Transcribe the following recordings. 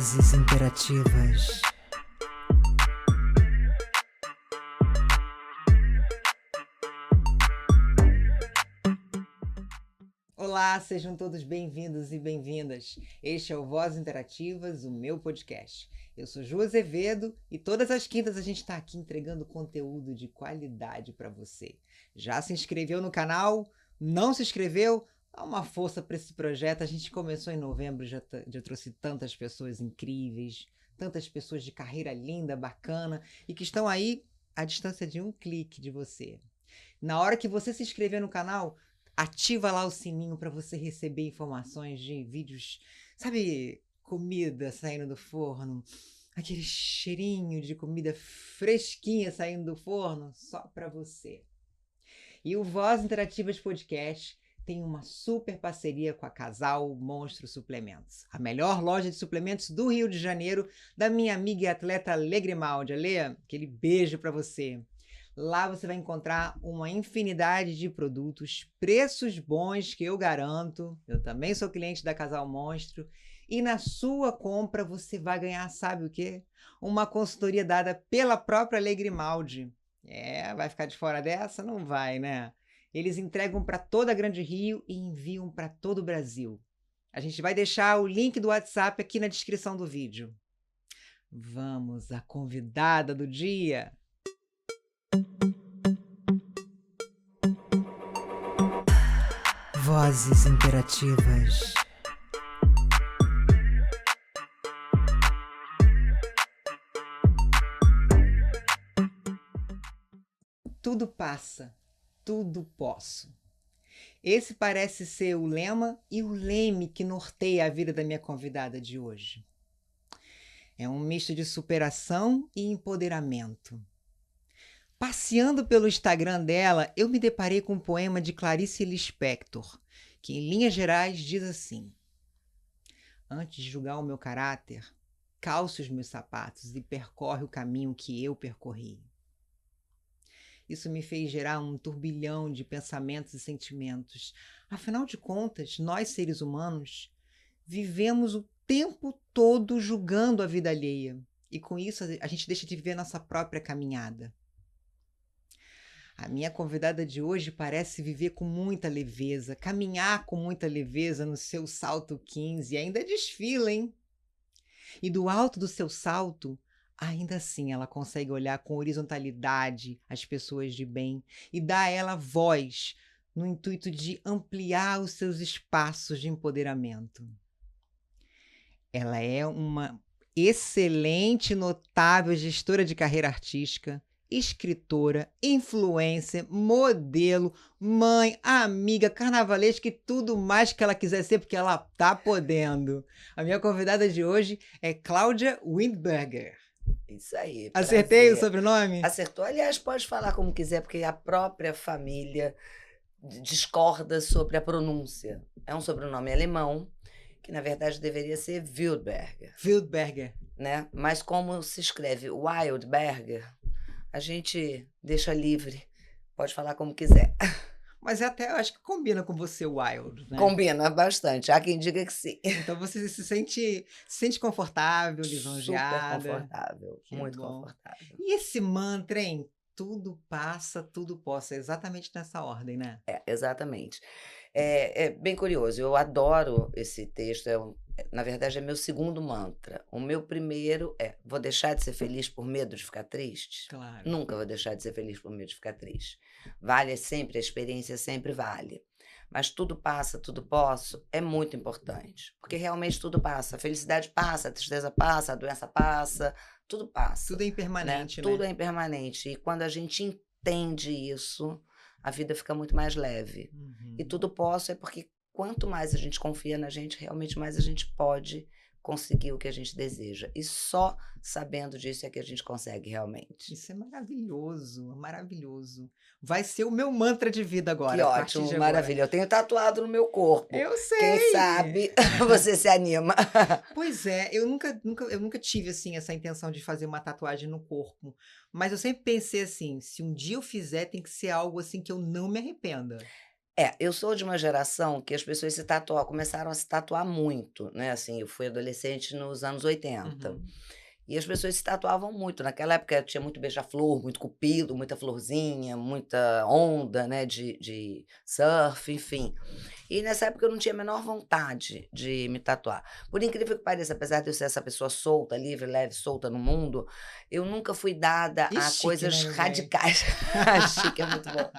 Vozes interativas. Olá, sejam todos bem-vindos e bem-vindas. Este é o Vozes Interativas, o meu podcast. Eu sou Ju Azevedo e todas as quintas a gente está aqui entregando conteúdo de qualidade para você. Já se inscreveu no canal? Não se inscreveu? Dá uma força para esse projeto. A gente começou em novembro, já trouxe tantas pessoas incríveis, tantas pessoas de carreira linda, bacana e que estão aí à distância de um clique de você. Na hora que você se inscrever no canal, ativa lá o sininho para você receber informações de vídeos, sabe, comida saindo do forno, aquele cheirinho de comida fresquinha saindo do forno, só para você. E o Voz Interativas Podcast tem uma super parceria com a Casal Monstro Suplementos, a melhor loja de suplementos do Rio de Janeiro, da minha amiga e atleta Lê Grimaldi. Lê, aquele beijo para você. Lá você vai encontrar uma infinidade de produtos, preços bons que eu garanto. Eu também sou cliente da Casal Monstro. E na sua compra você vai ganhar, sabe o quê? Uma consultoria dada pela própria Lê Grimaldi. Vai ficar de fora dessa? Não vai, né? Eles entregam para toda a Grande Rio e enviam para todo o Brasil. A gente vai deixar o link do WhatsApp aqui na descrição do vídeo. Vamos à convidada do dia. Vozes interativas. Tudo passa, tudo posso. Esse parece ser o lema e o leme que norteia a vida da minha convidada de hoje. É um misto de superação e empoderamento. Passeando pelo Instagram dela, eu me deparei com um poema de Clarice Lispector, que em linhas gerais diz assim: antes de julgar o meu caráter, calce os meus sapatos e percorre o caminho que eu percorri. Isso me fez gerar um turbilhão de pensamentos e sentimentos. Afinal de contas, nós seres humanos vivemos o tempo todo julgando a vida alheia. E com isso a gente deixa de viver nossa própria caminhada. A minha convidada de hoje parece viver com muita leveza, caminhar com muita leveza no seu salto 15 e ainda desfila, hein? E do alto do seu salto, ainda assim ela consegue olhar com horizontalidade as pessoas de bem e dar a ela voz no intuito de ampliar os seus espaços de empoderamento. Ela é uma excelente, notável gestora de carreira artística, escritora, influencer, modelo, mãe, amiga, carnavalesca e tudo mais que ela quiser ser, porque ela tá podendo. A minha convidada de hoje é Cláudia Windberger. Isso aí. Acertei prazer. o sobrenome? Acertou. Aliás, pode falar como quiser, porque a própria família discorda sobre a pronúncia. É um sobrenome alemão, que na verdade deveria ser Wildberger, Windberger. né? Mas como se escreve Wildberger, a gente deixa livre. Pode falar como quiser. Mas até eu acho que combina com você, Wild, né? Combina bastante. Há quem diga que sim. Então você se sente confortável, Super lisonjeada. confortável. Que Muito bom. confortável. E esse mantra, hein? Tudo passa, tudo posso. É exatamente nessa ordem, né? Exatamente. É bem curioso, eu adoro esse texto, na verdade é meu segundo mantra. O meu primeiro é: vou deixar de ser feliz por medo de ficar triste? Claro. Nunca vou deixar de ser feliz por medo de ficar triste. Vale sempre, a experiência sempre vale. Mas tudo passa, tudo posso, é muito importante. Porque realmente tudo passa. A felicidade passa, a tristeza passa, a doença passa, tudo passa. Tudo é impermanente, né? Tudo é impermanente. E quando a gente entende isso, a vida fica muito mais leve. E tudo posso é porque quanto mais a gente confia na gente, realmente mais a gente pode conseguir o que a gente deseja. E só sabendo disso é que a gente consegue realmente. Isso é maravilhoso, maravilhoso. Vai ser o meu mantra de vida agora. Que a partir ótimo, de agora. maravilha. Eu tenho tatuado no meu corpo. Eu sei. Quem sabe você se anima. Pois é, eu nunca tive assim essa intenção de fazer uma tatuagem no corpo, mas eu sempre pensei assim, se um dia eu fizer, tem que ser algo assim que eu não me arrependa. Eu sou de uma geração que as pessoas começaram a se tatuar muito, né, assim, eu fui adolescente nos anos 80. Uhum. E as pessoas se tatuavam muito. Naquela época tinha muito beija-flor, muito cupido, muita florzinha, muita onda, né, de surf, enfim. E nessa época eu não tinha a menor vontade de me tatuar. Por incrível que pareça, apesar de eu ser essa pessoa solta, livre, leve, solta no mundo, eu nunca fui dada E a chique, né, coisas meu bem? radicais. Chique é muito bom.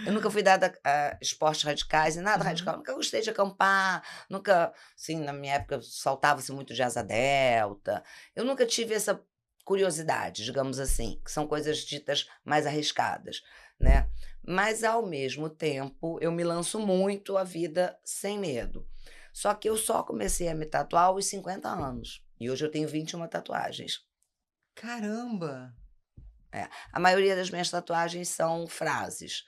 Eu nunca fui dada a esportes radicais e nada Uhum. radical. Nunca gostei de acampar, nunca, assim, na minha época saltava-se muito de asa delta. Eu nunca tive essa curiosidade, digamos assim, que são coisas ditas mais arriscadas, né. Mas, ao mesmo tempo, eu me lanço muito à vida sem medo. Só que eu só comecei a me tatuar aos 50 anos, e hoje eu tenho 21 tatuagens. Caramba! É. A maioria das minhas tatuagens são frases.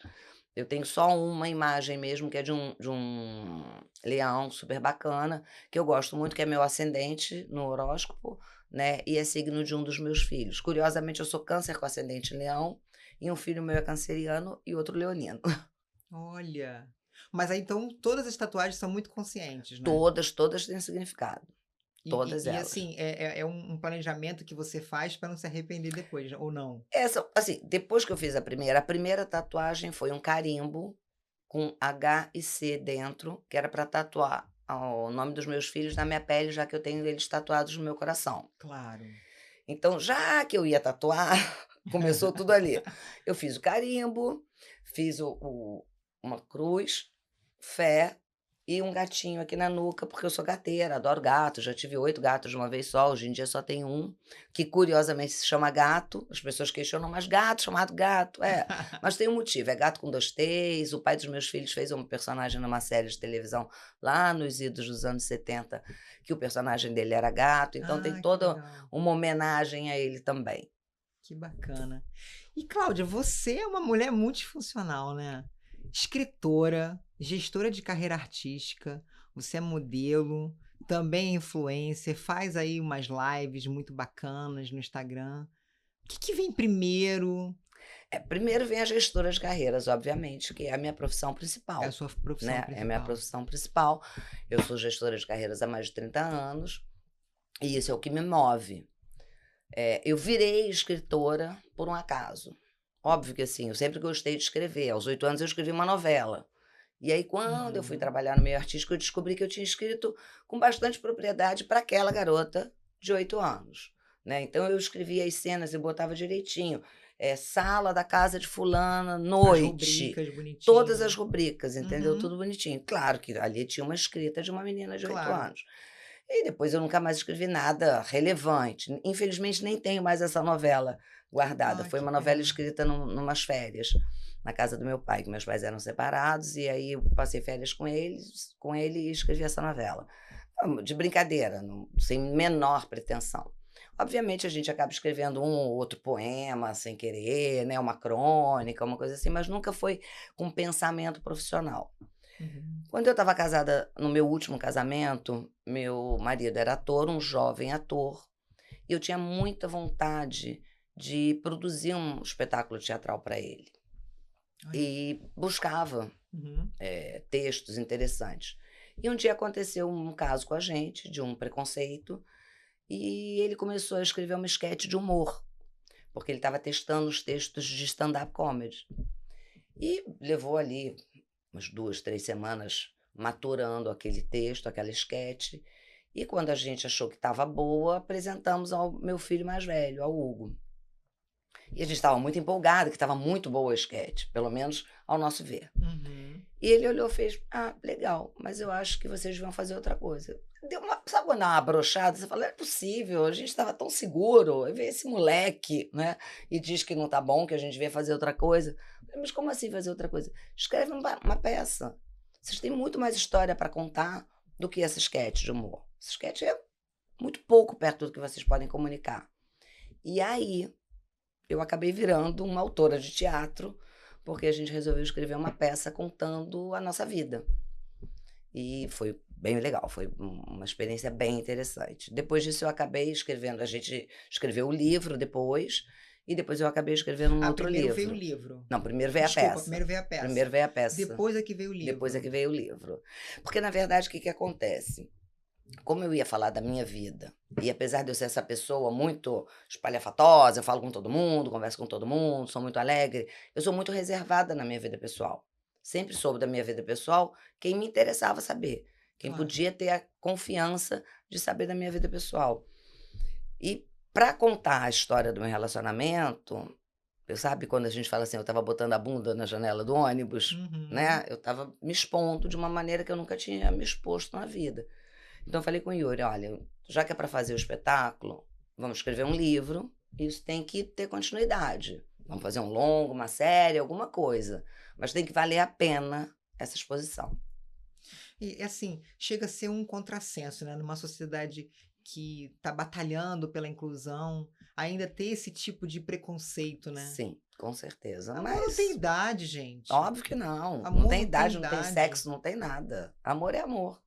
Eu tenho só uma imagem mesmo, que é de um leão super bacana, que eu gosto muito, que é meu ascendente no horóscopo, né, e é signo de um dos meus filhos. Curiosamente, eu sou câncer com ascendente em leão, e um filho meu é canceriano e outro leonino. Olha. Mas aí então todas as tatuagens são muito conscientes, né? Todas, todas têm significado, E, todas e elas. assim, é um planejamento que você faz para não se arrepender depois, ou não? Essa assim, depois que eu fiz a primeira tatuagem foi um carimbo com H e C dentro, que era para tatuar o nome dos meus filhos na minha pele, já que eu tenho eles tatuados no meu coração. Claro. Então, já que eu ia tatuar, começou tudo ali. Eu fiz o carimbo, fiz uma cruz, fé e um gatinho aqui na nuca, porque eu sou gateira, adoro gato, já tive 8 gatos de uma vez só, hoje em dia só tenho um, que curiosamente se chama Gato. As pessoas questionam: "Mas gato, chamado gato?" É, mas tem um motivo, é gato com 2 T's. O pai dos meus filhos fez um personagem numa série de televisão lá nos idos dos anos 70, que o personagem dele era gato, então tem Ah, que toda legal. uma homenagem a ele também. Que bacana. E Cláudia, você é uma mulher multifuncional, né? Escritora, gestora de carreira artística, você é modelo, também é influencer, faz aí umas lives muito bacanas no Instagram. O que que vem primeiro? Primeiro vem a gestora de carreiras, obviamente, que é a minha profissão É a principal, sua profissão né, é a minha principal. profissão principal. Eu sou gestora de carreiras há mais de 30 anos, e isso é o que me move. Eu virei escritora por um acaso. Óbvio que, assim, eu sempre gostei de escrever. Aos 8 anos eu escrevi uma novela. E aí, quando eu fui Uhum. trabalhar no meio artístico, eu descobri que eu tinha escrito com bastante propriedade para aquela garota de 8 anos, né. Então eu escrevia as cenas e botava direitinho, sala da casa de fulana, As noite, rubricas todas bonitinho. as rubricas, entendeu, Uhum. tudo bonitinho. Claro que ali tinha uma escrita de uma menina de 8 Claro. anos. E depois eu nunca mais escrevi nada relevante. Infelizmente nem tenho mais essa novela guardada. Ai, Foi que uma novela pena. escrita numas férias, na casa do meu pai, que meus pais eram separados, e aí eu passei férias com ele e escrevi essa novela. De brincadeira, sem menor pretensão. Obviamente a gente acaba escrevendo um ou outro poema sem querer, né, uma crônica, uma coisa assim, mas nunca foi com pensamento profissional. Uhum. Quando eu estava casada, no meu último casamento, meu marido era ator, um jovem ator, e eu tinha muita vontade de produzir um espetáculo teatral para ele. Olha. E buscava, Uhum. textos interessantes. E um dia aconteceu um caso com a gente, de um preconceito, e ele começou a escrever uma esquete de humor, porque ele estava testando os textos de stand-up comedy. E levou ali umas 2, 3 semanas maturando aquele texto, aquela esquete, e quando a gente achou que estava boa, apresentamos ao meu filho mais velho, ao Hugo. E a gente estava muito empolgado, que estava muito boa a esquete, pelo menos ao nosso ver. Uhum. E ele olhou e fez: "Ah, legal, mas eu acho que vocês deviam fazer outra coisa". Deu uma, sabe quando dá uma broxada, você fala: "Não é possível, a gente estava tão seguro, aí vem esse moleque, né, e diz que não tá bom, que a gente devia fazer outra coisa". Eu falei: "Mas como assim fazer outra coisa? Escreve uma peça. Vocês têm muito mais história para contar do que essa esquete de humor. Essa esquete é muito pouco perto do que vocês podem comunicar". E aí, eu acabei virando uma autora de teatro, porque a gente resolveu escrever uma peça contando a nossa vida. E foi bem legal, foi uma experiência bem interessante. Depois disso eu acabei escrevendo, a gente escreveu o livro depois, e depois eu acabei escrevendo um outro primeiro livro. Veio o livro. Não, primeiro veio Desculpa, a peça. primeiro veio a peça. Primeiro veio a peça. Depois é que veio o livro. Depois é que veio o livro. Porque, na verdade, o que acontece? Como eu ia falar da minha vida, e apesar de eu ser essa pessoa muito espalhafatosa, eu falo com todo mundo, converso com todo mundo, sou muito alegre, eu sou muito reservada na minha vida pessoal. Sempre soube da minha vida pessoal quem me interessava saber, quem Claro. podia ter a confiança de saber da minha vida pessoal. E para contar a história do meu relacionamento, sabe quando a gente fala assim, eu estava botando a bunda na janela do ônibus, né? Eu estava me expondo de uma maneira que eu nunca tinha me exposto na vida. Então eu falei com o Yuri, olha, já que é para fazer o espetáculo, vamos escrever um livro, isso tem que ter continuidade. Vamos fazer um longo, uma série, alguma coisa. Mas tem que valer a pena essa exposição. E assim, chega a ser um contrassenso, né? Numa sociedade que está batalhando pela inclusão, ainda ter esse tipo de preconceito, né? Sim, com certeza. Amor Mas não tem idade, gente. óbvio que não. Amor Não tem idade, não tem idade. sexo, não tem nada. Amor é amor.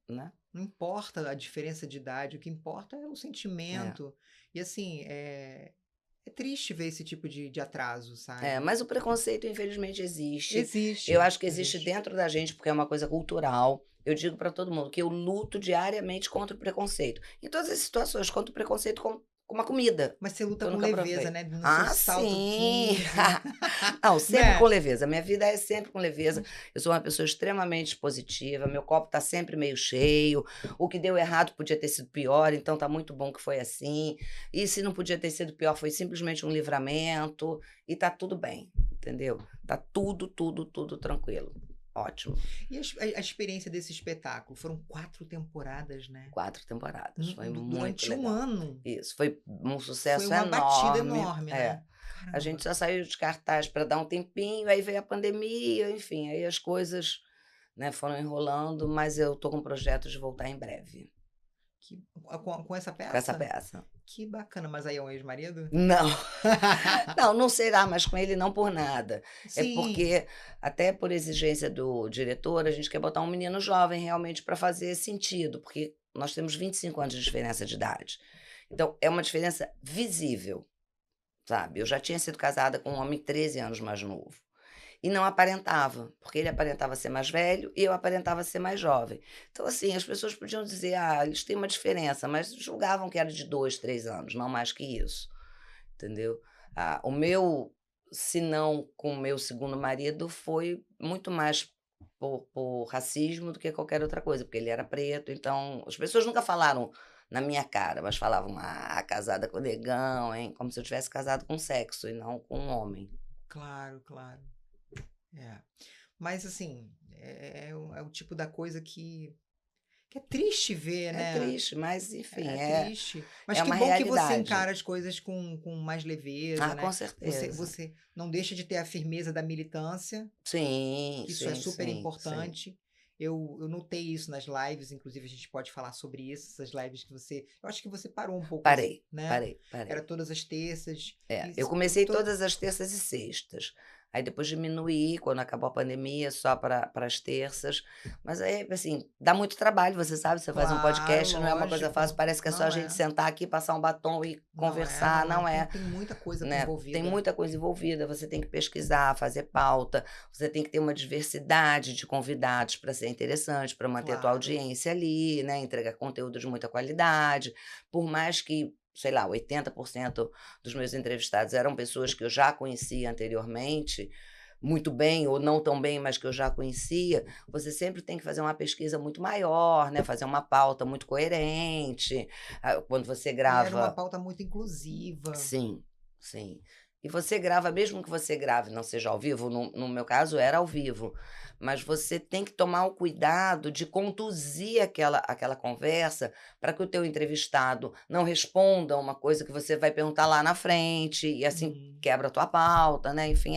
Né? Não importa a diferença de idade, o que importa é o sentimento. E assim, é triste ver esse tipo de atraso, sabe? Mas o preconceito, infelizmente, existe. Existe. Eu acho que existe dentro da gente, porque é uma coisa cultural. Eu digo para todo mundo que eu luto diariamente contra o preconceito. Em todas as situações, contra o preconceito com uma comida. Mas você luta Eu com nunca leveza, provei. né? No seu salto Sim! 15. Não, sempre Né? com leveza. Minha vida é sempre com leveza. Eu sou uma pessoa extremamente positiva. Meu copo está sempre meio cheio. O que deu errado podia ter sido pior, então tá muito bom que foi assim. E se não podia ter sido pior, foi simplesmente um livramento. E tá tudo bem, entendeu? Tá tudo tranquilo. Ótimo. E a experiência desse espetáculo? Foram 4 temporadas, né? 4 temporadas. Foi muito Durante legal. um ano. Isso. Foi um sucesso Foi uma enorme. batida enorme, né? A gente só saiu de cartaz para dar um tempinho, aí veio a pandemia, enfim, aí as coisas, né, foram enrolando, mas eu tô com um projeto de voltar em breve. Com essa peça? Com essa peça. Que bacana, mas aí é um ex-marido? Não. Não será mais com ele, não por nada. Sim. É porque, até por exigência do diretor, a gente quer botar um menino jovem realmente para fazer sentido, porque nós temos 25 anos de diferença de idade. Então, é uma diferença visível, sabe? Eu já tinha sido casada com um homem 13 anos mais novo. E não aparentava, porque ele aparentava ser mais velho e eu aparentava ser mais jovem. Então, assim, as pessoas podiam dizer, eles têm uma diferença, mas julgavam que era de 2, 3 anos, não mais que isso, entendeu? O meu, se não com o meu segundo marido, foi muito mais por racismo do que qualquer outra coisa, porque ele era preto, então as pessoas nunca falaram na minha cara, mas falavam, casada com negão, hein? Como se eu tivesse casado com sexo e não com um homem. Claro. Mas assim, é o tipo da coisa que é triste ver, né? É triste, mas enfim, é triste. Mas é que uma bom realidade. Que você encara as coisas com mais leveza, né? Com certeza. Você não deixa de ter a firmeza da militância. Sim, Isso é super importante. Sim. Eu notei isso nas lives, inclusive a gente pode falar sobre isso, essas lives que você... Eu acho que você parou um pouco. Parei, né? Parei. Era todas as terças. Eu comecei todas as terças e sextas. Aí depois diminuí, quando acabou a pandemia, só para as terças. Mas aí, assim, dá muito trabalho, você sabe, você faz um podcast, não é uma coisa fácil, parece que é só a gente sentar aqui, passar um batom e conversar, não é. Tem muita coisa envolvida. Tem muita coisa envolvida, você tem que pesquisar, fazer pauta, você tem que ter uma diversidade de convidados para ser interessante, para manter a tua audiência ali, né? Entregar conteúdo de muita qualidade, por mais que sei lá, 80% dos meus entrevistados eram pessoas que eu já conhecia anteriormente, muito bem ou não tão bem, mas que eu já conhecia, você sempre tem que fazer uma pesquisa muito maior, né? Fazer uma pauta muito coerente. Quando você grava... Era uma pauta muito inclusiva. Sim. E você grava, mesmo que você grave, não seja ao vivo, no meu caso era ao vivo, mas você tem que tomar o cuidado de conduzir aquela conversa para que o teu entrevistado não responda uma coisa que você vai perguntar lá na frente e assim quebra a tua pauta, né? Enfim,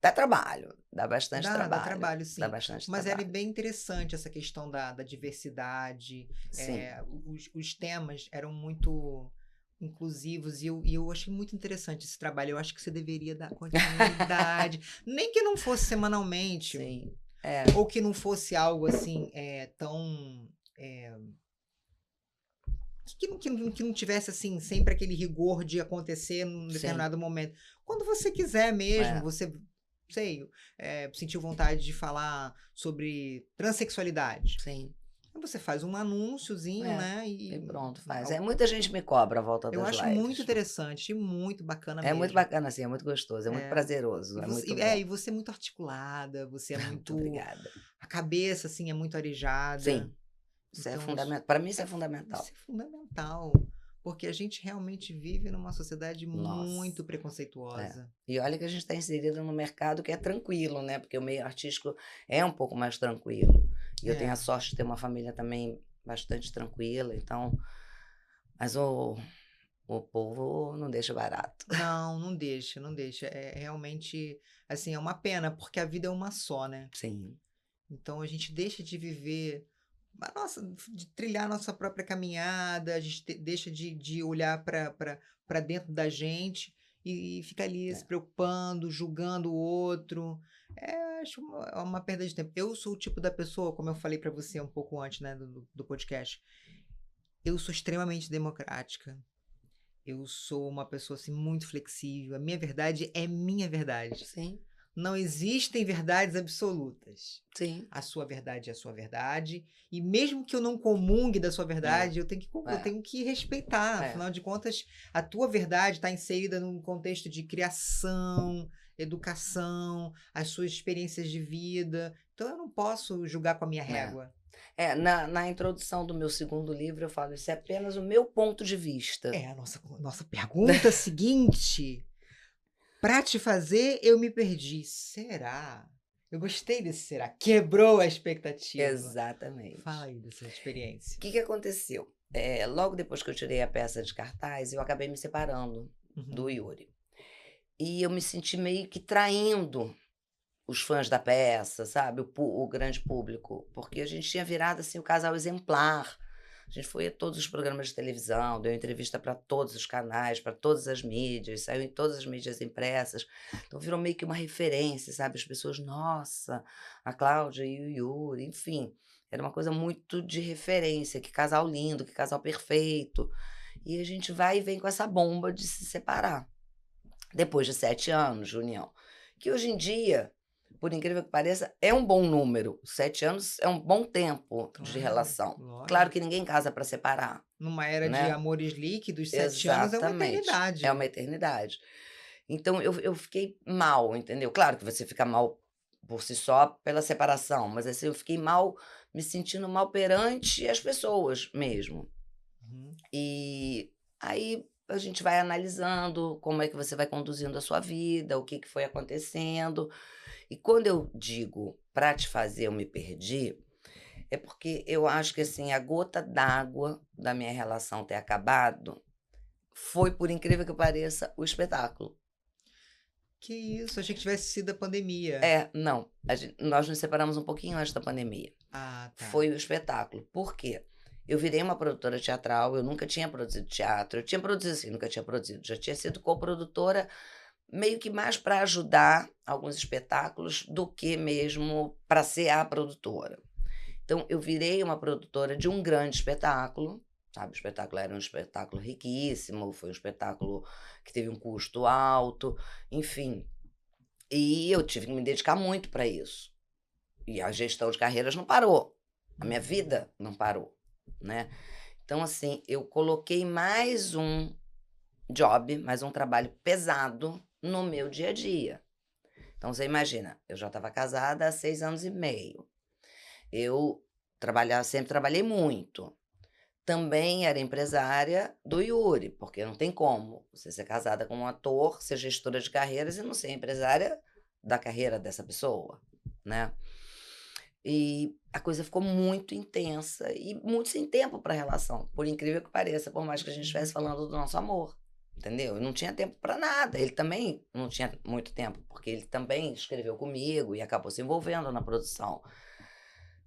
dá trabalho, dá bastante trabalho. Dá trabalho, sim. Dá bastante mas trabalho. Era bem interessante essa questão da diversidade. Os temas eram muito inclusivos e eu achei muito interessante esse trabalho. Eu acho que você deveria dar continuidade. Nem que não fosse semanalmente. Sim. Ou que não fosse algo assim tão... que não tivesse, assim, sempre aquele rigor de acontecer num determinado momento. Quando você quiser mesmo, você, sentiu vontade de falar sobre transexualidade. Sim. Você faz um anúnciozinho, né? E pronto, faz. Muita gente me cobra a volta das lives. Eu acho muito interessante e muito bacana mesmo. É muito bacana, assim, é muito gostoso, é muito prazeroso, muito bom. E você é muito articulada, você é muito... Muito obrigada. A cabeça, assim, é muito arejada. Sim, isso é fundamental. Para mim isso é fundamental. Isso é fundamental, porque a gente realmente vive numa sociedade muito preconceituosa. E olha que a gente está inserido no mercado que é tranquilo, né? Porque o meio artístico é um pouco mais tranquilo. E eu tenho a sorte de ter uma família também bastante tranquila, então... Mas o povo não deixa barato. Não deixa. É realmente, assim, é uma pena, porque a vida é uma só, né? Sim. Então a gente deixa de viver de trilhar a nossa própria caminhada, a gente deixa de olhar para dentro da gente e fica ali se preocupando, julgando o outro. Acho uma perda de tempo. Eu sou o tipo da pessoa, como eu falei para você um pouco antes, né, do podcast, eu sou extremamente democrática. Eu sou uma pessoa, assim, muito flexível. A minha verdade é minha verdade. Sim. Não existem verdades absolutas. Sim. A sua verdade é a sua verdade. E mesmo que eu não comungue da sua verdade, eu tenho que respeitar. Afinal de contas, a tua verdade está inserida num contexto de criação, educação, as suas experiências de vida. Então, eu não posso julgar com a minha régua. Na introdução do meu segundo livro, eu falo, isso é apenas o meu ponto de vista. A nossa pergunta seguinte... Pra te fazer, eu me perdi. Será? Eu gostei desse será. Quebrou a expectativa. Exatamente. Fala aí dessa experiência. O que aconteceu? Logo depois que eu tirei a peça de cartaz, eu acabei me separando do Yuri. E eu me senti meio que traindo os fãs da peça, sabe? O grande público. Porque a gente tinha virado, assim, o casal exemplar. A gente foi a todos os programas de televisão, deu entrevista para todos os canais, para todas as mídias, saiu em todas as mídias impressas. Então virou meio que uma referência, sabe? As pessoas, nossa, a Cláudia e o Yuri, enfim. Era uma coisa muito de referência, que casal lindo, que casal perfeito. E a gente vai e vem com essa bomba de se separar. Depois de 7 anos de união. Que hoje em dia... Por incrível que pareça, é um bom número. 7 anos é um bom tempo de relação. Claro que ninguém casa para separar. Numa era de amores líquidos, 7 anos é uma eternidade. É uma eternidade. Então, eu fiquei mal, entendeu? Claro que você fica mal por si só pela separação, mas assim, eu fiquei mal, me sentindo mal perante as pessoas mesmo. E aí a gente vai analisando como é que você vai conduzindo a sua vida, o que foi acontecendo... E quando eu digo pra te fazer eu me perdi, é porque eu acho que assim, a gota d'água da minha relação ter acabado foi, por incrível que pareça, o espetáculo. Que isso, achei que tivesse sido a pandemia. Não, nós nos separamos um pouquinho antes da pandemia. Tá. Foi o espetáculo. Por quê? Eu virei uma produtora teatral, eu nunca tinha produzido teatro, eu tinha produzido assim, nunca tinha produzido, já tinha sido coprodutora, meio que mais para ajudar alguns espetáculos do que mesmo para ser a produtora. Então, eu virei uma produtora de um grande espetáculo, sabe? O espetáculo era um espetáculo riquíssimo, foi um espetáculo que teve um custo alto, enfim. E eu tive que me dedicar muito para isso. E a gestão de carreiras não parou, a minha vida não parou, né? Então, assim, eu coloquei mais um job, mais um trabalho pesado no meu dia a dia. Então, você imagina, eu já estava casada há 6 anos e meio. Eu sempre trabalhei muito. Também era empresária do Yuri, porque não tem como você ser casada com um ator, ser gestora de carreiras e não ser empresária da carreira dessa pessoa, né? E a coisa ficou muito intensa e muito sem tempo para a relação, por incrível que pareça, por mais que a gente estivesse falando do nosso amor. Entendeu? Eu não tinha tempo para nada. Ele também não tinha muito tempo, porque ele também escreveu comigo e acabou se envolvendo na produção.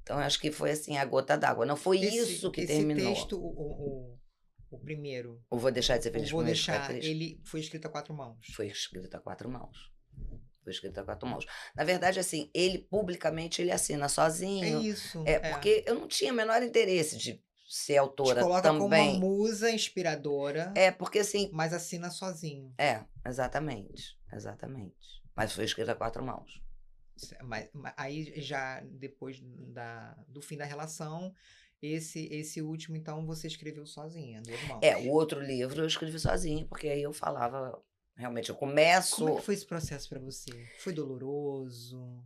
Então, eu acho que foi assim, a gota d'água. Não foi isso que terminou. Esse texto, o primeiro... O Vou Deixar de Ser Feliz Vou Deixar, ele foi escrito a 4 mãos. Foi escrito a 4 mãos. Foi escrito a 4 mãos. Na verdade, assim, ele publicamente ele assina sozinho. É isso. Porque eu não tinha o menor interesse de ser autora Te coloca como uma também. musa inspiradora, Porque assim. mas assina sozinho. Exatamente. Mas foi escrita a 4 mãos. Mas aí já depois do fim da relação, esse último, então, você escreveu sozinha, 2 mãos. O outro livro eu escrevi sozinha, porque aí eu falava, realmente, eu Como começo. é que foi esse processo para você? Foi doloroso?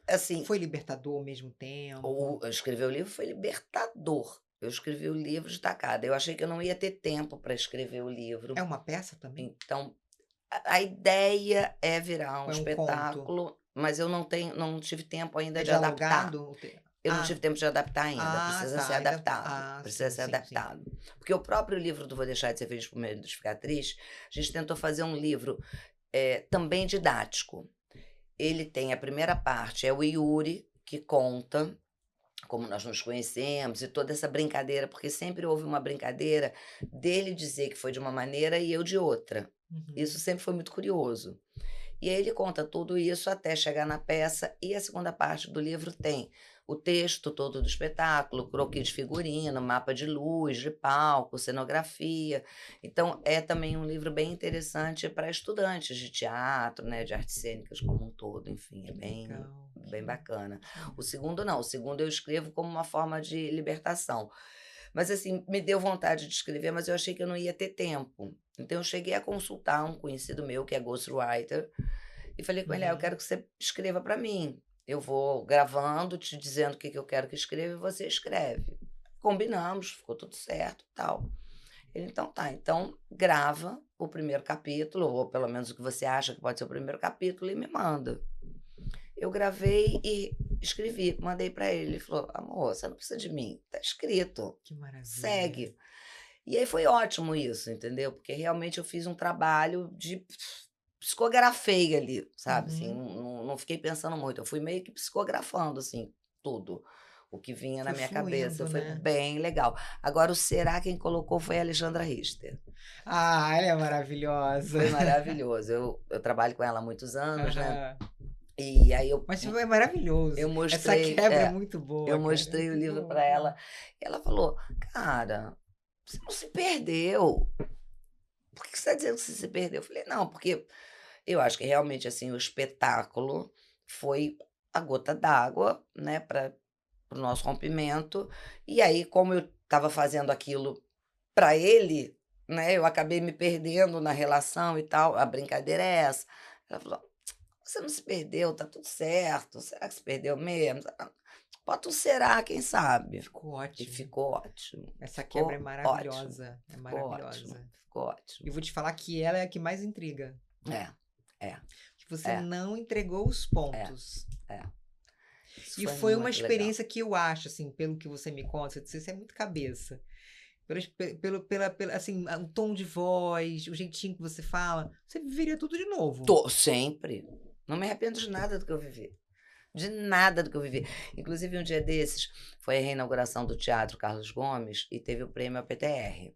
Assim, Foi libertador ao mesmo tempo? escrever o livro foi libertador. Eu escrevi o livro de tacada. Eu achei que eu não ia ter tempo para escrever o livro. É uma peça também? Então, a ideia é virar um Ou é um conto? espetáculo, mas eu não tive tempo ainda É de adaptar. dialogado? Eu não tive tempo de adaptar ainda, precisa ser ainda adaptado. Precisa sim, ser sim, sim. adaptado. Porque o próprio livro do Vou Deixar de Ser Feliz por Medo de Ficar Triste, a gente tentou fazer um livro também didático. Ele tem a primeira parte, é o Yuri, que conta como nós nos conhecemos e toda essa brincadeira, porque sempre houve uma brincadeira dele dizer que foi de uma maneira e eu de outra. Isso sempre foi muito curioso. E aí ele conta tudo isso até chegar na peça, e a segunda parte do livro tem o texto todo do espetáculo, croquis de figurino, mapa de luz, de palco, cenografia. Então, é também um livro bem interessante para estudantes de teatro, né, de artes cênicas como um todo, enfim, é bem bacana. O segundo não, o segundo eu escrevo como uma forma de libertação. Mas assim, me deu vontade de escrever, mas eu achei que eu não ia ter tempo. Então eu cheguei a consultar um conhecido meu, que é ghostwriter, e falei com ele, eu quero que você escreva para mim. Eu vou gravando, te dizendo o que eu quero que escreva, e você escreve. Combinamos, ficou tudo certo e tal. Ele, então tá, então grava o primeiro capítulo, ou pelo menos o que você acha que pode ser o primeiro capítulo, e me manda. Eu gravei e escrevi, mandei para ele. Ele falou, amor, você não precisa de mim, tá escrito. Que maravilha. Segue. E aí foi ótimo isso, entendeu? Porque realmente eu fiz um trabalho de psicografei ali, sabe? Assim, não fiquei pensando muito. Eu fui meio que psicografando, assim, tudo. O que vinha na minha cabeça. Foi bem legal. Agora, o Será quem colocou foi a Alexandra Richter. Ela é maravilhosa. Foi maravilhoso. Eu trabalho com ela há muitos anos, né? E aí Mas foi maravilhoso. Eu mostrei, essa quebra é muito boa. Eu mostrei o livro para ela. E ela falou, cara, você não se perdeu. Por que você está dizendo que você se perdeu? Eu falei, não, porque eu acho que realmente assim, o espetáculo foi a gota d'água, né, para o nosso rompimento. E aí, como eu estava fazendo aquilo para ele, né, eu acabei me perdendo na relação e tal. A brincadeira é essa. Ela falou, você não se perdeu, tá tudo certo. Será que se perdeu mesmo? Bota um será, quem sabe? Ficou ótimo. E ficou ótimo. Essa quebra é maravilhosa. Ótimo. É maravilhosa. Ficou ótimo. E vou te falar que ela é a que mais intriga. Que você não entregou os pontos. E foi uma experiência que eu acho, assim, pelo que você me conta, você é muito cabeça. Assim, o tom de voz, o jeitinho que você fala, você viveria tudo de novo. Sempre. Não me arrependo de nada do que eu vivi. De nada do que eu vivi. Inclusive, um dia desses, foi a reinauguração do Teatro Carlos Gomes e teve o prêmio APTR.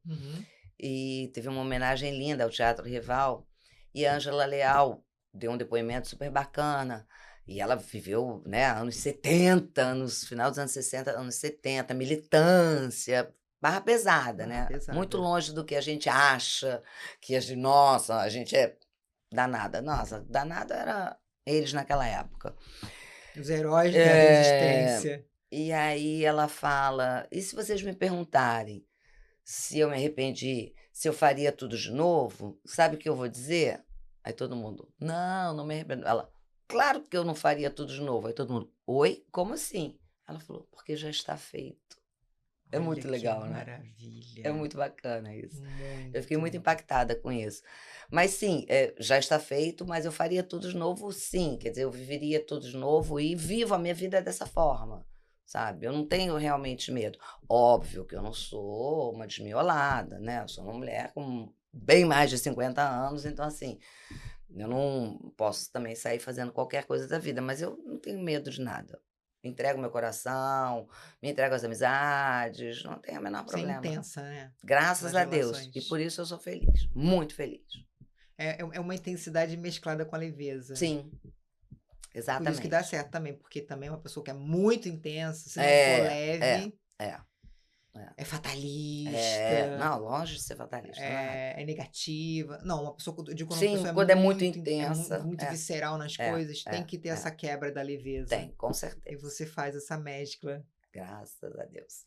E teve uma homenagem linda ao Teatro Rival. E a Ângela Leal deu um depoimento super bacana. E ela viveu, né, anos 70, final dos anos 60, anos 70, militância, barra pesada, né? Pesada. Muito longe do que a gente acha, que nossa, a gente é danada. Nossa, danada era eles naquela época. Os heróis da resistência. E aí ela fala, e se vocês me perguntarem se eu me arrependi, se eu faria tudo de novo, sabe o que eu vou dizer? Aí todo mundo, não me arrependo. Ela, claro que eu não faria tudo de novo. Aí todo mundo, oi? Como assim? Ela falou, porque já está feito. É muito legal, né? Maravilha. É muito bacana isso. Muito. Eu fiquei muito impactada com isso. Mas sim, já está feito, mas eu faria tudo de novo, sim. Quer dizer, eu viveria tudo de novo e vivo a minha vida dessa forma, sabe? Eu não tenho realmente medo. Óbvio que eu não sou uma desmiolada, né? Eu sou uma mulher com bem mais de 50 anos, então assim, eu não posso também sair fazendo qualquer coisa da vida, mas eu não tenho medo de nada. Entrego meu coração, me entrego às amizades, não tenho o menor problema. Você é intensa, né? Graças a Deus. E por isso eu sou feliz, muito feliz. É uma intensidade mesclada com a leveza. Sim, exatamente. Por isso que dá certo também, porque também é uma pessoa que é muito intensa, se não for leve... é fatalista. Não, longe de ser fatalista. É negativa. Não, uma pessoa, eu digo, quando uma Sim, pessoa quando é muito intensa. muito visceral nas coisas, tem que ter essa quebra da leveza. Tem, com E certeza. você faz essa mescla. Graças a Deus.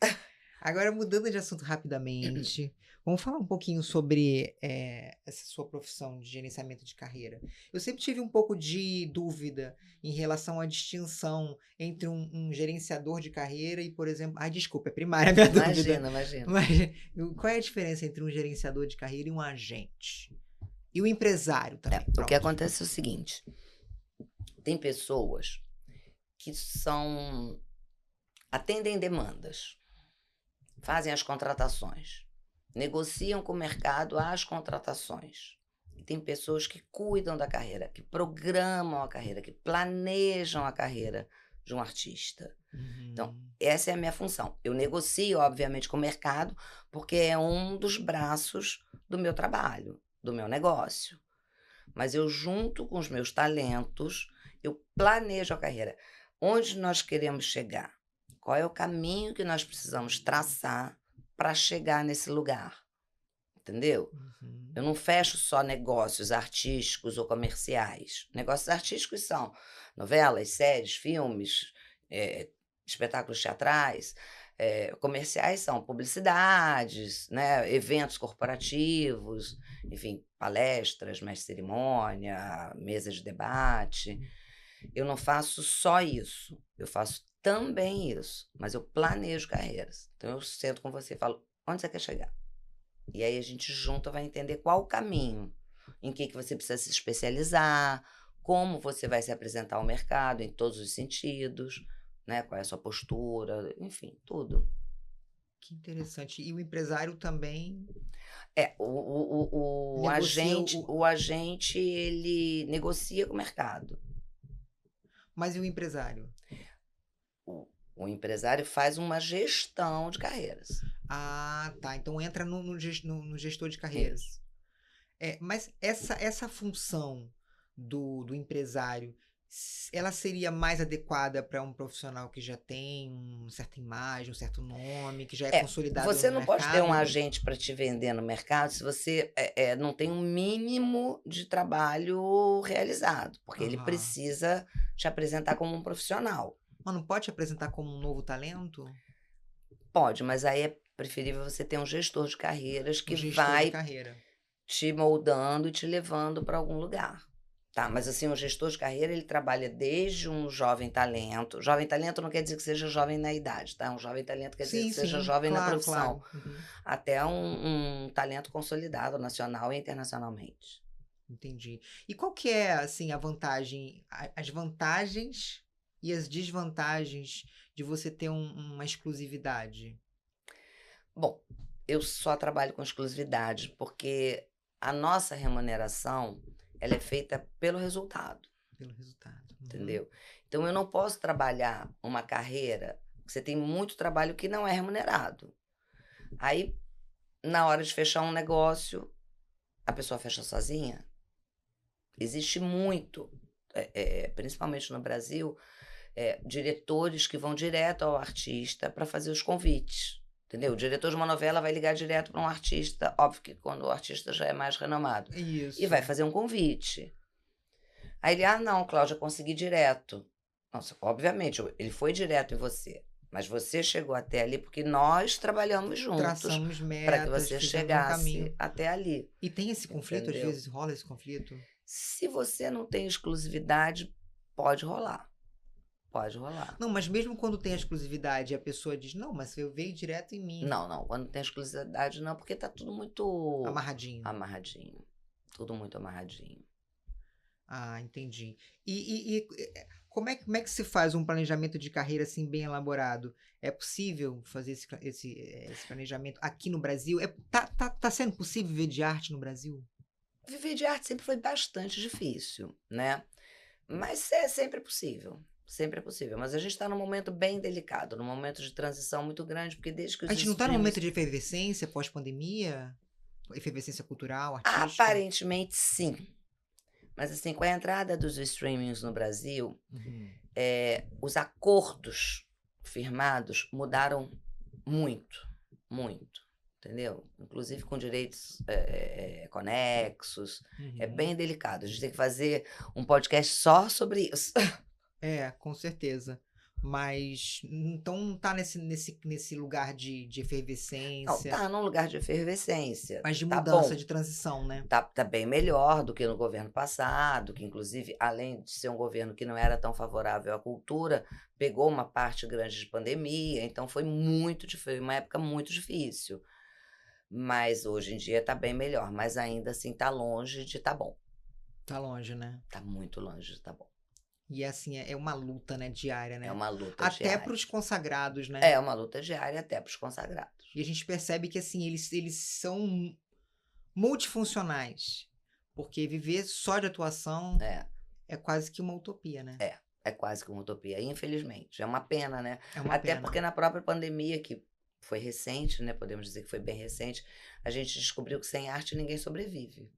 Agora, mudando de assunto rapidamente, vamos falar um pouquinho sobre essa sua profissão de gerenciamento de carreira. Eu sempre tive um pouco de dúvida em relação à distinção entre um gerenciador de carreira e, por exemplo... Ai, desculpa, é primária a minha dúvida. Imagina. Mas qual é a diferença entre um gerenciador de carreira e um agente? E o empresário também. O que acontece é o seguinte. Tem pessoas que atendem demandas, fazem as contratações, negociam com o mercado as contratações. E tem pessoas que cuidam da carreira, que programam a carreira, que planejam a carreira de um artista. Então, essa é a minha função. Eu negocio, obviamente, com o mercado, porque é um dos braços do meu trabalho, do meu negócio. Mas eu, junto com os meus talentos, eu planejo a carreira. Onde nós queremos chegar? Qual é o caminho que nós precisamos traçar para chegar nesse lugar? Entendeu? Eu não fecho só negócios artísticos ou comerciais. Negócios artísticos são novelas, séries, filmes, espetáculos teatrais. Comerciais são publicidades, né, eventos corporativos, enfim, palestras, mestre de cerimônia, mesas de debate. Eu não faço só isso, eu faço também isso, mas eu planejo carreiras. Então eu sento com você e falo, onde você quer chegar? E aí a gente junto vai entender qual o caminho, em que você precisa se especializar, como você vai se apresentar ao mercado em todos os sentidos, né? Qual é a sua postura, enfim, tudo. Que interessante. E o empresário também... O agente, ele negocia com o mercado. Mas e o empresário? O empresário faz uma gestão de carreiras. Ah, tá. Então entra no gestor de carreiras. Isso. Mas essa função do empresário, ela seria mais adequada para um profissional que já tem uma certa imagem, um certo nome, que já é consolidado no mercado? Você não pode ter um agente para te vender no mercado se você não tem um mínimo de trabalho realizado, porque ele precisa te apresentar como um profissional. Mas não pode te apresentar como um novo talento? Pode, mas aí é preferível você ter um gestor de carreiras que vai te moldando e te levando para algum lugar. Tá, mas assim, o gestor de carreira, ele trabalha desde um jovem talento. Jovem talento não quer dizer que seja jovem na idade, tá? Um jovem talento quer dizer que seja jovem na profissão. Claro. Até um talento consolidado nacional e internacionalmente. Entendi. E qual que é, assim, a vantagem, as vantagens e as desvantagens de você ter uma exclusividade? Bom, eu só trabalho com exclusividade porque a nossa remuneração, ela é feita pelo resultado. Pelo resultado. Entendeu? Então, eu não posso trabalhar uma carreira que você tem muito trabalho que não é remunerado. Aí, na hora de fechar um negócio, a pessoa fecha sozinha. Existe muito, principalmente no Brasil, diretores que vão direto ao artista para fazer os convites. Entendeu? O diretor de uma novela vai ligar direto para um artista, óbvio que quando o artista já é mais renomado. Isso. E vai fazer um convite. Aí ele, não, Cláudia, consegui direto. Nossa, obviamente, ele foi direto em você. Mas você chegou até ali porque nós trabalhamos juntos. Traçamos metas, para que você chegasse até ali. E tem esse conflito, entendeu? Às vezes rola esse conflito? Se você não tem exclusividade, pode rolar. Pode rolar. Não, mas mesmo quando tem a exclusividade, a pessoa diz, não, mas eu veio direto em mim. Não, quando tem exclusividade não, porque tá tudo muito... Amarradinho. Tudo muito amarradinho. Ah, entendi. E como é que se faz um planejamento de carreira assim bem elaborado? É possível fazer esse planejamento aqui no Brasil? Tá sendo possível viver de arte no Brasil? Viver de arte sempre foi bastante difícil, né? Mas é sempre possível. Sempre é possível, mas a gente está num momento bem delicado, num momento de transição muito grande, porque desde que a gente não está num momento de efervescência pós-pandemia? Efervescência cultural, artística? Aparentemente, sim. Mas assim, com a entrada dos streamings no Brasil, os acordos firmados mudaram muito. muito, entendeu? Inclusive com direitos conexos. É Uhum. bem delicado. A gente tem que fazer um podcast só sobre isso. Com certeza. Mas então não tá nesse lugar de Não, efervescência, tá num lugar de efervescência. mas de Tá mudança, bom. de transição, né? Tá bem melhor do que no governo passado, que inclusive, além de ser um governo que não era tão favorável à cultura, pegou uma parte grande de pandemia, então foi uma época muito difícil. Mas hoje em dia tá bem melhor, mas ainda assim tá longe de tá bom. Tá longe, né? Tá muito longe de tá bom. E assim, é uma luta, né, diária, É né? uma luta Até diária. para os consagrados, né? É uma luta diária até para os consagrados. E a gente percebe que assim, eles são multifuncionais. Porque viver só de atuação é quase que uma utopia, né? É quase que uma utopia, infelizmente. É uma pena, né? É uma Até pena. porque na própria pandemia, que foi recente, né? Podemos dizer que foi bem recente, a gente descobriu que sem arte ninguém sobrevive.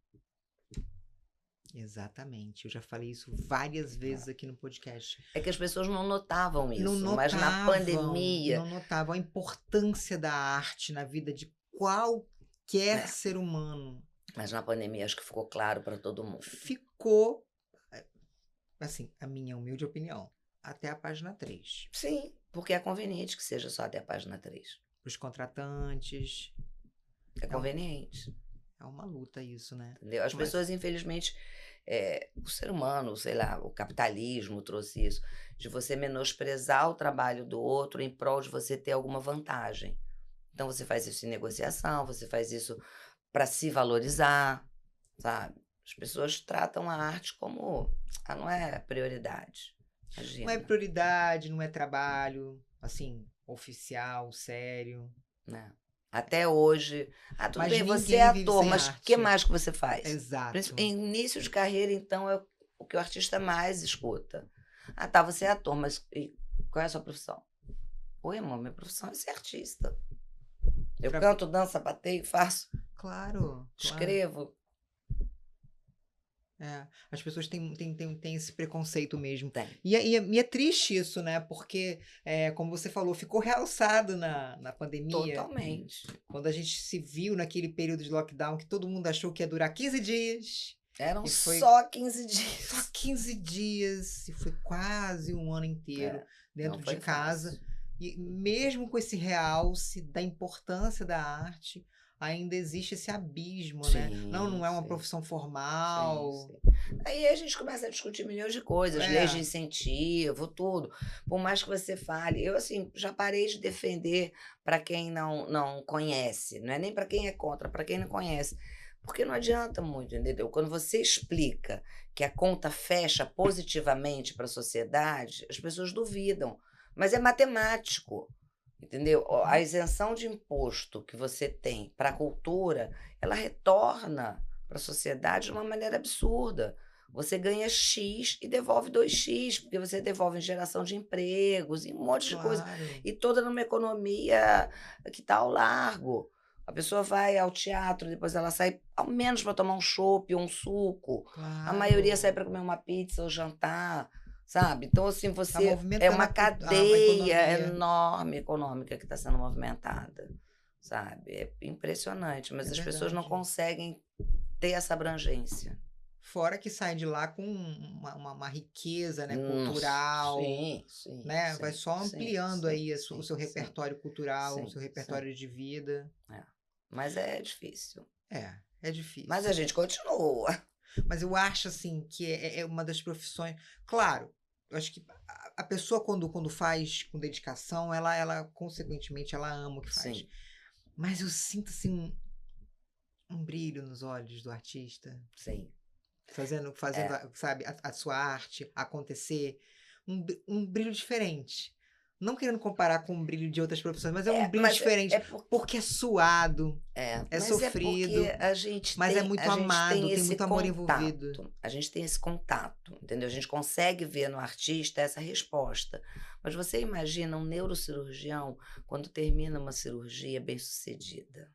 Exatamente. Eu já falei isso várias vezes aqui no podcast. É que as pessoas não notavam isso, Não mas na notavam, pandemia. não notavam a importância da arte na vida de qualquer ser humano. Mas na pandemia acho que ficou claro para todo mundo. Ficou, assim, a minha humilde opinião, até a página 3. Sim, porque é conveniente que seja só até a página 3. Para os contratantes. É conveniente. É uma luta isso, né? Entendeu? As pessoas, infelizmente, o ser humano, sei lá, o capitalismo trouxe isso, de você menosprezar o trabalho do outro em prol de você ter alguma vantagem. Então você faz isso em negociação, você faz isso para se valorizar, sabe? As pessoas tratam a arte como não é prioridade. Imagina. Não é prioridade, não é trabalho, assim, oficial, sério. Né? Até hoje. Tudo Mas bem, você ninguém é vive ator, sem mas o arte. que mais que você faz? Exato. Em início de carreira, então, é o que o artista mais escuta. Você é ator, mas qual é a sua profissão? Oi, amor, minha profissão é ser artista. Eu canto, danço, sapateio, faço. Claro. Escrevo. As pessoas têm esse preconceito mesmo. Tem. E é triste isso, né? Porque, como você falou, ficou realçado na pandemia. Totalmente. Quando a gente se viu naquele período de lockdown que todo mundo achou que ia durar 15 dias. Eram só 15 dias. Só 15 dias. E foi quase um ano inteiro dentro de casa. Fácil. E mesmo com esse realce da importância da arte, ainda existe esse abismo, né? Não é uma profissão formal. Sim. Aí a gente começa a discutir milhões de coisas, leis de incentivo, tudo. Por mais que você fale, eu assim, já parei de defender para quem não conhece, não é nem para quem é contra, para quem não conhece. Porque não adianta muito, entendeu? Quando você explica que a conta fecha positivamente para a sociedade, as pessoas duvidam. Mas é matemático. Entendeu? A isenção de imposto que você tem para a cultura, ela retorna para a sociedade de uma maneira absurda. Você ganha X e devolve 2X, porque você devolve em geração de empregos, em um monte de coisa. E toda numa economia que está ao largo. A pessoa vai ao teatro, depois ela sai ao menos para tomar um chopp ou um suco. A maioria sai para comer uma pizza ou jantar. Sabe? Então, assim, você é uma cadeia enorme econômica que está sendo movimentada, sabe? É impressionante, mas as pessoas não conseguem ter essa abrangência. Fora que sai de lá com uma riqueza, né, cultural, sim, né? Vai só ampliando aí o seu repertório cultural, o seu repertório de vida. Mas é difícil. É difícil. Mas a gente continua. Mas eu acho, assim, que é uma das profissões... Claro, eu acho que a pessoa, quando faz com dedicação, ela consequentemente, ela ama o que faz. Sim. Mas eu sinto, assim, um brilho nos olhos do artista. Sim. Fazendo sabe, a sua arte acontecer. Um brilho diferente. Não querendo comparar com o brilho de outras profissões, mas é um brilho diferente. Porque é suado, é sofrido, mas é muito amado, tem muito amor envolvido. A gente tem esse contato, entendeu? A gente consegue ver no artista essa resposta. Mas você imagina um neurocirurgião quando termina uma cirurgia bem-sucedida.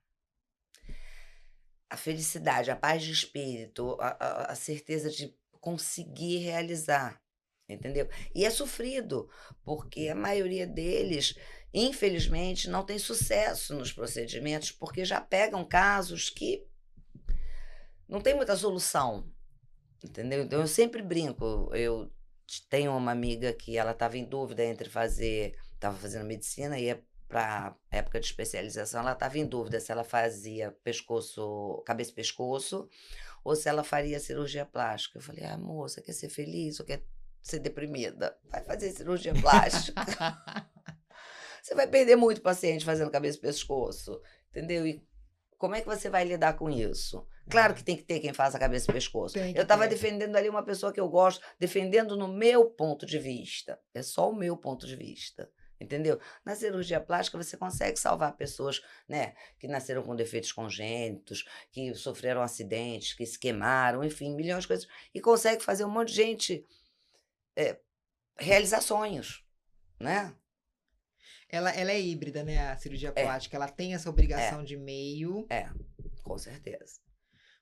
A felicidade, a paz de espírito, a certeza de conseguir realizar. Entendeu? E é sofrido, porque a maioria deles infelizmente, não tem sucesso nos procedimentos, porque já pegam casos que não tem muita solução, entendeu? Então, eu sempre brinco. Eu tenho uma amiga que ela estava em dúvida entre estava fazendo medicina e ia para época de especialização, ela estava em dúvida se ela fazia cabeça e pescoço, ou se ela faria cirurgia plástica. Eu falei, moça, quer ser feliz ou quer ser deprimida? Vai fazer cirurgia plástica. Você vai perder muito paciente fazendo cabeça e pescoço, entendeu? E como é que você vai lidar com isso? Claro que tem que ter quem faça cabeça e pescoço. Eu estava defendendo ali uma pessoa que eu gosto, defendendo no meu ponto de vista. É só o meu ponto de vista, entendeu? Na cirurgia plástica você consegue salvar pessoas, né, que nasceram com defeitos congênitos, que sofreram acidentes, que se queimaram, enfim, milhões de coisas. E consegue fazer um monte de gente realizar sonhos, né? Ela é híbrida, né, a cirurgia plástica. Ela tem essa obrigação de meio. Com certeza.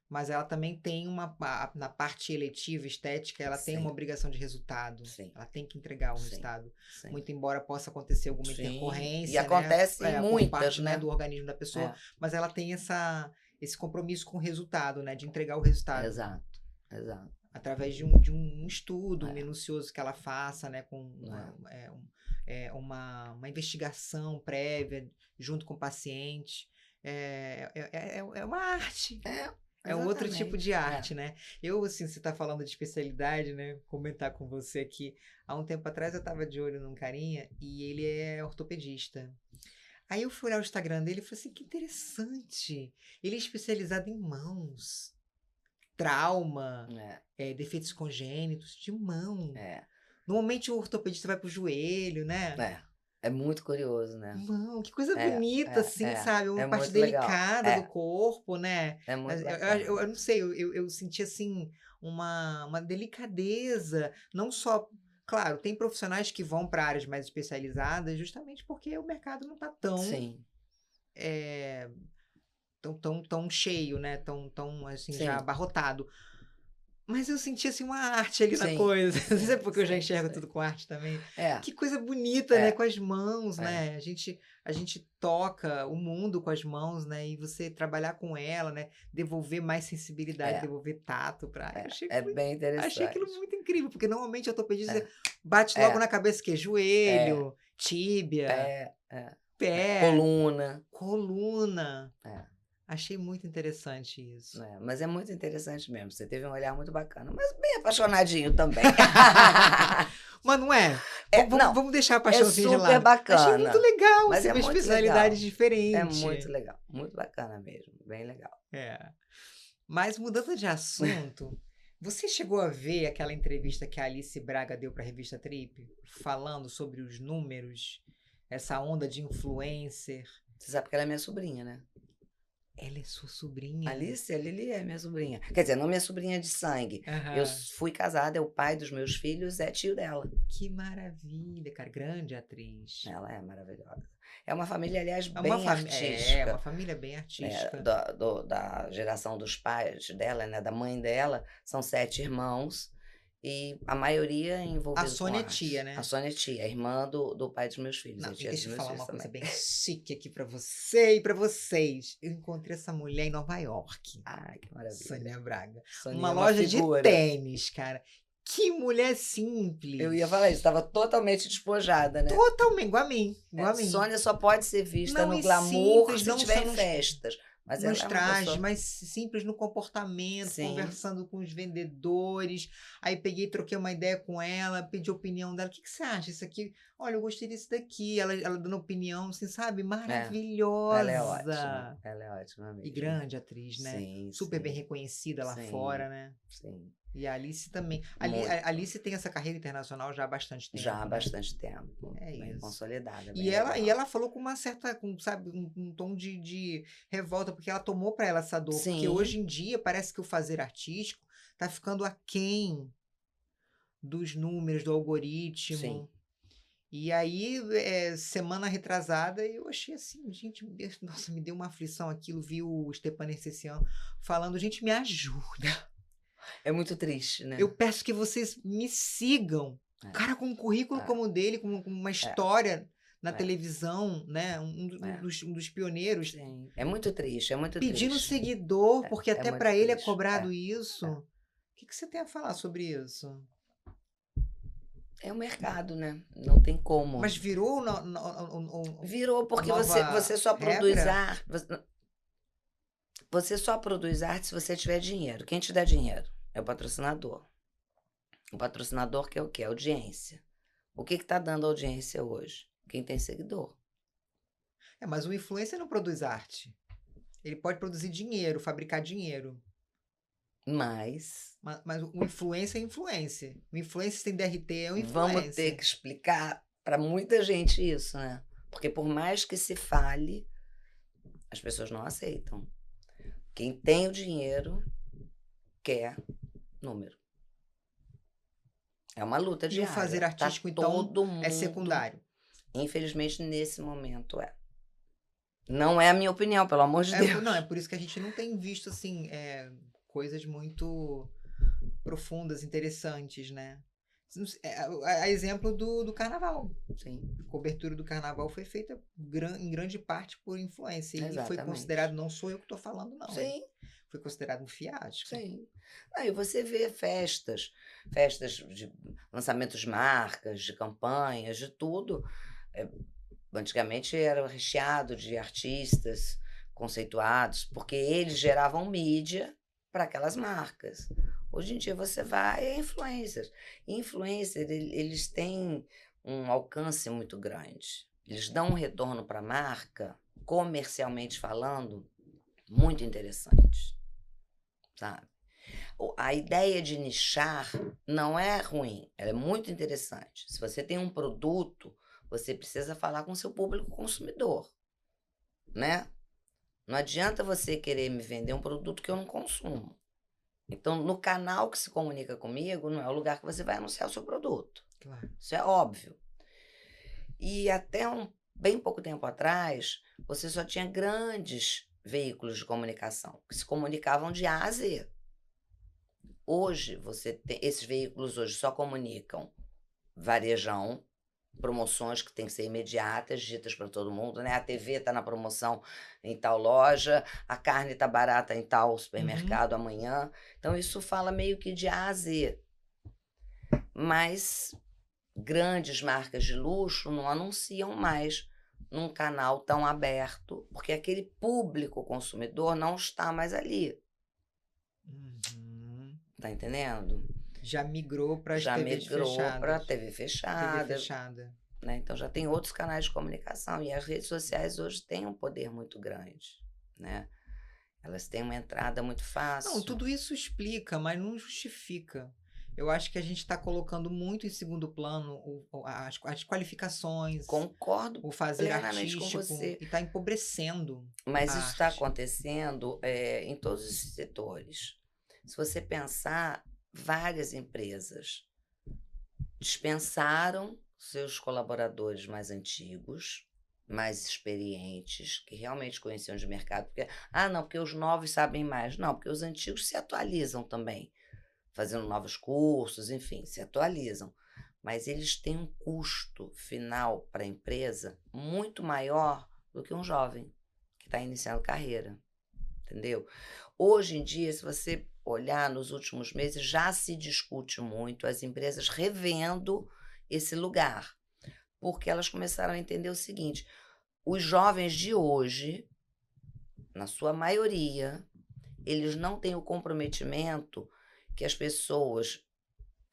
Mas ela também tem na parte eletiva, estética, ela tem uma obrigação de resultado. Sim. Ela tem que entregar o resultado. Sim. Muito embora possa acontecer alguma intercorrência, e acontece muitas, por parte, né, do organismo da pessoa, mas ela tem esse compromisso com o resultado, né, de entregar o resultado. Exato. Através de um estudo minucioso que ela faça, né, com uma investigação prévia junto com o paciente. É uma arte. É outro tipo de arte, né? Eu, assim, você tá falando de especialidade, né? Comentar com você aqui. Há um tempo atrás eu tava de olho num carinha e ele é ortopedista. Aí eu fui olhar o Instagram dele e falei assim, que interessante. Ele é especializado em mãos, trauma, defeitos congênitos de mão. Normalmente o ortopedista vai pro joelho, né? É muito curioso, né? Não, que coisa bonita, assim, sabe? Uma parte delicada do corpo, né? É muito legal. Eu não sei, eu senti, assim, uma delicadeza. Não só... Claro, tem profissionais que vão para áreas mais especializadas justamente porque o mercado não está tão... Sim. Tão cheio, né? Tão assim, já abarrotado. Mas eu senti, assim, uma arte ali na coisa. Não sei se é porque eu já enxergo tudo com arte também. Que coisa bonita, né? Com as mãos, né? A gente toca o mundo com as mãos, né? E você trabalhar com ela, né? Devolver mais sensibilidade, devolver tato pra... bem interessante. Achei aquilo muito incrível, porque normalmente o ortopedista bate logo na cabeça que é joelho, tíbia, pé, coluna. Achei muito interessante isso. Mas é muito interessante mesmo. Você teve um olhar muito bacana, mas bem apaixonadinho também. Mas não é? Vamos deixar a paixãozinha de lado. É super bacana. Achei muito legal, mas uma especialidade diferente. É muito legal, muito bacana mesmo, bem legal. Mas mudando de assunto, você chegou a ver aquela entrevista que a Alice Braga deu para a revista Trip, falando sobre os números, essa onda de influencer? Você sabe que ela é minha sobrinha, né? Ela é sua sobrinha? A Lili é minha sobrinha. Quer dizer, não minha sobrinha de sangue. Eu fui casada, o pai dos meus filhos é tio dela. Que maravilha, cara. Grande atriz. Ela é maravilhosa. É uma família, aliás, bem artística. É, uma família bem artística. Da geração dos pais dela, né, da mãe dela, são 7 irmãos. E a maioria envolvida. A Sônia é tia, né? A Sônia é tia, irmã do pai dos meus filhos. Não, deixa eu falar uma coisa bem chique aqui pra você e pra vocês. Eu encontrei essa mulher em Nova York. Ai, que maravilha. Sônia Braga. Sônia uma loja de tênis, cara. Que mulher simples. Eu ia falar isso, estava totalmente despojada, né? Totalmente, igual a mim. Sônia só pode ser vista no glamour simples, se tiver em festas. Mas nos trajes, mas simples no comportamento, conversando com os vendedores. Aí peguei, troquei uma ideia com ela, pedi a opinião dela. O que você acha? Isso aqui? Olha, eu gostei desse daqui. Ela dando opinião, assim, sabe? Maravilhosa. Ela é ótima. Ela é ótima mesmo. E grande atriz, né? Sim, super bem reconhecida lá fora, né? Sim. E a Alice também. A Alice tem essa carreira internacional já há bastante tempo. Já há bastante tempo. É isso. Consolidada. E ela falou com uma certa, sabe, um tom de revolta, porque ela tomou para ela essa dor. Sim. Porque hoje em dia parece que o fazer artístico tá ficando aquém dos números, do algoritmo. Sim. E aí, semana retrasada, eu achei assim, gente, nossa, me deu uma aflição aquilo, vi o Stepan Ercecian falando, gente, me ajuda. É muito triste, né? Eu peço que vocês me sigam. Cara, com um currículo como o dele, com uma história na televisão, né? Um dos pioneiros. Sim. É muito triste, é muito pedindo triste. seguidor, porque até muito para ele é triste. cobrado isso. O que você tem a falar sobre isso? É o mercado, né? Não tem como. Mas virou virou porque você só produz arte. Você só produz arte se você tiver dinheiro. Quem te dá dinheiro é o patrocinador. O patrocinador quer o quê? Audiência. O que está dando audiência hoje? Quem tem seguidor. Mas o influencer não produz arte. Ele pode produzir dinheiro, fabricar dinheiro. Mas o influencer é influencer. O influencer sem DRT é um influencer. Vamos ter que explicar para muita gente isso, né? Porque por mais que se fale, as pessoas não aceitam. Quem tem o dinheiro quer número. É uma luta diária. E o fazer artístico, então, todo mundo, é secundário. Infelizmente, nesse momento é. Não é a minha opinião, pelo amor de Deus. Não, é por isso que a gente não tem visto, assim, coisas muito profundas, interessantes, né? A exemplo do carnaval. Sim. A cobertura do carnaval foi feita em grande parte por influência. Exatamente. E foi considerado, não sou eu que estou falando, não. Sim. Foi considerado um fiasco. Sim. Aí você vê festas de lançamentos de marcas, de campanhas, de tudo. Antigamente era recheado de artistas conceituados, porque eles geravam mídia para aquelas marcas. Hoje em dia você vai a influencers. Influencers, eles têm um alcance muito grande. Eles dão um retorno para a marca, comercialmente falando, muito interessante. Sabe? A ideia de nichar não é ruim, ela é muito interessante. Se você tem um produto, você precisa falar com seu público consumidor, né? Não adianta você querer me vender um produto que eu não consumo. Então, no canal que se comunica comigo, não é o lugar que você vai anunciar o seu produto. Claro. Isso é óbvio. E até bem pouco tempo atrás, você só tinha grandes veículos de comunicação que se comunicavam de A a Z. Hoje, esses veículos hoje só comunicam varejão, promoções que têm que ser imediatas, ditas para todo mundo, né? A TV está na promoção em tal loja, a carne está barata em tal supermercado amanhã. Então, isso fala meio que de A a Z. Mas grandes marcas de luxo não anunciam mais num canal tão aberto, porque aquele público consumidor não está mais ali. Tá entendendo? Já migrou para as TVs fechadas. Já migrou para TV fechada. TV fechada. Né? Então já tem outros canais de comunicação. E as redes sociais hoje têm um poder muito grande. Né? Elas têm uma entrada muito fácil. Não, tudo isso explica, mas não justifica. Eu acho que a gente está colocando muito em segundo plano as qualificações. Concordo o fazer plenamente artístico, com você. E está empobrecendo. Mas isso está acontecendo em todos os setores. Se você pensar, várias empresas dispensaram seus colaboradores mais antigos, mais experientes, que realmente conheciam de mercado. Porque os novos sabem mais. Não, porque os antigos se atualizam também, fazendo novos cursos, enfim, se atualizam. Mas eles têm um custo final para a empresa muito maior do que um jovem que está iniciando carreira. Entendeu? Hoje em dia, se você olhar nos últimos meses, já se discute muito as empresas revendo esse lugar, porque elas começaram a entender o seguinte: os jovens de hoje, na sua maioria, eles não têm o comprometimento que as pessoas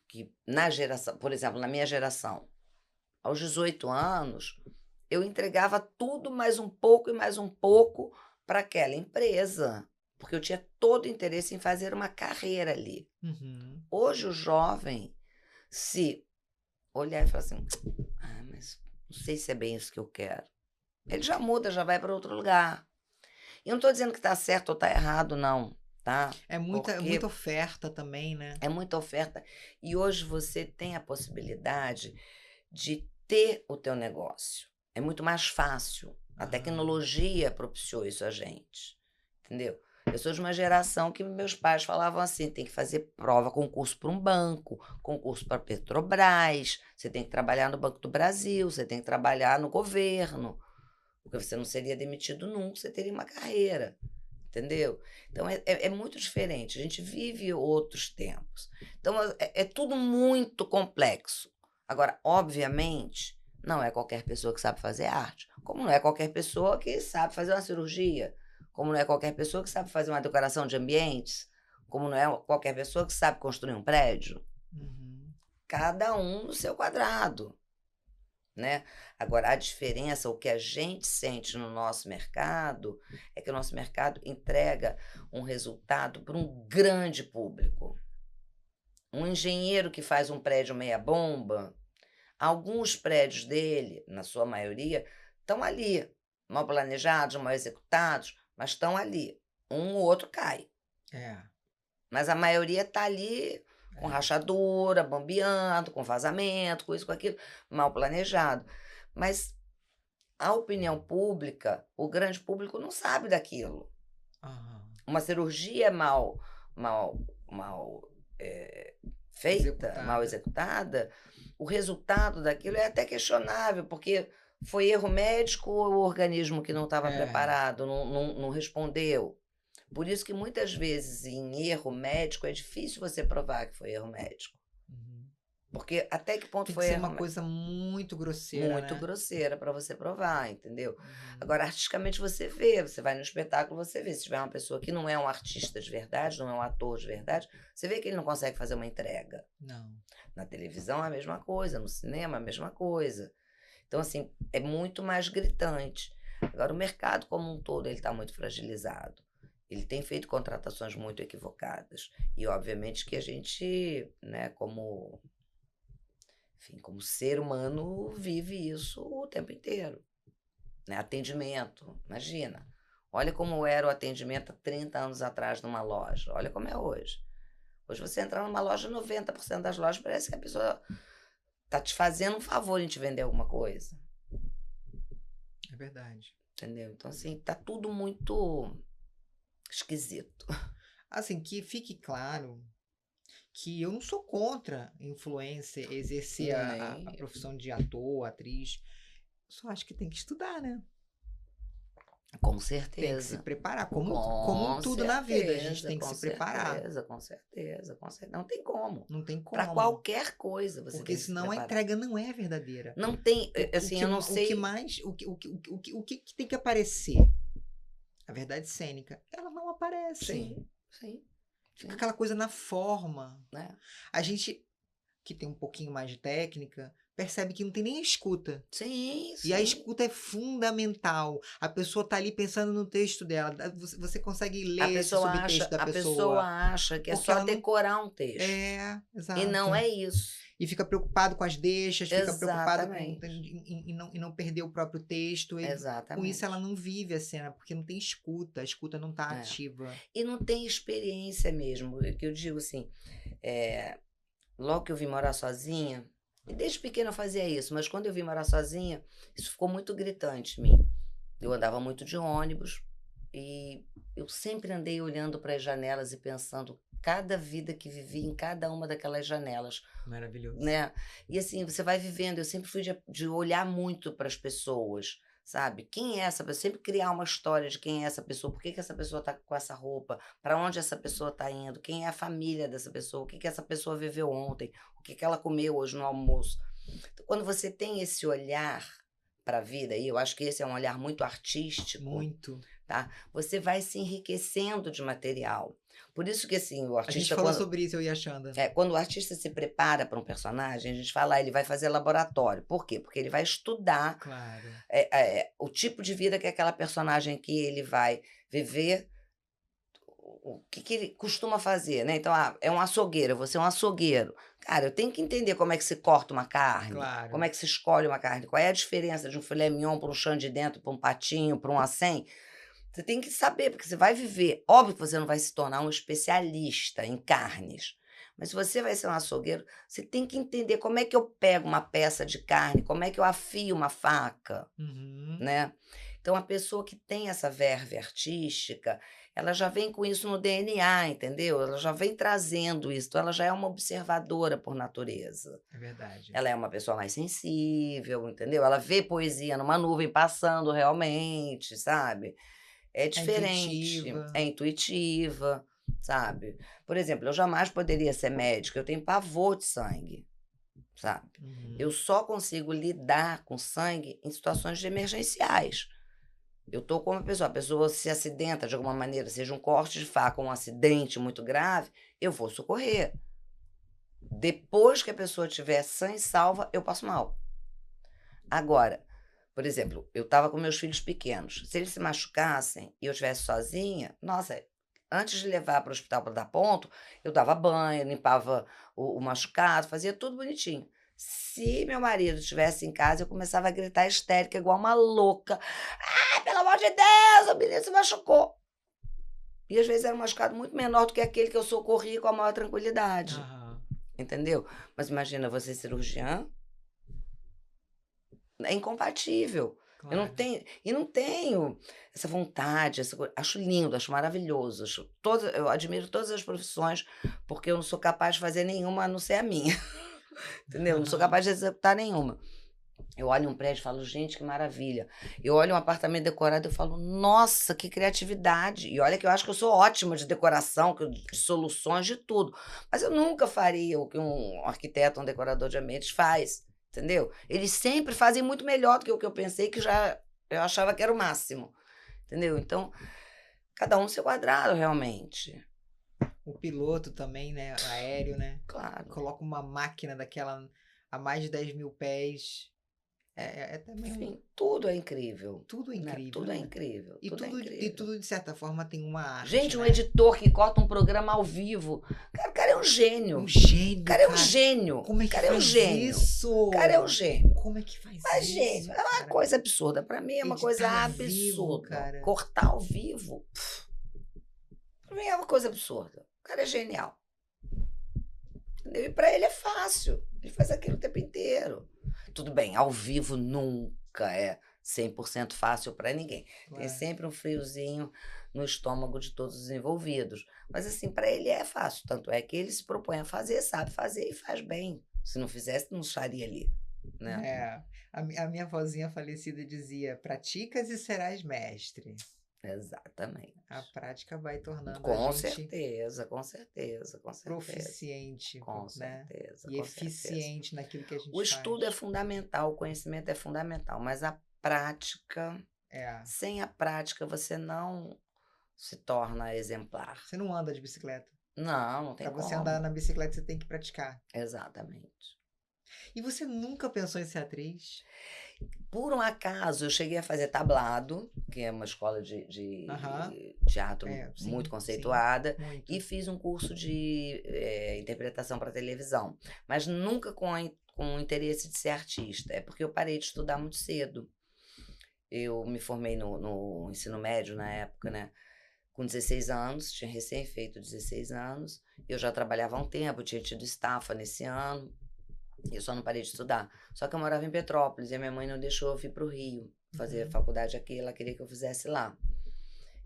que na geração, por exemplo, na minha geração, aos 18 anos, eu entregava tudo mais um pouco e mais um pouco para aquela empresa, porque eu tinha todo o interesse em fazer uma carreira ali. Hoje o jovem, se olhar e falar assim, mas não sei se é bem isso que eu quero, ele já muda, já vai para outro lugar. E eu não estou dizendo que está certo ou está errado, não. Tá? É muita oferta também, né? É muita oferta. E hoje você tem a possibilidade de ter o teu negócio. É muito mais fácil. A tecnologia propiciou isso a gente. Entendeu? Eu sou de uma geração que meus pais falavam assim: tem que fazer prova, concurso para um banco, concurso para Petrobras, você tem que trabalhar no Banco do Brasil, você tem que trabalhar no governo, porque você não seria demitido nunca, você teria uma carreira. Entendeu? Então é muito diferente. A gente vive outros tempos. Então é tudo muito complexo. Agora, obviamente, não é qualquer pessoa que sabe fazer arte, como não é qualquer pessoa que sabe fazer uma cirurgia, como não é qualquer pessoa que sabe fazer uma decoração de ambientes, como não é qualquer pessoa que sabe construir um prédio. Uhum. Cada um no seu quadrado. Né? Agora, a diferença, o que a gente sente no nosso mercado, é que o nosso mercado entrega um resultado para um grande público. Um engenheiro que faz um prédio meia-bomba, alguns prédios dele, na sua maioria, estão ali, mal planejados, mal executados, mas estão ali. Um ou outro cai. É. Mas a maioria está ali com rachadura, bambeando, com vazamento, com isso, com aquilo, mal planejado. Mas a opinião pública, o grande público não sabe daquilo. Uhum. Uma cirurgia mal feita, mal executada, o resultado daquilo é até questionável, porque foi erro médico ou o organismo que não estava preparado, não respondeu. Por isso que muitas vezes em erro médico é difícil você provar que foi erro médico. Uhum. Porque até que ponto Tem foi que ser erro uma médico? coisa muito grosseira, Muito né? grosseira para você provar, entendeu? Uhum. Agora, artisticamente você vê, você vai no espetáculo, você vê. Se tiver uma pessoa que não é um artista de verdade, não é um ator de verdade, você vê que ele não consegue fazer uma entrega. Não. Na televisão é a mesma coisa, no cinema é a mesma coisa. Então, assim, é muito mais gritante. Agora, o mercado como um todo, ele está muito fragilizado. Ele tem feito contratações muito equivocadas. E, obviamente, que a gente, né, como ser humano, vive isso o tempo inteiro. Né? Atendimento, imagina. Olha como era o atendimento há 30 anos atrás numa loja. Olha como é hoje. Hoje você entra numa loja, 90% das lojas parece que a pessoa está te fazendo um favor em te vender alguma coisa. É verdade. Entendeu? Então, assim, tá tudo muito esquisito. Assim, que fique claro que eu não sou contra influencer, exercer a profissão de ator, atriz. Só acho que tem que estudar, né? Com Tem que se certeza. preparar. Como tudo na vida, a gente tem que se preparar. Com certeza. Não tem como. Não tem Para como. qualquer coisa você Porque tem que se senão a preparar. entrega não é verdadeira. Não tem, assim, eu não sei. O que tem que aparecer? A verdade cênica, ela não aparece. Sim. Fica aquela coisa na forma. Né? A gente, que tem um pouquinho mais de técnica, percebe que não tem nem a escuta. Sim. E a escuta é fundamental. A pessoa tá ali pensando no texto dela. Você consegue ler esse subtexto da pessoa. A pessoa acha que é só decorar um texto. Exato. E não é isso. E fica preocupado com as deixas, fica preocupado Exatamente. em não perder o próprio texto. Exatamente. Com isso ela não vive a cena, porque não tem escuta. A escuta não tá ativa. E não tem experiência mesmo. Que eu digo assim, logo que eu vim morar sozinha, e desde pequena eu fazia isso, mas quando eu vim morar sozinha, isso ficou muito gritante em mim. Eu andava muito de ônibus e eu sempre andei olhando para as janelas e pensando cada vida que vivi em cada uma daquelas janelas. Maravilhoso. Né? E assim, você vai vivendo. Eu sempre fui de olhar muito para as pessoas, sabe? Quem é essa pessoa? Sempre criar uma história de quem é essa pessoa, por que essa pessoa está com essa roupa, para onde essa pessoa está indo, quem é a família dessa pessoa, o que essa pessoa viveu ontem, o que ela comeu hoje no almoço. Então, quando você tem esse olhar para a vida, e eu acho que esse é um olhar muito artístico, muito, tá? Você vai se enriquecendo de material. Por isso que assim, o artista... A gente falou sobre isso, eu e a Xanda. Quando o artista se prepara para um personagem, a gente fala, ele vai fazer laboratório. Por quê? Porque ele vai estudar o tipo de vida que aquela personagem que ele vai viver, o que ele costuma fazer, né? Então, é um açougueiro, você é um açougueiro. Cara, eu tenho que entender como é que se corta uma carne, como é que se escolhe uma carne, qual é a diferença de um filé mignon para um chão de dentro, para um patinho, para um acém. Você tem que saber, porque você vai viver. Óbvio que você não vai se tornar um especialista em carnes, mas se você vai ser um açougueiro, você tem que entender como é que eu pego uma peça de carne, como é que eu afio uma faca, né? Então, a pessoa que tem essa verve artística, ela já vem com isso no DNA, entendeu? Ela já vem trazendo isso, então ela já é uma observadora por natureza. É verdade. Ela é uma pessoa mais sensível, entendeu? Ela vê poesia numa nuvem passando realmente, sabe? É diferente, Intuitiva. é intuitiva, sabe? Por exemplo, eu jamais poderia ser médica, eu tenho pavor de sangue, sabe? Eu só consigo lidar com sangue em situações de emergenciais. Eu tô com uma pessoa, a pessoa se acidenta de alguma maneira, seja um corte de faca ou um acidente muito grave, eu vou socorrer. Depois que a pessoa estiver sã e salva, eu passo mal. Agora, por exemplo, eu estava com meus filhos pequenos. Se eles se machucassem e eu estivesse sozinha, nossa, antes de levar para o hospital para dar ponto, eu dava banho, limpava o machucado, fazia tudo bonitinho. Se meu marido estivesse em casa, eu começava a gritar histérica, igual uma louca. Ah, pelo amor de Deus, o menino se machucou. E às vezes era um machucado muito menor do que aquele que eu socorri com a maior tranquilidade. Entendeu? Mas imagina você cirurgiã, é incompatível. Claro. Eu não tenho essa vontade, acho lindo, acho maravilhoso. Eu admiro todas as profissões, porque eu não sou capaz de fazer nenhuma a não ser a minha. Entendeu? Não sou capaz de executar nenhuma. Eu olho um prédio e falo, gente, que maravilha. Eu olho um apartamento decorado e falo, nossa, que criatividade. E olha que eu acho que eu sou ótima de decoração, de soluções, de tudo. Mas eu nunca faria o que um arquiteto, um decorador de ambientes faz. Entendeu? Eles sempre fazem muito melhor do que o que eu pensei, que já eu achava que era o máximo. Entendeu? Então, cada um seu quadrado, realmente. O piloto também, né? Aéreo, né? Claro. Coloca uma máquina daquela a mais de 10 mil pés. É também. Enfim, tudo é incrível. Tudo é incrível. Né? Tudo é incrível. E tudo é incrível. E tudo, de certa forma, tem uma arte. Gente, né? um editor que corta um programa ao vivo. O cara é um gênio. Um gênio. O cara é um gênio. Como é que cara faz é um gênio. isso? O cara é um gênio. Como é que faz Mas, isso? Gênio. É uma coisa absurda. Pra mim é uma coisa absurda. Vivo, cara. Cortar ao vivo. Pra mim é uma coisa absurda. O cara é genial. Entendeu? E pra ele é fácil. Ele faz aquilo o tempo inteiro. Tudo bem, ao vivo nunca é 100% fácil para ninguém. Claro. Tem sempre um friozinho no estômago de todos os envolvidos. Mas assim, para ele é fácil. Tanto é que ele se propõe a fazer, sabe fazer e faz bem. Se não fizesse, não estaria ali. Né? A minha vozinha falecida dizia, praticas e serás mestre. Exatamente. A prática vai tornando com a gente certeza, com certeza. proficiente, com né? certeza. E eficiente naquilo que a gente faz. O estudo é fundamental, o conhecimento é fundamental, mas a prática, sem a prática você não se torna exemplar. Você não anda de bicicleta. Não tem como. Para você andar na bicicleta, você tem que praticar. Exatamente. E você nunca pensou em ser atriz? Por um acaso, eu cheguei a fazer tablado, que é uma escola de teatro muito conceituada, muito. E fiz um curso de interpretação para televisão, mas nunca com o interesse de ser artista, é porque eu parei de estudar muito cedo. Eu me formei no ensino médio na época, né? Com 16 anos, tinha recém feito 16 anos, eu já trabalhava há um tempo, tinha tido estafa nesse ano, eu só não parei de estudar. Só que eu morava em Petrópolis e a minha mãe não deixou eu vir para o Rio fazer faculdade aqui, ela queria que eu fizesse lá.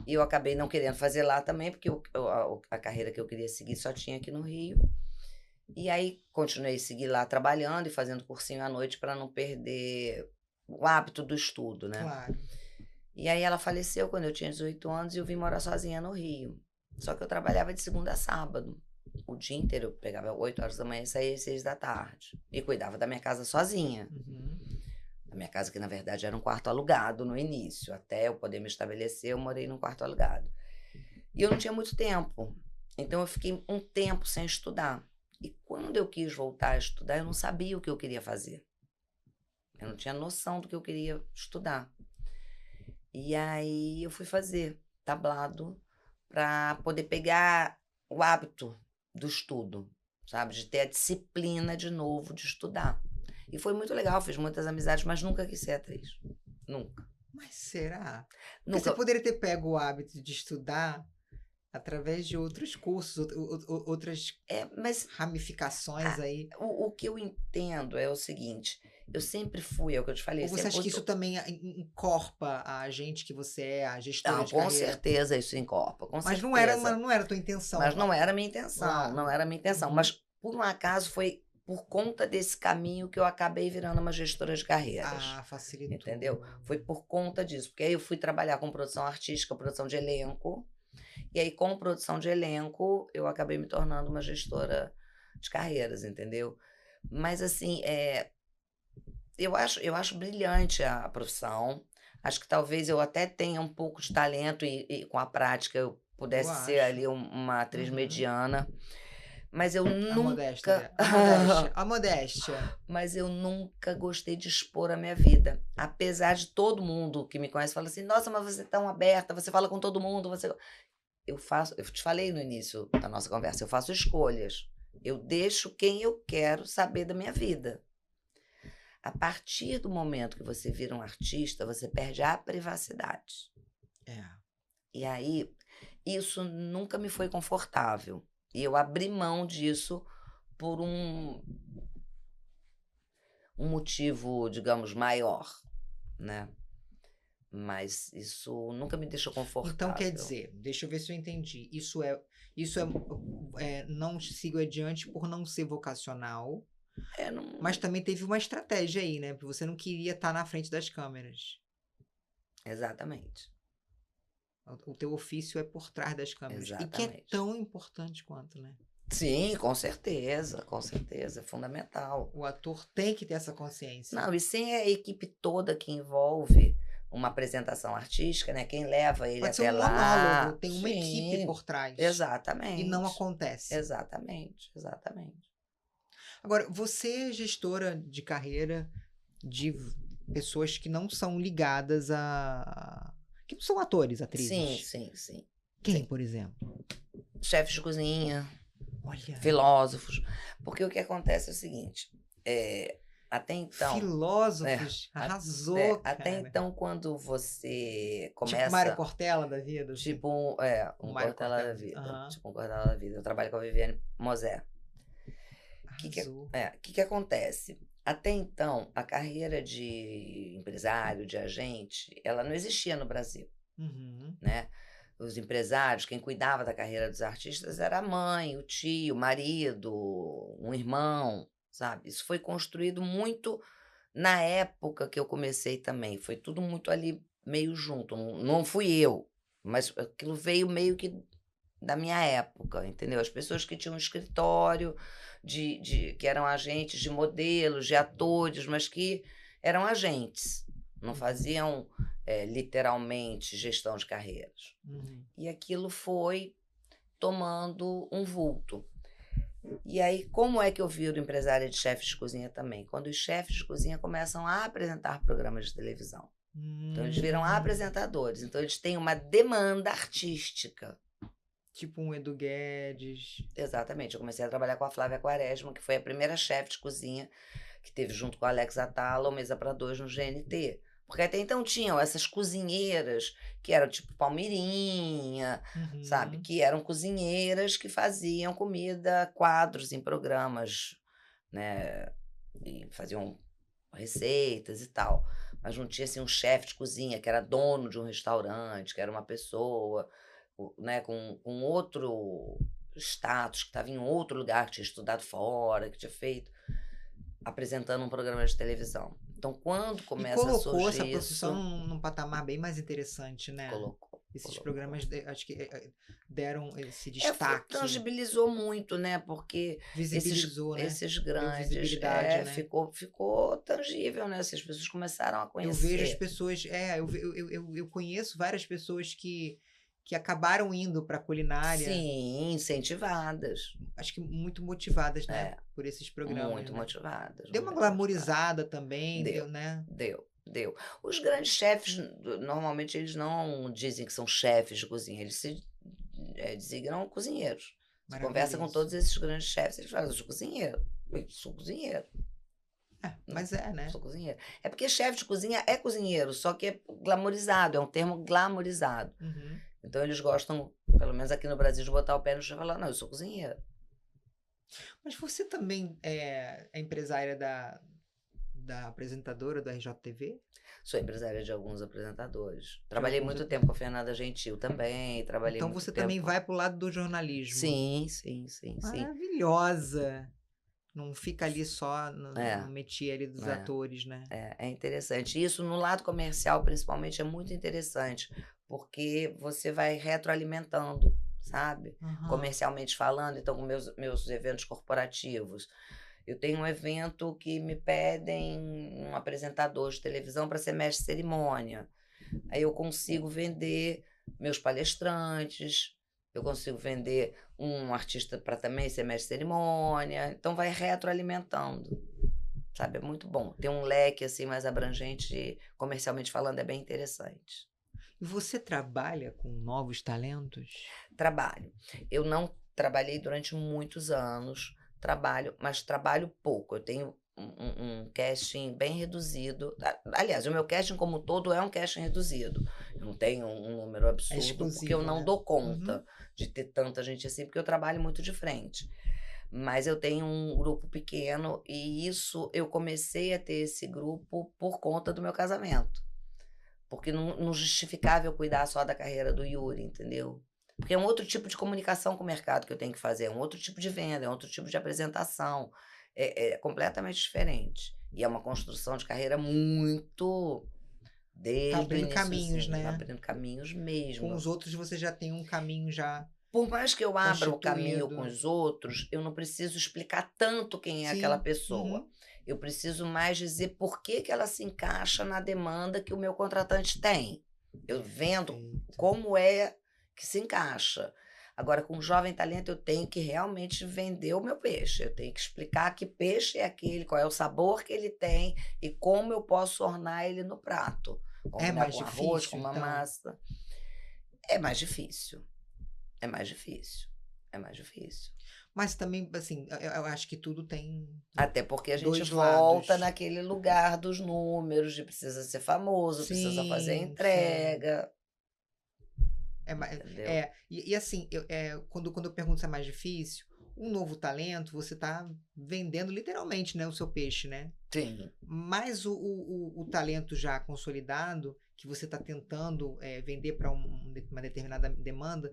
E eu acabei não querendo fazer lá também, porque a carreira que eu queria seguir só tinha aqui no Rio. E aí continuei a seguir lá trabalhando e fazendo cursinho à noite para não perder o hábito do estudo, né? Claro. E aí ela faleceu quando eu tinha 18 anos e eu vim morar sozinha no Rio. Só que eu trabalhava de segunda a sábado. O dia inteiro, eu pegava 8 horas da manhã e saía às 6 da tarde. E cuidava da minha casa sozinha. A minha casa, que na verdade era um quarto alugado no início. Até eu poder me estabelecer, eu morei num quarto alugado. E eu não tinha muito tempo. Então eu fiquei um tempo sem estudar. E quando eu quis voltar a estudar, eu não sabia o que eu queria fazer. Eu não tinha noção do que eu queria estudar. E aí eu fui fazer tablado para poder pegar o hábito do estudo, sabe? De ter a disciplina de novo de estudar. E foi muito legal, fiz muitas amizades, mas nunca quis ser atriz. Nunca. Mas será? Nunca. Você poderia ter pego o hábito de estudar através de outros cursos, outras ramificações aí. O que eu entendo é o seguinte, eu sempre fui, é o que eu te falei. Ou você acha que isso também encorpa a gente que você é, a gestora de com carreira? certeza isso encorpa, com Mas certeza. não era a tua intenção. Mas não era a minha intenção, Claro. não era a minha intenção. Mas, por um acaso, foi por conta desse caminho que eu acabei virando uma gestora de carreiras. Facilitou. Entendeu? Foi por conta disso. Porque aí eu fui trabalhar com produção artística, produção de elenco. E aí, com produção de elenco, eu acabei me tornando uma gestora de carreiras, entendeu? Mas, assim, eu acho brilhante a profissão. Acho que talvez eu até tenha um pouco de talento e com a prática eu pudesse ser ali uma atriz mediana. Mas eu nunca... A modéstia. Mas eu nunca gostei de expor a minha vida. Apesar de todo mundo que me conhece falar assim, nossa, mas você é tão aberta, você fala com todo mundo, eu te falei no início da nossa conversa, eu faço escolhas. Eu deixo quem eu quero saber da minha vida. A partir do momento que você vira um artista, você perde a privacidade. E aí, isso nunca me foi confortável. E eu abri mão disso por um motivo, digamos, maior, né? Mas isso nunca me deixou confortável. Então, quer dizer, deixa eu ver se eu entendi. Isso é não sigo adiante por não ser vocacional, mas também teve uma estratégia aí, né? Porque você não queria estar na frente das câmeras. Exatamente. O teu ofício é por trás das câmeras. Exatamente. E que é tão importante quanto, né? Sim, com certeza, é fundamental. O ator tem que ter essa consciência. Não, e sem a equipe toda que envolve uma apresentação artística, né? Quem leva ele Pode até ser um lá... monólogo, tem uma equipe por trás. Exatamente. E não acontece. Exatamente. Agora, você é gestora de carreira de pessoas que não são ligadas que não são atores, atrizes. Sim. Quem, por exemplo? Chefes de cozinha. Olha. Filósofos. Porque o que acontece é o seguinte, até então... Filósofos? Arrasou, cara. Até então, quando você começa... Tipo Mário Cortella da vida? Assim. Tipo, um Cortella da vida. Uhum. Tipo um Cortella da vida. Eu trabalho com a Viviane Mosé. O que acontece? Até então, a carreira de empresário, de agente, ela não existia no Brasil, né? Os empresários, quem cuidava da carreira dos artistas era a mãe, o tio, o marido, um irmão, sabe? Isso foi construído muito na época que eu comecei também. Foi tudo muito ali meio junto. Não fui eu, mas aquilo veio meio que da minha época, entendeu? As pessoas que tinham um escritório, que eram agentes de modelos, de atores, mas que eram agentes, não faziam literalmente gestão de carreiras. E aquilo foi tomando um vulto. E aí, como é que eu viro empresária de chefes de cozinha também? Quando os chefes de cozinha começam a apresentar programas de televisão. Então, eles viram apresentadores. Então, eles têm uma demanda artística. Tipo um Edu Guedes. Exatamente. Eu comecei a trabalhar com a Flávia Quaresma, que foi a primeira chefe de cozinha que teve junto com a Alex Atala, o Mesa para Dois no GNT. Porque até então tinham essas cozinheiras que eram tipo Palmeirinha, sabe? Que eram cozinheiras que faziam comida, quadros em programas, né? E faziam receitas e tal. Mas não tinha assim um chefe de cozinha que era dono de um restaurante, que era uma pessoa, né, com outro status, que estava em outro lugar, que tinha estudado fora, que tinha feito, apresentando um programa de televisão. Então, quando começa a surgir isso... colocou essa profissão num patamar bem mais interessante, né? Colocou. Programas, acho que deram esse destaque. Tangibilizou muito, né? Porque visibilizou, esses grandes... né? Ficou tangível, né? As pessoas começaram a conhecer. Eu vejo as pessoas... eu conheço várias pessoas que acabaram indo para a culinária. Sim, incentivadas. Acho que muito motivadas, né? Por esses programas. Muito motivadas. Deu uma glamourizada também, né? Deu. Os grandes chefes, normalmente, eles não dizem que são chefes de cozinha, eles se designam cozinheiros. Você conversa com todos esses grandes chefes, eles falam, eu sou cozinheiro. Eu sou cozinheiro. Mas né? Sou cozinheiro. É porque chefe de cozinha é cozinheiro, só que é glamourizado, é um termo glamourizado. Então, eles gostam, pelo menos aqui no Brasil, de botar o pé no chão e falar, não, eu sou cozinheiro. Mas você também é empresária da apresentadora do RJTV? Sou empresária de alguns apresentadores. Trabalhei alguns muito tempo com a Fernanda Gentil também, trabalhei Então muito você tempo. também vai pro lado do jornalismo. Sim, sim, sim, sim. Maravilhosa! Não fica ali só no É, métier ali dos é. atores, né? É interessante. Isso no lado comercial, principalmente, é muito interessante, porque você vai retroalimentando, sabe? Aham. Comercialmente falando, então, com meus eventos corporativos. Eu tenho um evento que me pedem um apresentador de televisão para ser mestre de cerimônia. Aí eu consigo vender meus palestrantes, eu consigo vender um artista para também ser mestre de cerimônia. Então vai retroalimentando, sabe? É muito bom. Ter um leque assim mais abrangente, comercialmente falando, é bem interessante. E você trabalha com novos talentos? Trabalho. Eu não trabalhei durante muitos anos, mas trabalho pouco. Eu tenho um casting bem reduzido. Aliás, o meu casting como um todo é um casting reduzido. Eu não tenho um número absurdo, exclusivo, porque eu não né? dou conta de ter tanta gente assim, porque eu trabalho muito de frente. Mas eu tenho um grupo pequeno e isso eu comecei a ter esse grupo por conta do meu casamento. Porque não justificava eu cuidar só da carreira do Yuri, entendeu? Porque é um outro tipo de comunicação com o mercado que eu tenho que fazer, é um outro tipo de venda, é um outro tipo de apresentação. É completamente diferente. E é uma construção de carreira muito Tá desde o abrindo caminhos, iniciozinho, né? abrindo caminhos Com mesmo. os outros você já tem um caminho já Por mais que eu abra o caminho constituído. com os outros, eu não preciso explicar tanto quem é aquela Sim. pessoa. Eu preciso mais dizer por que ela se encaixa na demanda que o meu contratante tem. Eu vendo Perfeito. como é que se encaixa. Agora, com o jovem talento, eu tenho que realmente vender o meu peixe. Eu tenho que explicar que peixe é aquele, qual é o sabor que ele tem e como eu posso ornar ele no prato. Combinar mais com arroz, difícil, com uma então? massa. É mais difícil. É mais difícil. É mais difícil. Mas também, assim, eu acho que tudo tem Até porque a gente dois volta lados. naquele lugar dos números, de precisa ser famoso, precisa fazer a Sim, sim. entrega. E Entendeu? assim, quando eu pergunto se é mais difícil, um novo talento, você está vendendo literalmente, né, o seu peixe, né? Sim. Mas o talento já consolidado, que você está tentando vender para uma determinada demanda,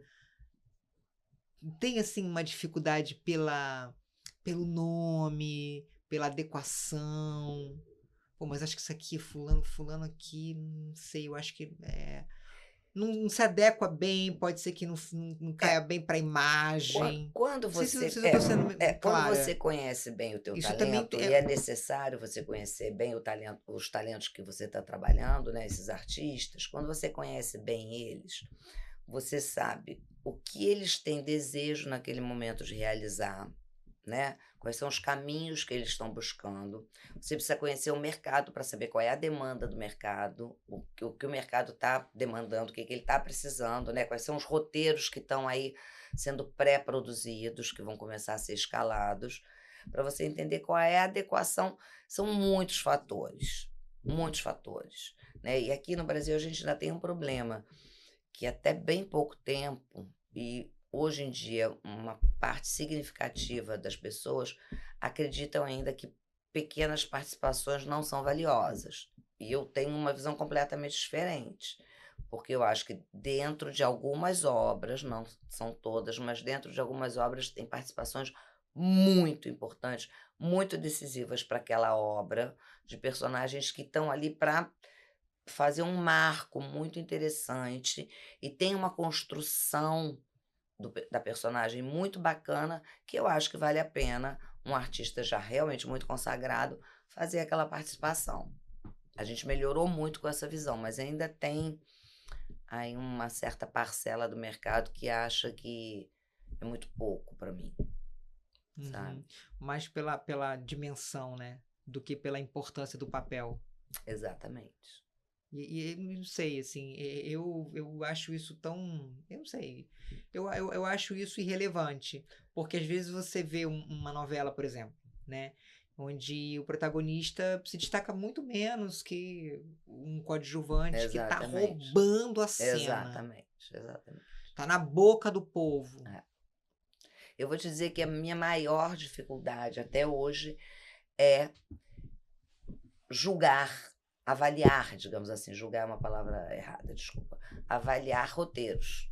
tem assim uma dificuldade pelo nome, pela adequação. Pô, mas acho que isso aqui, fulano aqui, não sei, eu acho que não se adequa bem, pode ser que não caia bem para a imagem. Quando Não sei se você eu estou sendo quando clara. você conhece bem o teu Isso também talento, e é necessário você conhecer bem os talentos que você está trabalhando, né, esses artistas, quando você conhece bem eles, você sabe o que eles têm desejo naquele momento de realizar, né? Quais são os caminhos que eles estão buscando. Você precisa conhecer o mercado para saber qual é a demanda do mercado, o que o mercado está demandando, o que ele está precisando, né? Quais são os roteiros que estão aí sendo pré-produzidos, que vão começar a ser escalados, para você entender qual é a adequação. São muitos fatores, né? E aqui no Brasil a gente ainda tem um problema, que até bem pouco tempo, e hoje em dia uma parte significativa das pessoas acreditam ainda que pequenas participações não são valiosas. E eu tenho uma visão completamente diferente, porque eu acho que dentro de algumas obras, não são todas, mas dentro de algumas obras tem participações muito importantes, muito decisivas para aquela obra, de personagens que estão ali para fazer um marco muito interessante e tem uma construção da personagem muito bacana, que eu acho que vale a pena um artista já realmente muito consagrado fazer aquela participação. A gente melhorou muito com essa visão, mas ainda tem aí uma certa parcela do mercado que acha que é muito pouco para mim, sabe? Mais pela dimensão, né? Do que pela importância do papel. Exatamente. E não sei, assim, eu acho isso tão. Eu não sei. Eu acho isso irrelevante. Porque às vezes você vê uma novela, por exemplo, né? Onde o protagonista se destaca muito menos que um coadjuvante que tá Exatamente. roubando a cena. Exatamente. Tá na boca do povo. Eu vou te dizer que a minha maior dificuldade até hoje é julgar, avaliar, digamos assim, julgar é uma palavra errada, desculpa, avaliar roteiros.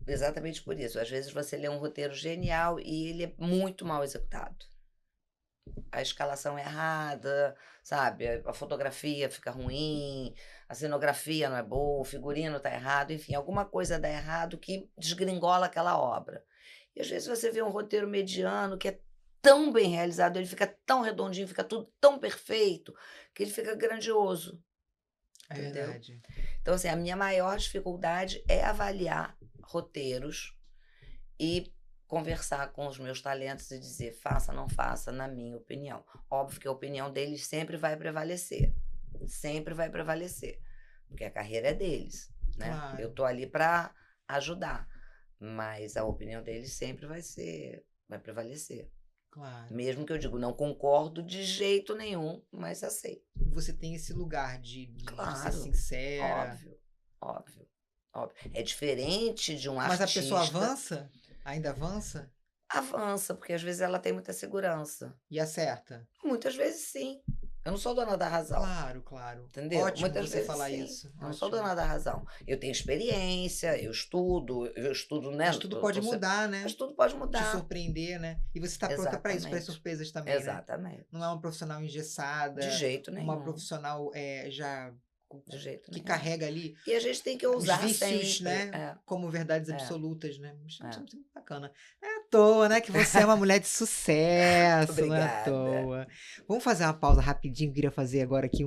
Exatamente por isso. Às vezes você lê um roteiro genial e ele é muito mal executado. A escalação é errada, sabe? A fotografia fica ruim, a cenografia não é boa, o figurino está errado, enfim, alguma coisa dá errado que desgringola aquela obra. E às vezes você vê um roteiro mediano que é tão bem realizado, ele fica tão redondinho, fica tudo tão perfeito, que ele fica grandioso. É Entendeu? verdade. Então, assim, a minha maior dificuldade é avaliar roteiros e conversar com os meus talentos e dizer, faça, não faça, na minha opinião. Óbvio que a opinião deles sempre vai prevalecer. Sempre vai prevalecer. Porque a carreira é deles, né? Claro. Eu tô ali para ajudar. Mas a opinião deles sempre vai prevalecer. Claro. Mesmo que eu digo, não concordo de jeito nenhum, mas aceito. Você tem esse lugar de ser Claro, sincera. óbvio, óbvio, óbvio. É diferente de um Mas artista. a pessoa avança? Ainda avança? Avança, porque às vezes ela tem muita segurança. E acerta? Muitas vezes sim. Eu não sou dona da razão. Claro, claro. Entendeu? Ótimo Muitas você vezes falar sim. isso. Eu não sou Ótimo. dona da razão. Eu tenho experiência, eu estudo, né? Mas tudo pode mudar, né? Mas tudo pode Te mudar. surpreender, né? E você está pronta para isso, para as Exatamente. surpresas também, né? Exatamente. Não é uma profissional engessada. De jeito nenhum. Uma profissional já De jeito que nenhum. carrega ali E a gente tem que os ousar vícios, sempre. né? É. Como verdades absolutas, né? Isso é É. muito bacana. É à toa, né? Que você é uma mulher de sucesso, não é à Obrigada. toa. Vamos fazer uma pausa rapidinho. Eu queria fazer agora aqui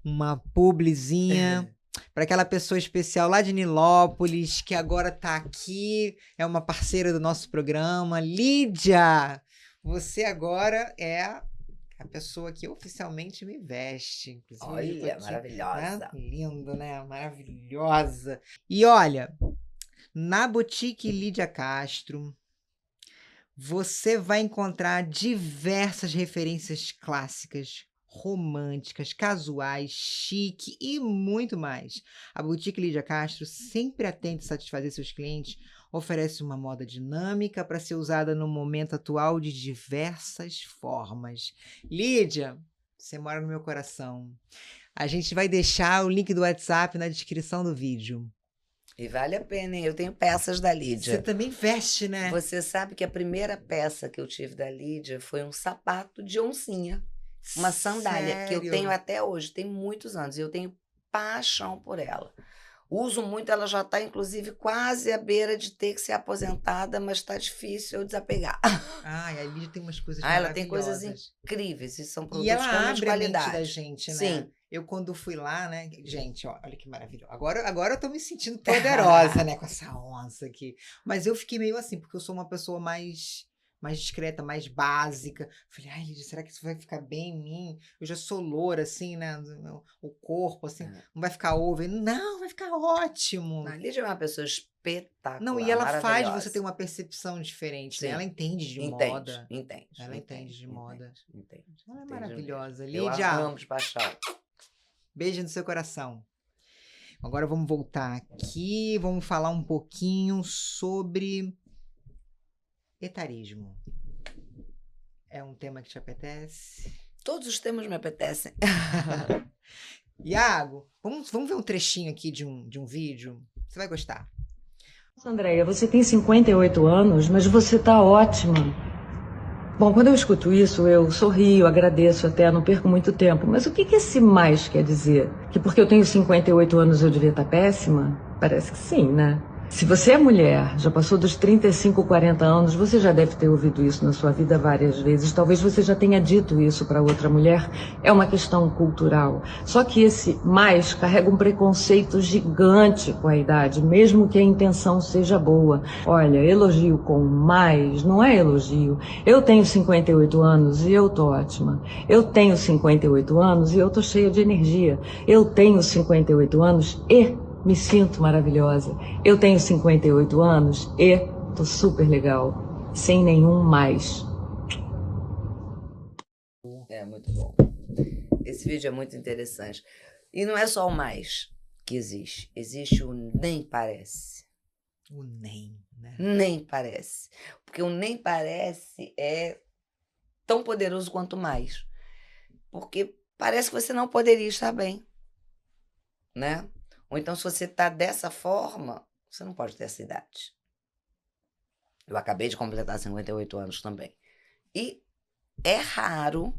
uma publizinha para aquela pessoa especial lá de Nilópolis, que agora está aqui, é uma parceira do nosso programa. Lídia, você agora é a pessoa que oficialmente me veste. Inclusive, hoje eu tô Olha, aqui, maravilhosa. né? Lindo, né? Maravilhosa. E olha, na Boutique Lídia Castro, você vai encontrar diversas referências clássicas, românticas, casuais, chique e muito mais. A Boutique Lídia Castro sempre atende a satisfazer seus clientes, oferece uma moda dinâmica para ser usada no momento atual de diversas formas. Lídia, você mora no meu coração. A gente vai deixar o link do WhatsApp na descrição do vídeo. E vale a pena, hein? Eu tenho peças da Você Lídia. também veste, né? Você sabe que a primeira peça que eu tive da Lídia foi um sapato de oncinha. Uma sandália, que eu Sério? tenho até hoje, tem muitos anos, e eu tenho paixão por ela. Uso muito, ela já está, inclusive, quase à beira de ter que ser aposentada, mas está difícil eu desapegar. Ai, a Lídia tem umas coisas Ela tem coisas maravilhosas. incríveis, e são E produtos ela realmente de abre a mente da qualidade. gente, né? Sim. Eu, quando fui lá, né? Gente, ó, olha que maravilhoso. Agora eu tô me sentindo poderosa, né? Com essa onça aqui. Mas eu fiquei meio assim, porque eu sou uma pessoa mais discreta, mais básica. Falei, ai, Lídia, será que isso vai ficar bem em mim? Eu já sou loura, assim, né? O corpo, assim, não vai ficar over. Não, vai ficar ótimo. A Lídia é uma pessoa espetacular, Não, e ela faz maravilhosa. você ter uma percepção diferente, né? Sim. Ela entende de Entende, moda. entende. Ela entende de moda. Entende. Ela é Entende maravilhosa. mesmo. Eu Lídia, a amo de paixão. beijo no seu coração. Agora vamos voltar aqui, vamos falar um pouquinho sobre etarismo. É um tema que te apetece? Todos os temas me apetecem. Iago, vamos ver um trechinho aqui de um vídeo. Você vai gostar. Andréia, você tem 58 anos, mas você tá ótima. Bom, quando eu escuto isso, eu sorrio, agradeço até, não perco muito tempo. Mas o que esse mais quer dizer? Que porque eu tenho 58 anos eu devia estar péssima? Parece que sim, né? Se você é mulher, já passou dos 35, 40 anos, você já deve ter ouvido isso na sua vida várias vezes. Talvez você já tenha dito isso para outra mulher. É uma questão cultural. Só que esse mais carrega um preconceito gigante com a idade, mesmo que a intenção seja boa. Olha, elogio com mais não é elogio. Eu tenho 58 anos e eu tô ótima. Eu tenho 58 anos e eu tô cheia de energia. Eu tenho 58 anos e me sinto maravilhosa. Eu tenho 58 anos e tô super legal. Sem nenhum mais. É muito bom. Esse vídeo é muito interessante. E não é só o mais que existe. Existe o nem parece. O nem, né? Nem parece. Porque o nem parece é tão poderoso quanto mais. Porque parece que você não poderia estar bem, né? Ou então, se você está dessa forma, você não pode ter essa idade. Eu acabei de completar 58 anos também. E é raro,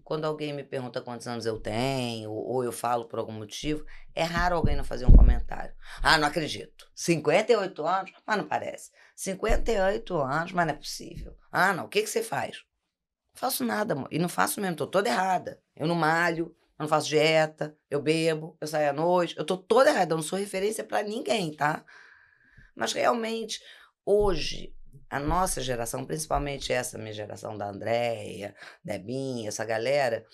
quando alguém me pergunta quantos anos eu tenho, ou eu falo por algum motivo, é raro alguém não fazer um comentário. Ah, não acredito. 58 anos? Mas não parece. 58 anos? Mas não é possível. Ah, não. O que você faz? Não faço nada, amor. E não faço mesmo. Estou toda errada. Eu não malho, eu não faço dieta, eu bebo, eu saio à noite. Eu estou toda errada. Eu não sou referência para ninguém, tá? Mas realmente, hoje, a nossa geração, principalmente essa minha geração da Andréia, Debinha, essa galera,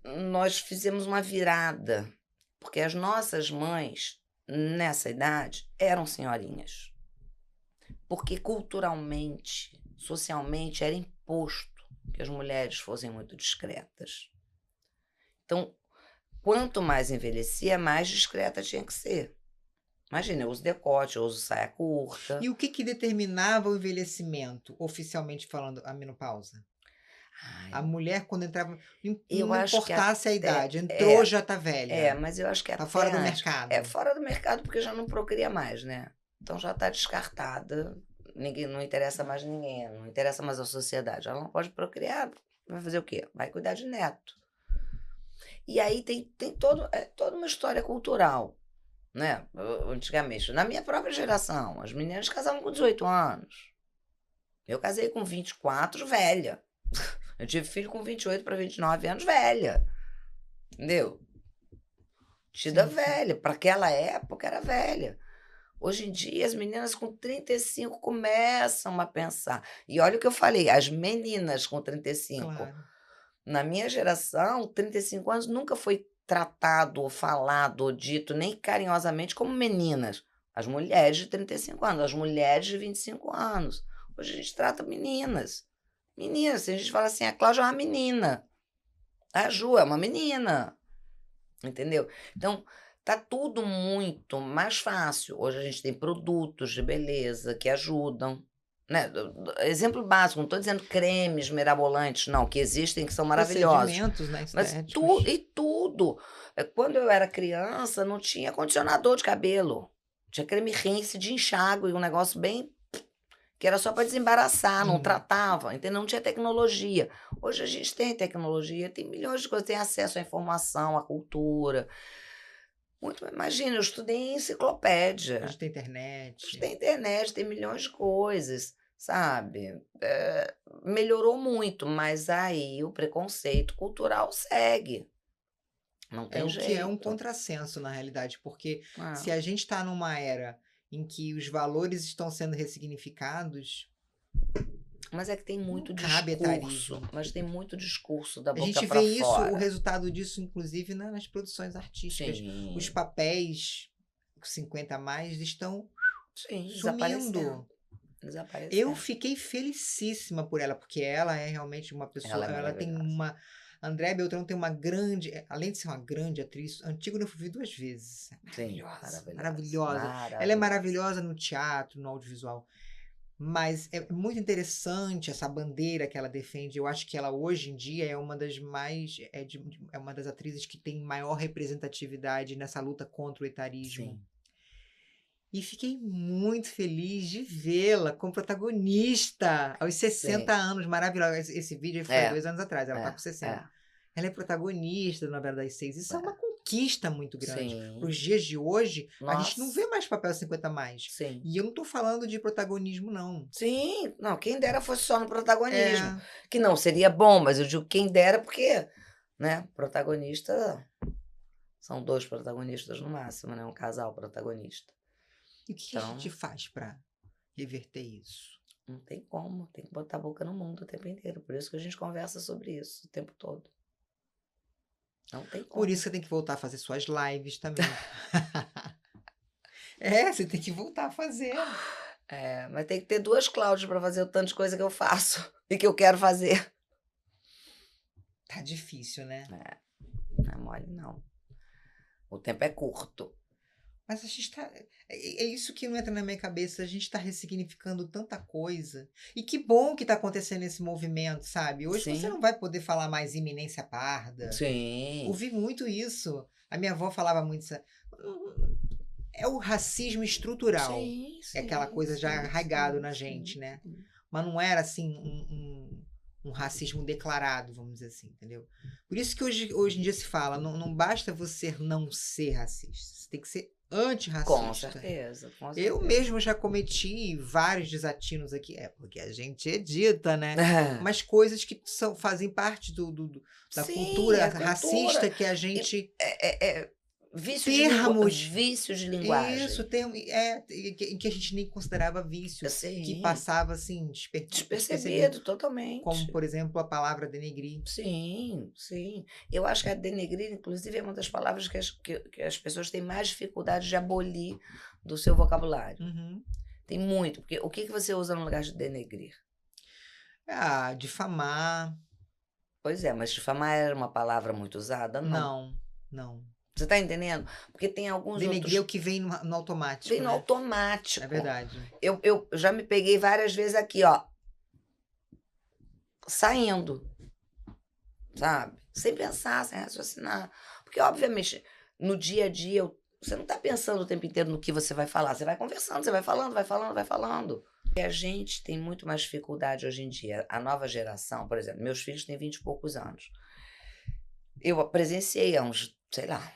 nós fizemos uma virada, porque as nossas mães, nessa idade, eram senhorinhas. Porque culturalmente, socialmente, era imposto que as mulheres fossem muito discretas. Então, quanto mais envelhecia, mais discreta tinha que ser. Imagina, eu uso decote, eu uso saia curta. E o que determinava o envelhecimento, oficialmente falando, a menopausa? A Ai, mulher, quando entrava, eu não acho que importasse a até idade, entrou, já tá velha. mas eu acho que Tá até fora do antes. É mercado. fora do mercado porque já não procria mais, né? Então já está descartada. Ninguém, não interessa mais ninguém, não interessa mais a sociedade. Ela não pode procriar, vai fazer o quê? Vai cuidar de neto. E aí tem toda uma história cultural, né? Antigamente, na minha própria geração, as meninas casavam com 18 anos. Eu casei com 24, velha. Eu tive filho com 28 para 29 anos, velha. Entendeu? Tida Sim. velha. Para aquela época era velha. Hoje em dia, as meninas com 35 começam a pensar. E olha o que eu falei, as meninas com 35. Claro. Na minha geração, 35 anos nunca foi tratado, ou falado, ou dito, nem carinhosamente, como meninas. As mulheres de 35 anos, as mulheres de 25 anos. Hoje a gente trata meninas. Meninas, a gente fala assim, a Cláudia é uma menina. A Ju é uma menina. Entendeu? Então, tá tudo muito mais fácil. Hoje a gente tem produtos de beleza que ajudam, né? Exemplo básico, não estou dizendo cremes mirabolantes, não, que existem, que são maravilhosos. Procedimentos, né, Mas estéticos. tudo. Quando eu era criança, não tinha condicionador de cabelo. Tinha creme rinse de enxágue, um negócio bem que era só para desembaraçar, não tratava, entendeu? Não tinha tecnologia. Hoje a gente tem tecnologia, tem milhões de coisas, tem acesso à informação, à cultura. Muito, imagina, eu estudei em enciclopédia. Hoje tem internet. Hoje tem internet, tem milhões de coisas, sabe? Melhorou muito, mas aí o preconceito cultural segue. Não tem O jeito. que é um contrassenso, na realidade, porque se a gente está numa era em que os valores estão sendo ressignificados, mas é que tem muito cabe discurso. etarismo. Mas tem muito discurso da A boca gente para vê isso, fora. o resultado disso, inclusive, nas produções artísticas. Sim. Os papéis 50 a mais estão Sim, sumindo. Desaparecendo. Eu fiquei felicíssima por ela, porque ela é realmente uma pessoa. Ela é Ela tem uma. Andréa Beltrão tem uma grande. Além de ser uma grande atriz, Antígona eu fui ver 2 vezes. Sim, Maravilhosa. Ela é maravilhosa no teatro, no audiovisual. Mas é muito interessante essa bandeira que ela defende. Eu acho que ela hoje em dia é uma das mais. É uma das atrizes que tem maior representatividade nessa luta contra o etarismo. Sim. E fiquei muito feliz de vê-la como protagonista aos 60 anos, maravilhosa. Esse vídeo foi 2 anos atrás, ela tá com 60. Ela é protagonista da Novela das 6. Isso é uma conquista muito grande. Para os dias de hoje, a gente não vê mais papel 50 a mais. Sim. E eu não tô falando de protagonismo, não. Sim, não, quem dera fosse só no protagonismo. Que não seria bom, mas eu digo quem dera porque, né, protagonista, são 2 protagonistas no máximo, né, um casal protagonista. E o que a gente faz para reverter isso? Não tem como, tem que botar a boca no mundo o tempo inteiro. Por isso que a gente conversa sobre isso o tempo todo. Não tem como. Por isso que você tem que voltar a fazer suas lives também. Você tem que voltar a fazer. Mas tem que ter 2 Cláudias para fazer o tanto de coisa que eu faço e que eu quero fazer. Tá difícil, né? Não é mole, não. O tempo é curto. Mas a gente tá. É isso que não entra na minha cabeça. A gente tá ressignificando tanta coisa. E que bom que tá acontecendo esse movimento, sabe? Hoje você Sim, não vai poder falar mais iminência parda. sim, Ouvi muito isso. A minha avó falava muito isso. É o racismo estrutural. sim, É aquela sim, coisa já sim, arraigado sim, na sim, gente, né? sim. Mas não era assim um racismo declarado, vamos dizer assim, entendeu? Por isso que hoje em dia se fala, não basta você não ser racista, você tem que ser Com antirracista. certeza, com Eu certeza. mesmo já cometi vários desatinos aqui, porque a gente edita, né? Mas coisas que fazem parte da Sim, cultura é cultura. racista que a E gente vício termos. de Isso, linguagem. em que a gente nem considerava vício, que Sim, passava assim, despercebido. despercebido Como, totalmente. por exemplo, a palavra denegrir. Sim, sim. Eu acho que a denegrir, inclusive, é uma das palavras que as pessoas têm mais dificuldade de abolir do seu vocabulário. Uhum. Tem muito, porque o que você usa no lugar de denegrir? Ah, difamar. Pois é, mas difamar era uma palavra muito usada? Não. Não, não. Você está entendendo? Porque tem alguns Denegrir é o outros. que vem no Vem automático, no né? É automático. verdade. Eu já me peguei várias vezes aqui, ó, saindo, sabe? Sem pensar, sem raciocinar. Porque, obviamente, no dia a dia, você não está pensando o tempo inteiro no que você vai falar. Você vai conversando, você vai falando, vai falando, vai falando. E a gente tem muito mais dificuldade hoje em dia. A nova geração, por exemplo, meus filhos têm 20 e poucos anos. Eu presenciei há uns, sei lá,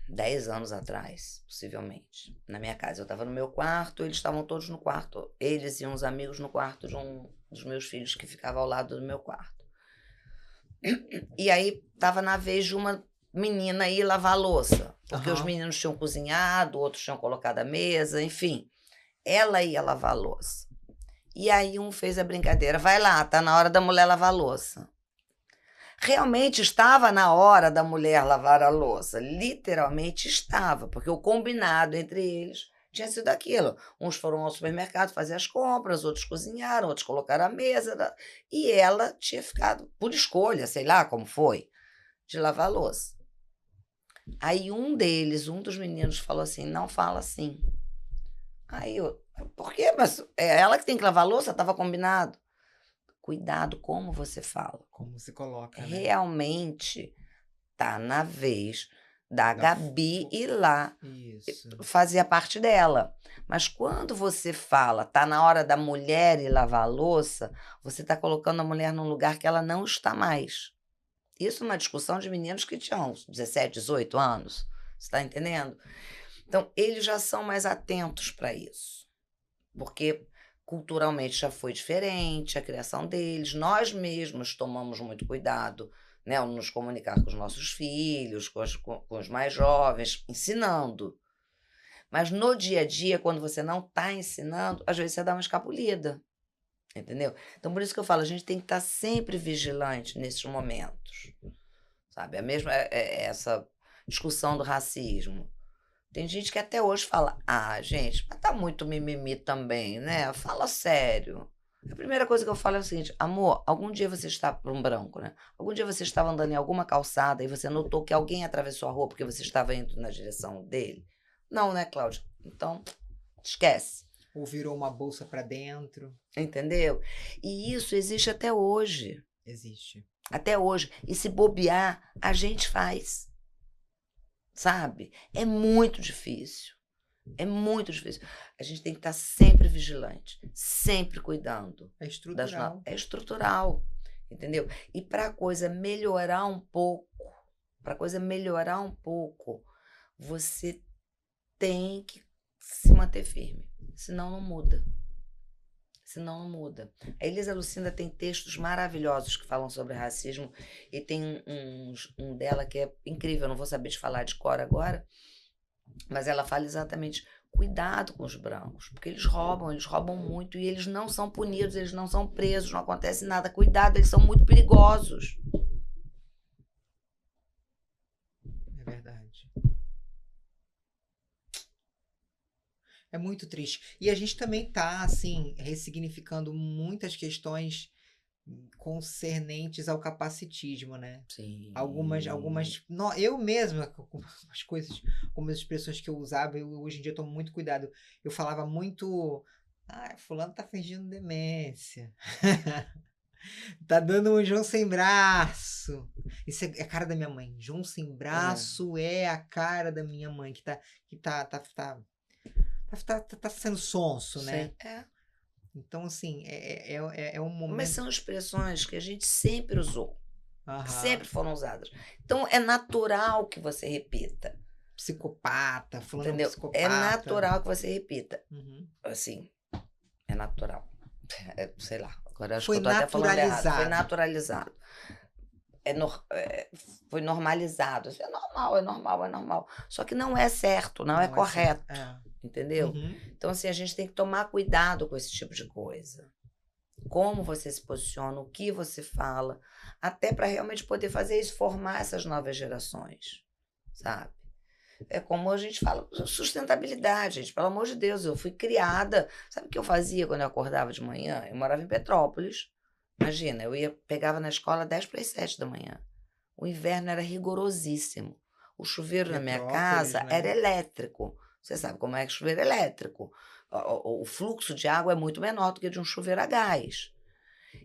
10 anos atrás, possivelmente, na minha casa. Eu estava no meu quarto, eles estavam todos no quarto. Eles e uns amigos no quarto de um dos meus filhos que ficava ao lado do meu quarto. E aí estava na vez de uma menina ir lavar a louça, porque os meninos tinham cozinhado, outros tinham colocado a mesa, enfim. Ela ia lavar a louça. E aí um fez a brincadeira, vai lá, tá na hora da mulher lavar a louça. Realmente estava na hora da mulher lavar a louça, literalmente estava, porque o combinado entre eles tinha sido aquilo. Uns foram ao supermercado fazer as compras, outros cozinharam, outros colocaram a mesa, e ela tinha ficado, por escolha, sei lá como foi, de lavar a louça. Aí um deles, um dos meninos, falou assim: não fala assim. Aí eu, por quê? Mas é ela que tem que lavar a louça, estava combinado. Cuidado como você fala. Como se coloca, né? Realmente tá na vez da Da Gabi ir lá Isso. fazer a parte dela. Mas quando você fala, tá na hora da mulher ir lavar a louça, você tá colocando a mulher num lugar que ela não está mais. Isso numa discussão de meninos que tinham 17, 18 anos. Você está entendendo? Então, eles já são mais atentos para isso. Porque culturalmente já foi diferente a criação deles. Nós mesmos tomamos muito cuidado, né, ao nos comunicar com os nossos filhos, com os mais jovens, ensinando. Mas no dia a dia, quando você não está ensinando, às vezes você dá uma escapulida, entendeu? Então, por isso que eu falo, a gente tem que estar sempre vigilante nesses momentos, sabe? A mesma essa discussão do racismo. Tem gente que até hoje fala: ah, gente, mas tá muito mimimi também, né? Fala sério. A primeira coisa que eu falo é o seguinte: amor, algum dia você está para um branco, né? Algum dia você estava andando em alguma calçada e você notou que alguém atravessou a rua porque você estava indo na direção dele? Não, né, Cláudia? Então, esquece. Ou virou uma bolsa para dentro. Entendeu? E isso existe até hoje. Existe. Até hoje. E se bobear, a gente faz. Sabe? É muito difícil. É muito difícil. A gente tem que estar sempre vigilante, sempre cuidando. É estrutural. É estrutural, entendeu? E para a coisa melhorar um pouco, você tem que se manter firme. Senão não muda. Senão não muda. A Elisa Lucinda tem textos maravilhosos que falam sobre racismo e tem um dela que é incrível, eu não vou saber te falar de cor agora, mas ela fala exatamente: cuidado com os brancos, porque eles roubam muito e eles não são punidos, eles não são presos, não acontece nada. Cuidado, eles são muito perigosos. É verdade. É muito triste. E a gente também está, assim, ressignificando muitas questões concernentes ao capacitismo, né? Sim. Eu mesma, com as coisas, como as expressões que eu usava, hoje em dia eu tomo muito cuidado. Eu falava muito, fulano tá fingindo demência. Tá dando um João sem braço. Isso é a cara da minha mãe. João sem braço é a cara da minha mãe, que tá sendo sonso, né? Então, assim, é um momento... Mas são expressões que a gente sempre usou. Que sempre foram usadas. Então, é natural que você repita. Psicopata, fulano entendeu? Psicopata. É natural que você repita. Uhum. Assim, é natural. Sei lá, agora acho Foi que eu tô até falando errado. Foi naturalizado. Foi normalizado. É normal. Só que não é certo, não é correto. Entendeu? Uhum. Então, assim, a gente tem que tomar cuidado com esse tipo de coisa. Como você se posiciona, o que você fala, até para realmente poder fazer isso, formar essas novas gerações, sabe? É como a gente fala, sustentabilidade, gente, pelo amor de Deus, eu fui criada. Sabe o que eu fazia quando eu acordava de manhã? Eu morava em Petrópolis. Imagina, pegava na escola 10 para as 7 da manhã. O inverno era rigorosíssimo. O chuveiro na minha casa, né, era elétrico. Você sabe como é que chuveiro elétrico. O fluxo de água é muito menor do que de um chuveiro a gás.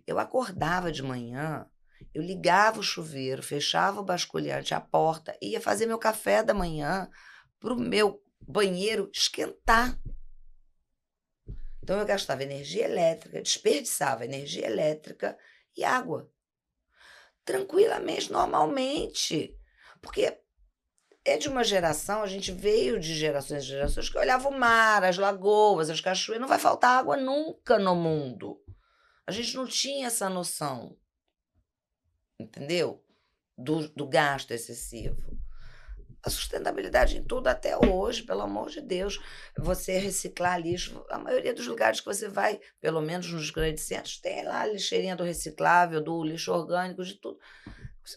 Eu acordava de manhã, eu ligava o chuveiro, fechava o basculhante, a porta, ia fazer meu café da manhã para o meu banheiro esquentar. Então eu gastava energia elétrica, desperdiçava energia elétrica e água. Tranquilamente, normalmente. Porque é de uma geração, a gente veio de gerações e gerações que olhavam o mar, as lagoas, as cachoeiras. Não vai faltar água nunca no mundo. A gente não tinha essa noção, entendeu? Do gasto excessivo. A sustentabilidade em tudo até hoje, pelo amor de Deus. Você reciclar lixo, a maioria dos lugares que você vai, pelo menos nos grandes centros, tem lá a lixeirinha do reciclável, do lixo orgânico, de tudo. Você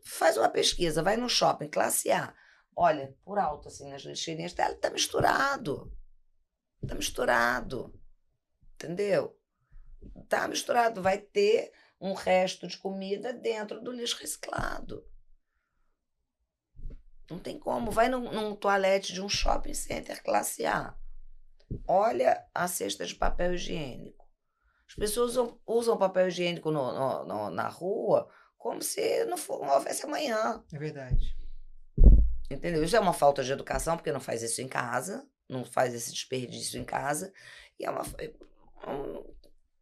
faz uma pesquisa, vai no shopping, classe A. Olha, por alto, assim, nas lixeirinhas, tá misturado. Tá misturado. Entendeu? Tá misturado. Vai ter um resto de comida dentro do lixo reciclado. Não tem como. Vai num toalete de um shopping center classe A. Olha a cesta de papel higiênico. As pessoas usam papel higiênico na rua como se não houvesse amanhã. É verdade. Entendeu? Isso é uma falta de educação, porque não faz isso em casa, não faz esse desperdício em casa. E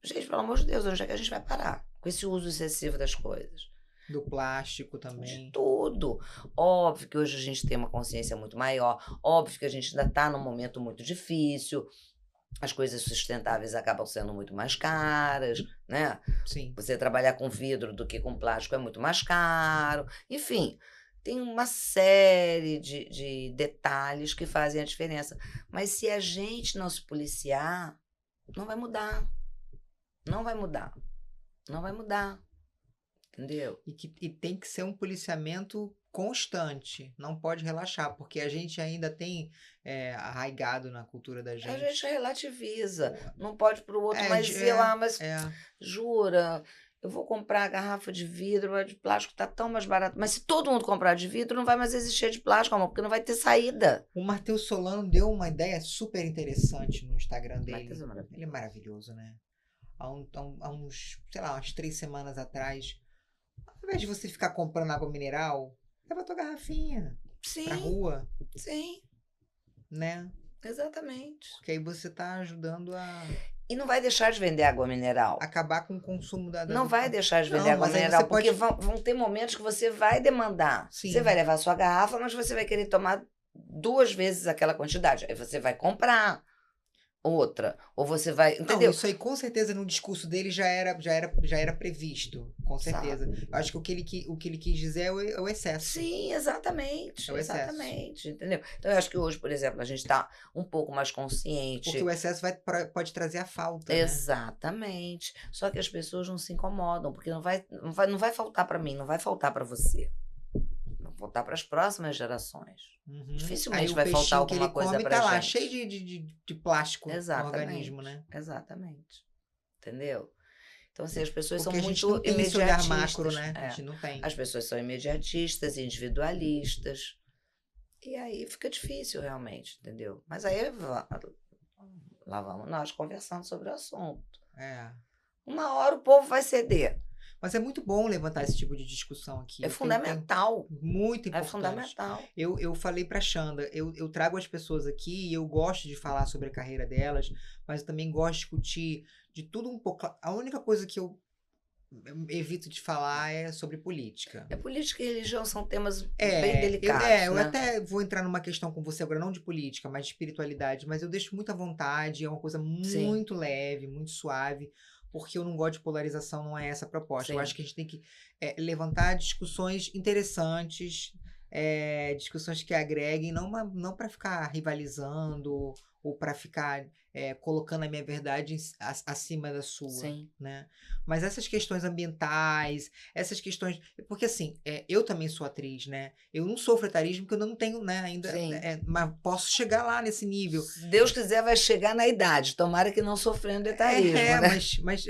gente, pelo amor de Deus, onde é que a gente vai parar com esse uso excessivo das coisas? Do plástico também. De tudo. Óbvio que hoje a gente tem uma consciência muito maior, óbvio que a gente ainda está num momento muito difícil, as coisas sustentáveis acabam sendo muito mais caras, né? Sim. Você trabalhar com vidro do que com plástico é muito mais caro. Enfim, tem uma série de detalhes que fazem a diferença. Mas se a gente não se policiar, não vai mudar. Não vai mudar. Não vai mudar. Entendeu? E tem que ser um policiamento constante. Não pode relaxar, porque a gente ainda tem arraigado na cultura da gente. A gente relativiza. Não pode para o outro, mas jura... Eu vou comprar a garrafa de vidro, a de plástico está tão mais barato. Mas se todo mundo comprar de vidro, não vai mais existir de plástico, amor, porque não vai ter saída. O Matheus Solano deu uma ideia super interessante no Instagram dele. Ele é maravilhoso, né? Há uns, sei lá, umas 3 semanas atrás, ao invés de você ficar comprando água mineral, leva a tua garrafinha pra rua. Sim. Né? Exatamente. Porque aí você tá ajudando a... E não vai deixar de vender água mineral. Acabar com o consumo da... Não vai deixar de vender água mineral, porque vão ter momentos que você vai demandar. Sim. Você vai levar a sua garrafa, mas você vai querer tomar 2 vezes aquela quantidade. Aí você vai comprar outra. Ou você vai... Entendeu? Não, isso aí com certeza no discurso dele já era previsto. Com certeza. Eu acho que o que ele quis dizer é o excesso. Sim, exatamente. É o excesso. Exatamente. Entendeu? Então eu acho que hoje, por exemplo, a gente está um pouco mais consciente. Porque o excesso pode trazer a falta. Exatamente. Né? Só que as pessoas não se incomodam, porque não vai faltar para mim, não vai faltar para você. Vai faltar para as próximas gerações. Uhum. Dificilmente vai faltar alguma coisa para a gente. Tá lá, cheio de plástico no organismo, né? Exatamente. Entendeu? Então, assim, as pessoas Porque são a gente muito não tem esse olhar imediatistas. macro, né? É. A gente não tem. As pessoas são imediatistas, individualistas. E aí fica difícil, realmente, entendeu? Mas aí lá vamos nós conversando sobre o assunto. É. Uma hora o povo vai ceder. Mas é muito bom levantar esse tipo de discussão aqui. É fundamental. Muito É importante. fundamental. Eu falei para Xanda, eu trago as pessoas aqui e eu gosto de falar sobre a carreira delas, mas eu também gosto de discutir de tudo um pouco. A única coisa que eu evito de falar é sobre política. Política e religião são temas É, bem delicados, eu né? até vou entrar numa questão com você agora, não de política, mas de espiritualidade, mas eu deixo muita vontade, é uma coisa muito leve, muito suave, porque eu não gosto de polarização, não é essa a proposta. Eu acho que a gente tem que levantar discussões interessantes, discussões que agreguem, não para ficar rivalizando ou para ficar colocando a minha verdade acima da sua, Sim. né? Mas essas questões ambientais, essas questões... Porque, assim, eu também sou atriz, né? Eu não sofro etarismo porque eu não tenho, né, ainda... mas posso chegar lá nesse nível. Se Deus quiser, vai chegar na idade. Tomara que não sofrendo etarismo, né? Mas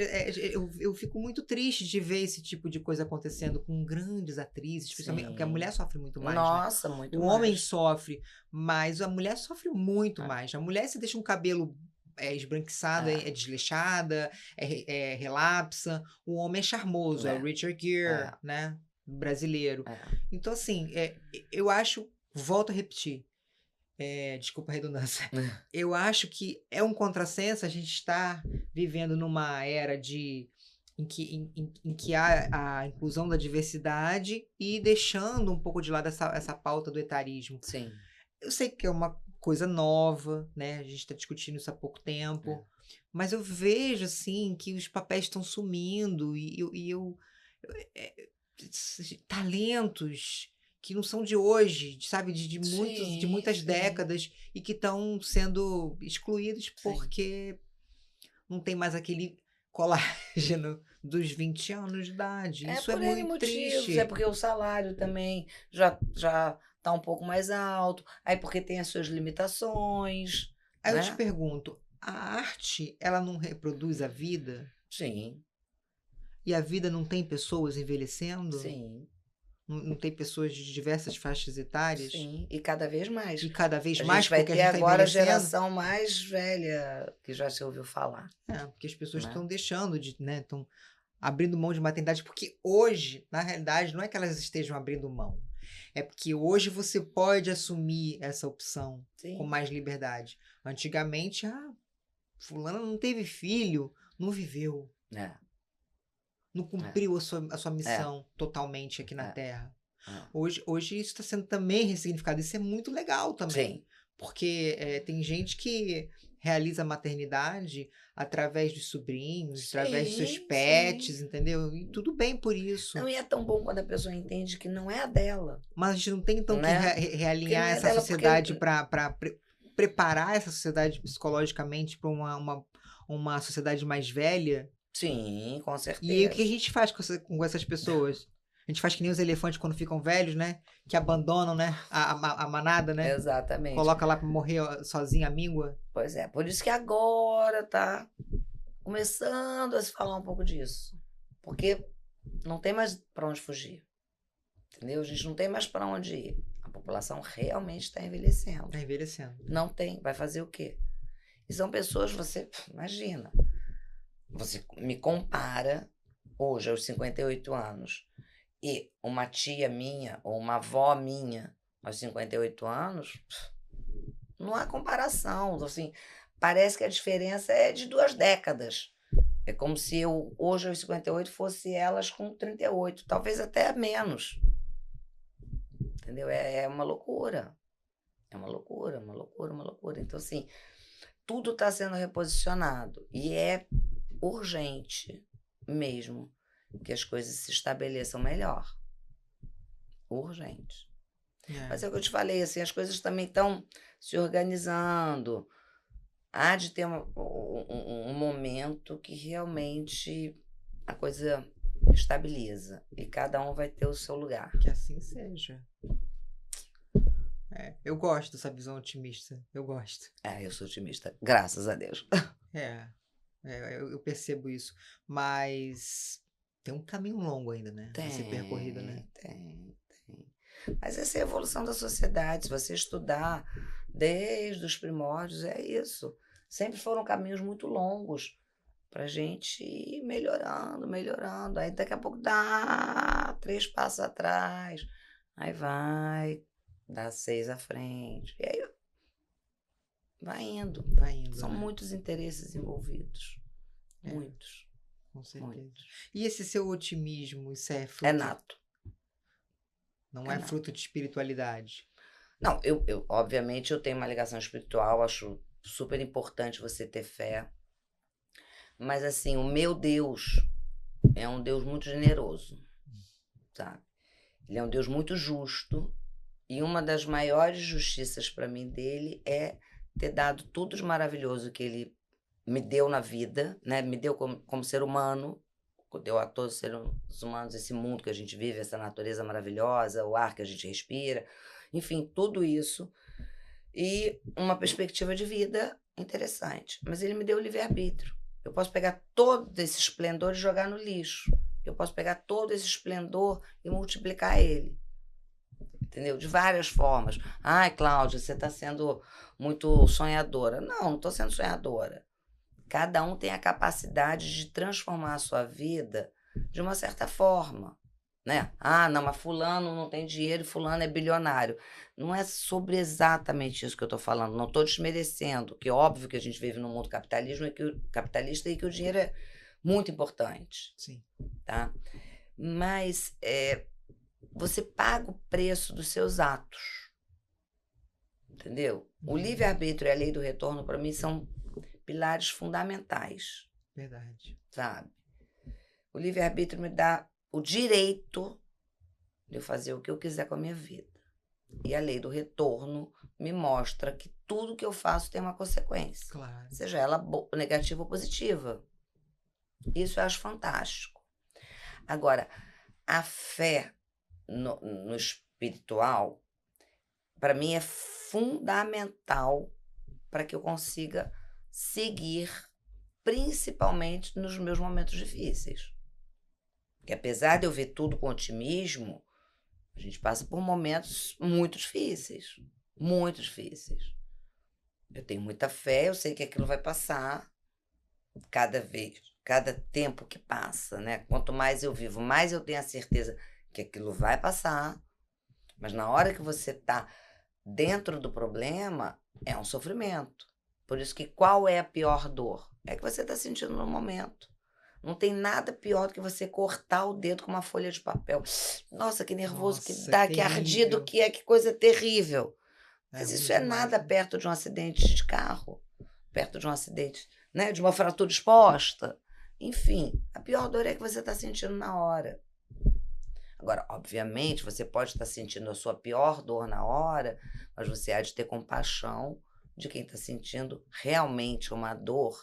eu fico muito triste de ver esse tipo de coisa acontecendo com grandes atrizes, principalmente porque a mulher sofre muito mais, Nossa, né? muito o mais. homem sofre, mas a mulher sofre muito mais. A mulher, se deixa um cabelo esbranquiçada, é desleixada, relapsa. O homem é charmoso, é o Richard Gere, né? Brasileiro. Então, assim, eu acho, volto a repetir, desculpa a redundância, eu acho que é um contrassenso a gente estar vivendo numa era em que há a inclusão da diversidade e deixando um pouco de lado essa pauta do etarismo. Sim. Eu sei que é uma coisa nova, né? A gente está discutindo isso há pouco tempo, mas eu vejo, assim, que os papéis estão sumindo talentos que não são de hoje, sabe? De muitas décadas e que estão sendo excluídos porque não tem mais aquele colágeno dos 20 anos de idade. Isso é muito triste. É porque o salário também já tá um pouco mais alto, aí porque tem as suas limitações. Aí né? eu te pergunto, a arte, ela não reproduz a vida? Sim. E a vida não tem pessoas envelhecendo? Sim. Não tem pessoas de diversas faixas etárias? Sim, e cada vez mais. E cada vez A mais, gente vai porque ter a gente agora a tá envelhecendo. geração mais velha que já se ouviu falar. Porque as pessoas estão deixando de, né, estão abrindo mão de maternidade, porque hoje, na realidade, não é que elas estejam abrindo mão, é porque hoje você pode assumir essa opção com mais liberdade. Antigamente, fulana não teve filho, não viveu. Não cumpriu a sua missão totalmente aqui na Terra. Hoje isso está sendo também ressignificado. Isso é muito legal também. Sim. Porque tem gente que realiza a maternidade através dos sobrinhos, através dos seus pets, entendeu? E tudo bem por isso. Não, e é tão bom quando a pessoa entende que não é a dela. Mas a gente não tem, então, que realinhar essa sociedade para preparar essa sociedade psicologicamente para uma sociedade mais velha? Sim, com certeza. E aí, o que a gente faz com essas pessoas? A gente faz que nem os elefantes quando ficam velhos, né? Que abandonam, né? A manada, né? Exatamente. Coloca lá para morrer sozinha a míngua. Pois é, por isso que agora tá começando a se falar um pouco disso. Porque não tem mais para onde fugir. Entendeu? A gente não tem mais para onde ir. A população realmente está envelhecendo. Está envelhecendo. Não tem. Vai fazer o quê? E são pessoas, você imagina, você me compara hoje aos 58 anos e uma tia minha ou uma avó minha aos 58 anos, não há comparação. Assim, parece que a diferença é de 2 décadas. É como se eu, hoje aos 58, fosse elas com 38, talvez até menos. Entendeu? É uma loucura. É uma loucura, uma loucura, uma loucura. Então, assim, tudo está sendo reposicionado e é urgente mesmo que as coisas se estabeleçam melhor. Urgente. Mas é o que eu te falei, assim, as coisas também estão se organizando. Há de ter um momento que realmente a coisa estabiliza e cada um vai ter o seu lugar. Que assim seja. Eu gosto dessa visão otimista. Eu gosto. Eu sou otimista, graças a Deus. Eu percebo isso. Mas tem um caminho longo ainda, né? A ser percorrido, né? Tem. Mas essa é a evolução da sociedade. Se você estudar desde os primórdios, é isso. Sempre foram caminhos muito longos para a gente ir melhorando. Aí daqui a pouco dá 3 passos atrás, aí vai, dá 6 à frente. E aí vai indo. São né? muitos interesses envolvidos. É. Muitos. Com certeza. Muitos. E esse seu otimismo, isso é fruto? É nato. Não é fruto de espiritualidade? Não, obviamente eu tenho uma ligação espiritual, acho super importante você ter fé. Mas assim, o meu Deus é um Deus muito generoso, sabe? Ele é um Deus muito justo e uma das maiores justiças para mim dele é ter dado tudo de maravilhoso que ele me deu na vida, né? Me deu como ser humano, deu a todos os seres humanos esse mundo que a gente vive, essa natureza maravilhosa, o ar que a gente respira, enfim, tudo isso. E uma perspectiva de vida interessante. Mas ele me deu o livre-arbítrio. Eu posso pegar todo esse esplendor e jogar no lixo. Eu posso pegar todo esse esplendor e multiplicar ele. Entendeu? De várias formas. Ai, Cláudia, você está sendo muito sonhadora. Não estou sendo sonhadora. Cada um tem a capacidade de transformar a sua vida de uma certa forma. Né? Ah, não, mas fulano não tem dinheiro e fulano é bilionário. Não é sobre exatamente isso que eu estou falando. Não estou desmerecendo, que é óbvio que a gente vive num mundo capitalista e que o dinheiro é muito importante. Sim. Tá? Mas você paga o preço dos seus atos. Entendeu? O livre-arbítrio e a lei do retorno, para mim, são pilares fundamentais. Verdade. Sabe? O livre-arbítrio me dá o direito de eu fazer o que eu quiser com a minha vida. E a lei do retorno me mostra que tudo que eu faço tem uma consequência. Claro. Seja ela negativa ou positiva. Isso eu acho fantástico. Agora, a fé no espiritual, para mim, é fundamental para que eu consiga seguir, principalmente nos meus momentos difíceis. Porque apesar de eu ver tudo com otimismo, a gente passa por momentos muito difíceis. Muito difíceis. Eu tenho muita fé, eu sei que aquilo vai passar cada tempo que passa, né? Quanto mais eu vivo, mais eu tenho a certeza que aquilo vai passar. Mas na hora que você está dentro do problema, é um sofrimento. Por isso que qual é a pior dor? É que você está sentindo no momento. Não tem nada pior do que você cortar o dedo com uma folha de papel. Nossa, que nervoso que dá, que ardido que é, que coisa terrível. Mas isso é nada perto de um acidente de carro, perto de um acidente, né, de uma fratura exposta. Enfim, a pior dor é que você está sentindo na hora. Agora, obviamente, você pode estar sentindo a sua pior dor na hora, mas você há de ter compaixão de quem está sentindo realmente uma dor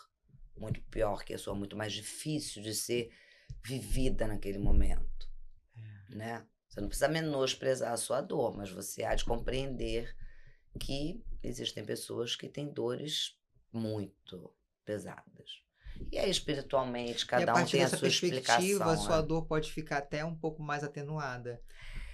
muito pior que a sua, muito mais difícil de ser vivida naquele momento, né? Você não precisa menosprezar a sua dor, mas você há de compreender que existem pessoas que têm dores muito pesadas. E aí, espiritualmente, cada um tem a sua explicação. A sua dor pode ficar até um pouco mais atenuada.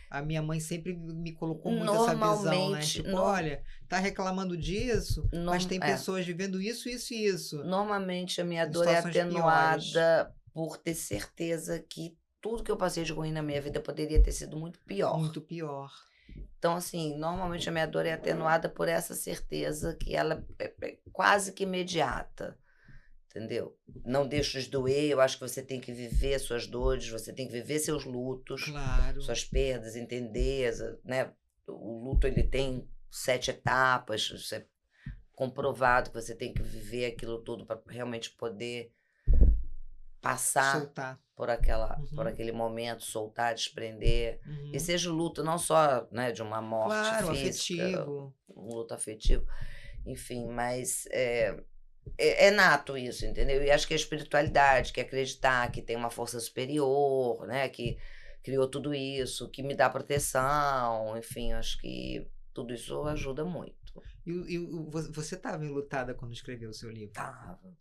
A minha mãe sempre me colocou muito essa visão, né? Tipo, olha, tá reclamando disso, mas tem pessoas vivendo isso, isso e isso. Normalmente a minha dor é atenuada por ter certeza que tudo que eu passei de ruim na minha vida poderia ter sido muito pior. Muito pior. Então, assim, normalmente a minha dor é atenuada por essa certeza que ela é quase que imediata. Entendeu? Não deixa de doer, eu acho que você tem que viver suas dores, você tem que viver seus lutos, claro, suas perdas, entender, né? O luto, ele tem 7 etapas, isso é comprovado que você tem que viver aquilo tudo para realmente poder passar por aquele momento, soltar, desprender. E seja o luto não só, né, de uma morte física, afetivo. Um luto afetivo, enfim, mas é nato isso, entendeu? E acho que a espiritualidade, que é acreditar que tem uma força superior, né? Que criou tudo isso, que me dá proteção, enfim, acho que tudo isso ajuda muito. E você estava enlutada quando escreveu o seu livro? Tava.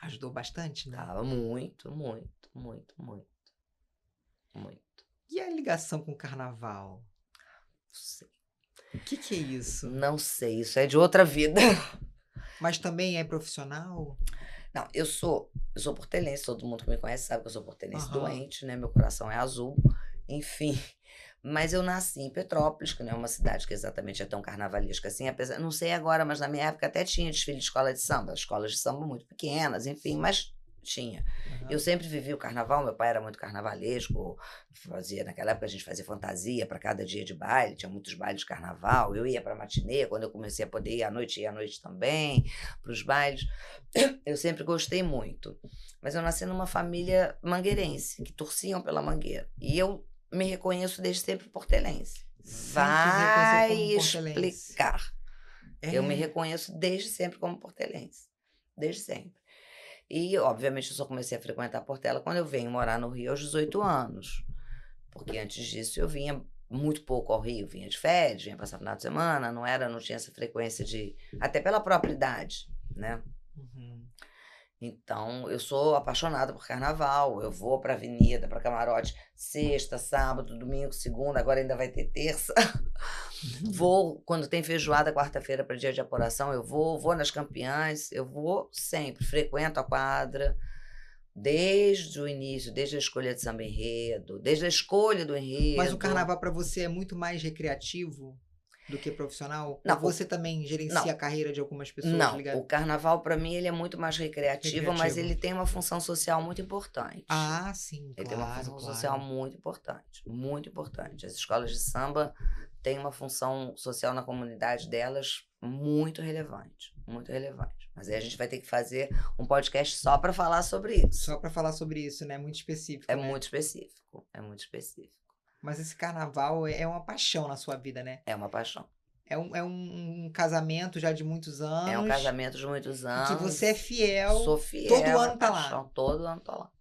Ajudou bastante, né? Tava muito, muito, muito, muito, muito. E a ligação com o carnaval? Não sei. O que é isso? Não sei, isso é de outra vida. Mas também é profissional? Não, eu sou portelense, todo mundo que me conhece sabe que eu sou portelense Aham. doente, né? Meu coração é azul, enfim. Mas eu nasci em Petrópolis, que não é uma cidade que exatamente é tão carnavalesca assim, apesar, não sei agora, mas na minha época até tinha desfile de escola de samba, escolas de samba muito pequenas, enfim, mas tinha. Aham. Eu sempre vivi o carnaval, meu pai era muito carnavalesco, naquela época a gente fazia fantasia para cada dia de baile, tinha muitos bailes de carnaval, eu ia para matinê, quando eu comecei a poder ir à noite também, para os bailes. Eu sempre gostei muito, mas eu nasci numa família mangueirense, que torciam pela Mangueira, e eu me reconheço desde sempre portelense. Vai explicar. Eu me reconheço desde sempre como portelense. Desde sempre. E, obviamente, eu só comecei a frequentar Portela quando eu venho morar no Rio aos 18 anos. Porque antes disso eu vinha muito pouco ao Rio. Vinha de férias, vinha passar final de semana, não tinha essa frequência de... Até pela própria idade, né? Uhum. Então, eu sou apaixonada por carnaval, eu vou pra avenida, pra camarote, sexta, sábado, domingo, segunda, agora ainda vai ter terça. Vou, quando tem feijoada, quarta-feira para dia de apuração, eu vou nas campeãs, eu vou sempre, frequento a quadra, desde o início, desde a escolha de samba enredo, desde a escolha do enredo. Mas o carnaval para você é muito mais recreativo do que profissional? Não, ou você também gerencia a carreira de algumas pessoas ligadas? O carnaval para mim ele é muito mais recreativo, mas ele tem uma função social muito importante. Ah, sim, ele tem uma função social muito importante, muito importante. As escolas de samba têm uma função social na comunidade delas muito relevante, muito relevante. Mas aí a gente vai ter que fazer um podcast só para falar sobre isso. Só para falar sobre isso, né? Muito específico, É né? muito específico, é muito específico. Mas esse carnaval é uma paixão na sua vida, né? É uma paixão. É um casamento já de muitos anos. É um casamento de muitos anos. Que você é fiel. Sou fiel. Todo ano tá lá. Todo ano tá lá.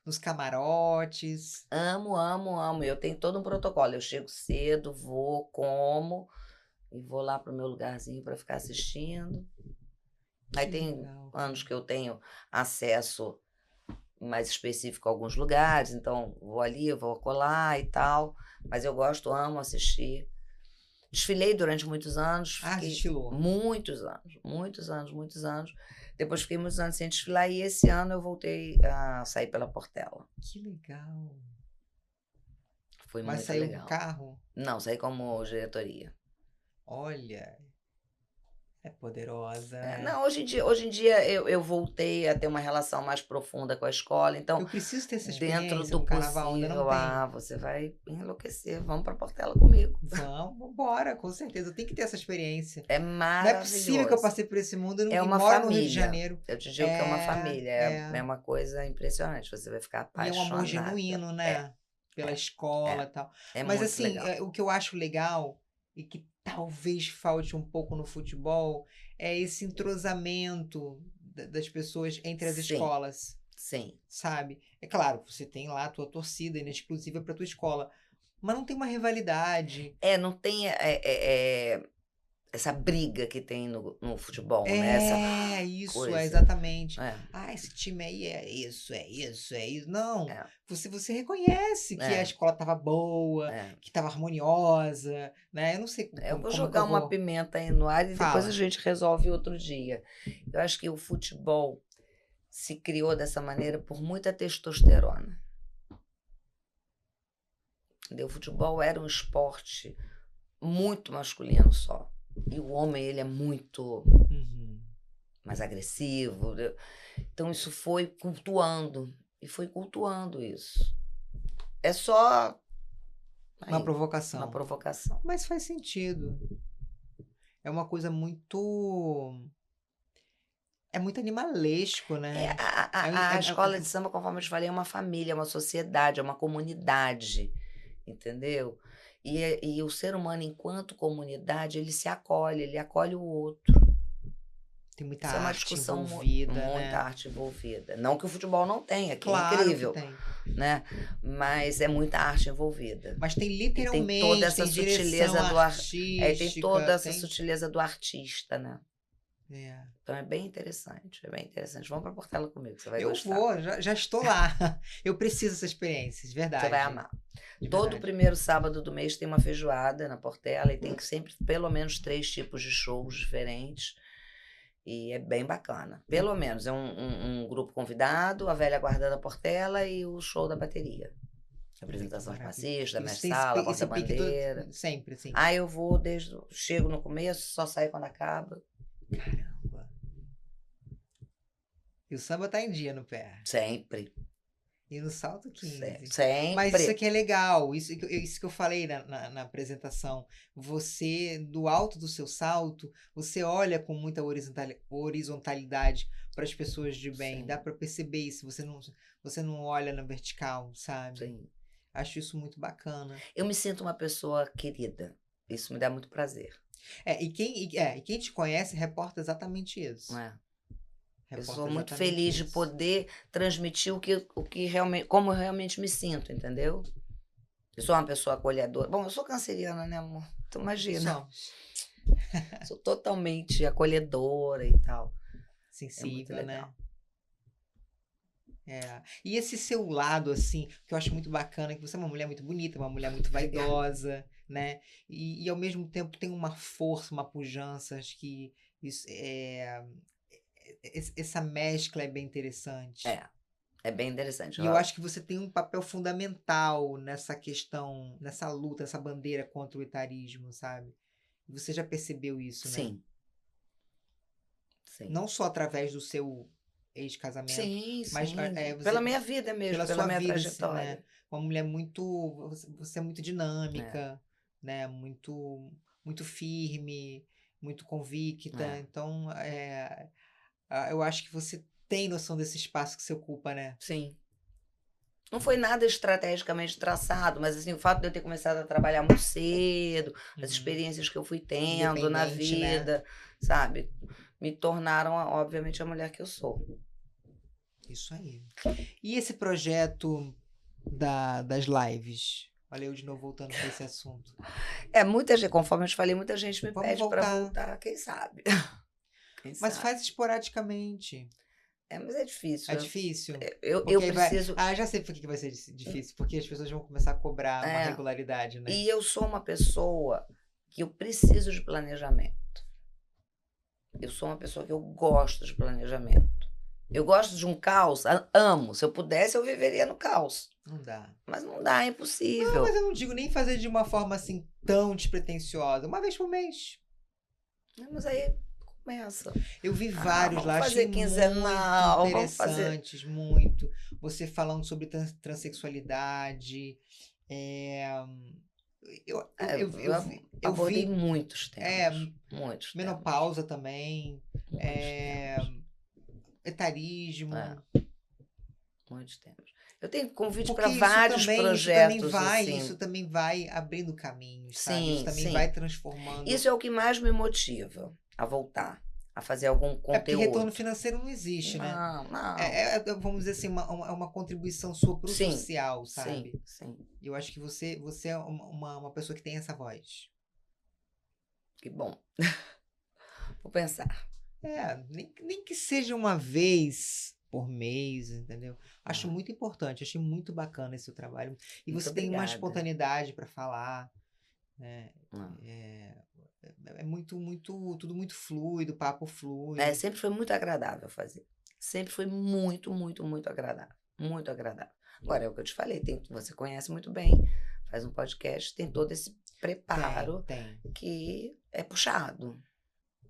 Nos camarotes. Amo, amo, amo. Eu tenho todo um protocolo. Eu chego cedo, vou, como e vou lá pro meu lugarzinho para ficar assistindo. Aí tem anos que eu tenho acesso mais específico a alguns lugares, então vou ali, vou colar e tal, mas eu amo assistir. Desfilei durante muitos anos. Desfilou? Muitos anos. Depois fiquei muitos anos sem desfilar e esse ano eu voltei a sair pela Portela. Que legal. Foi mas muito saiu legal. no carro? Não, saí como diretoria. Olha... É poderosa. Não, hoje em dia eu voltei a ter uma relação mais profunda com a escola, então... Eu preciso ter essa experiência dentro do carnaval, ainda não tem. Você vai enlouquecer, vamos pra Portela comigo. Vamos, bora, com certeza. Eu tenho que ter essa experiência. É maravilhoso. Não é possível que eu passei por esse mundo, eu não uma moro família. no Rio de Janeiro. Eu te digo que é uma família, é uma coisa impressionante, você vai ficar apaixonada. E é um amor genuíno, né? Pela escola e tal. Mas assim, o que eu acho legal e que talvez falte um pouco no futebol é esse entrosamento das pessoas entre as escolas. Sim. Sabe? É claro, você tem lá a tua torcida exclusiva para tua escola, mas não tem uma rivalidade. Não tem essa briga que tem no futebol, né? Isso, exatamente. Ah, esse time aí é isso. Não, você reconhece que a escola estava boa, que estava harmoniosa, né? Eu não sei eu vou jogar uma pimenta aí no ar e depois a gente resolve outro dia. Eu acho que o futebol se criou dessa maneira por muita testosterona. Entendeu? O futebol era um esporte muito masculino só. E o homem, ele é muito mais agressivo. Então, isso foi cultuando. E foi cultuando isso. É só... uma provocação. Uma provocação. Mas faz sentido. É uma coisa muito... É muito animalesco, né? A escola de samba, conforme eu te falei, é uma família, é uma sociedade, é uma comunidade. Entendeu? E o ser humano, enquanto comunidade, ele se acolhe, ele acolhe o outro. Tem muita arte envolvida, muita arte envolvida. Não que o futebol não tenha, que claro, é incrível. Que tem. Né? Mas é muita arte envolvida. Mas tem literalmente, tem toda essa sutileza do artística. tem toda essa sutileza do artista, né? Então é bem interessante, Vamos pra Portela comigo, você vai Eu gostar. vou, já estou lá. Eu preciso dessa experiência, de verdade. Você vai amar. De Todo verdade. primeiro sábado do mês tem uma feijoada na Portela e tem sempre pelo menos 3 tipos de shows diferentes. E é bem bacana. Pelo menos é um grupo convidado, a velha guarda da Portela e o show da bateria. Apresentação de passista, Isso mestre tem sala, esse pique porta-bandeira. sempre, assim. Ah, eu vou chego no começo, só saio quando acaba. Caramba. E o samba tá em dia no pé. Sempre. E no salto 15. Sempre. Mas isso aqui é legal, isso que eu falei na apresentação. Você, do alto do seu salto, você olha com muita horizontalidade para as pessoas de bem. Sim. Dá para perceber isso. Você não olha na vertical, sabe? Sim. Acho isso muito bacana. Eu me sinto uma pessoa querida. Isso me dá muito prazer. E quem te conhece reporta exatamente isso. Não é? Eu Reporta sou muito exatamente feliz de isso. poder transmitir o que realmente, como eu realmente me sinto, entendeu? Eu sou uma pessoa acolhedora. Bom, eu sou canceriana, né, amor? Tu imagina. Somos. Sou totalmente acolhedora e tal. Sensível, muito né? legal. E esse seu lado, assim, que eu acho muito bacana, que você é uma mulher muito bonita, uma mulher muito vaidosa, né? E ao mesmo tempo tem uma força, uma pujança, acho que isso essa mescla é bem interessante. É bem interessante. E eu acho que você tem um papel fundamental nessa questão, nessa luta, nessa bandeira contra o etarismo, sabe? Você já percebeu isso, né? Sim. Sim. Não só através do seu ex-casamento, Sim, mas sim. você, Pela minha vida mesmo, pela sua minha vida, trajetória. né? Uma mulher muito, você é muito dinâmica, né? Muito firme, muito convicta. Então, eu acho que você tem noção desse espaço que você ocupa, né? Sim. Não foi nada estrategicamente traçado, mas assim, o fato de eu ter começado a trabalhar muito cedo, as experiências que eu fui tendo na vida, né? Sabe? Me tornaram, obviamente, a mulher que eu sou. Isso aí. E esse projeto das lives? Olha eu de novo voltando para esse assunto. Muita gente, conforme eu te falei, muita gente me Vamos pede para voltar, quem sabe? Mas faz esporadicamente. Mas é difícil. É difícil? Eu preciso... já sei por que vai ser difícil. Porque as pessoas vão começar a cobrar uma regularidade, né? E eu sou uma pessoa que eu preciso de planejamento. Eu sou uma pessoa que eu gosto de planejamento. Eu gosto de um caos, amo. Se eu pudesse, eu viveria no caos. Não dá. Mas não dá, é impossível. Não, mas eu não digo nem fazer de uma forma assim tão despretensiosa. Uma vez por mês. Mas aí começa. Eu vi vários lá, achei quinzenal, muito interessantes, muito. Você falando sobre transexualidade. Eu abordei muitos temas. Muitos menopausa também. Etarismo. Muitos temas. Eu tenho convite para vários projetos. Isso também vai abrindo caminhos, sabe? Isso também vai transformando. Isso é o que mais me motiva a voltar, a fazer algum conteúdo. Porque retorno financeiro não existe, né? Não. Vamos dizer assim, uma contribuição sua pro social, sabe? Sim. Eu acho que você é uma pessoa que tem essa voz. Que bom. Vou pensar. Nem que seja uma vez por mês, entendeu? Acho muito importante, achei muito bacana esse seu trabalho. E muito você obrigada. tem uma espontaneidade para falar, né? Tudo muito fluido, papo fluido. Sempre foi muito agradável fazer. Sempre foi muito, muito, muito agradável. Muito agradável. Agora, é o que eu te falei, você conhece muito bem, faz um podcast, tem todo esse preparo tem. Que é puxado,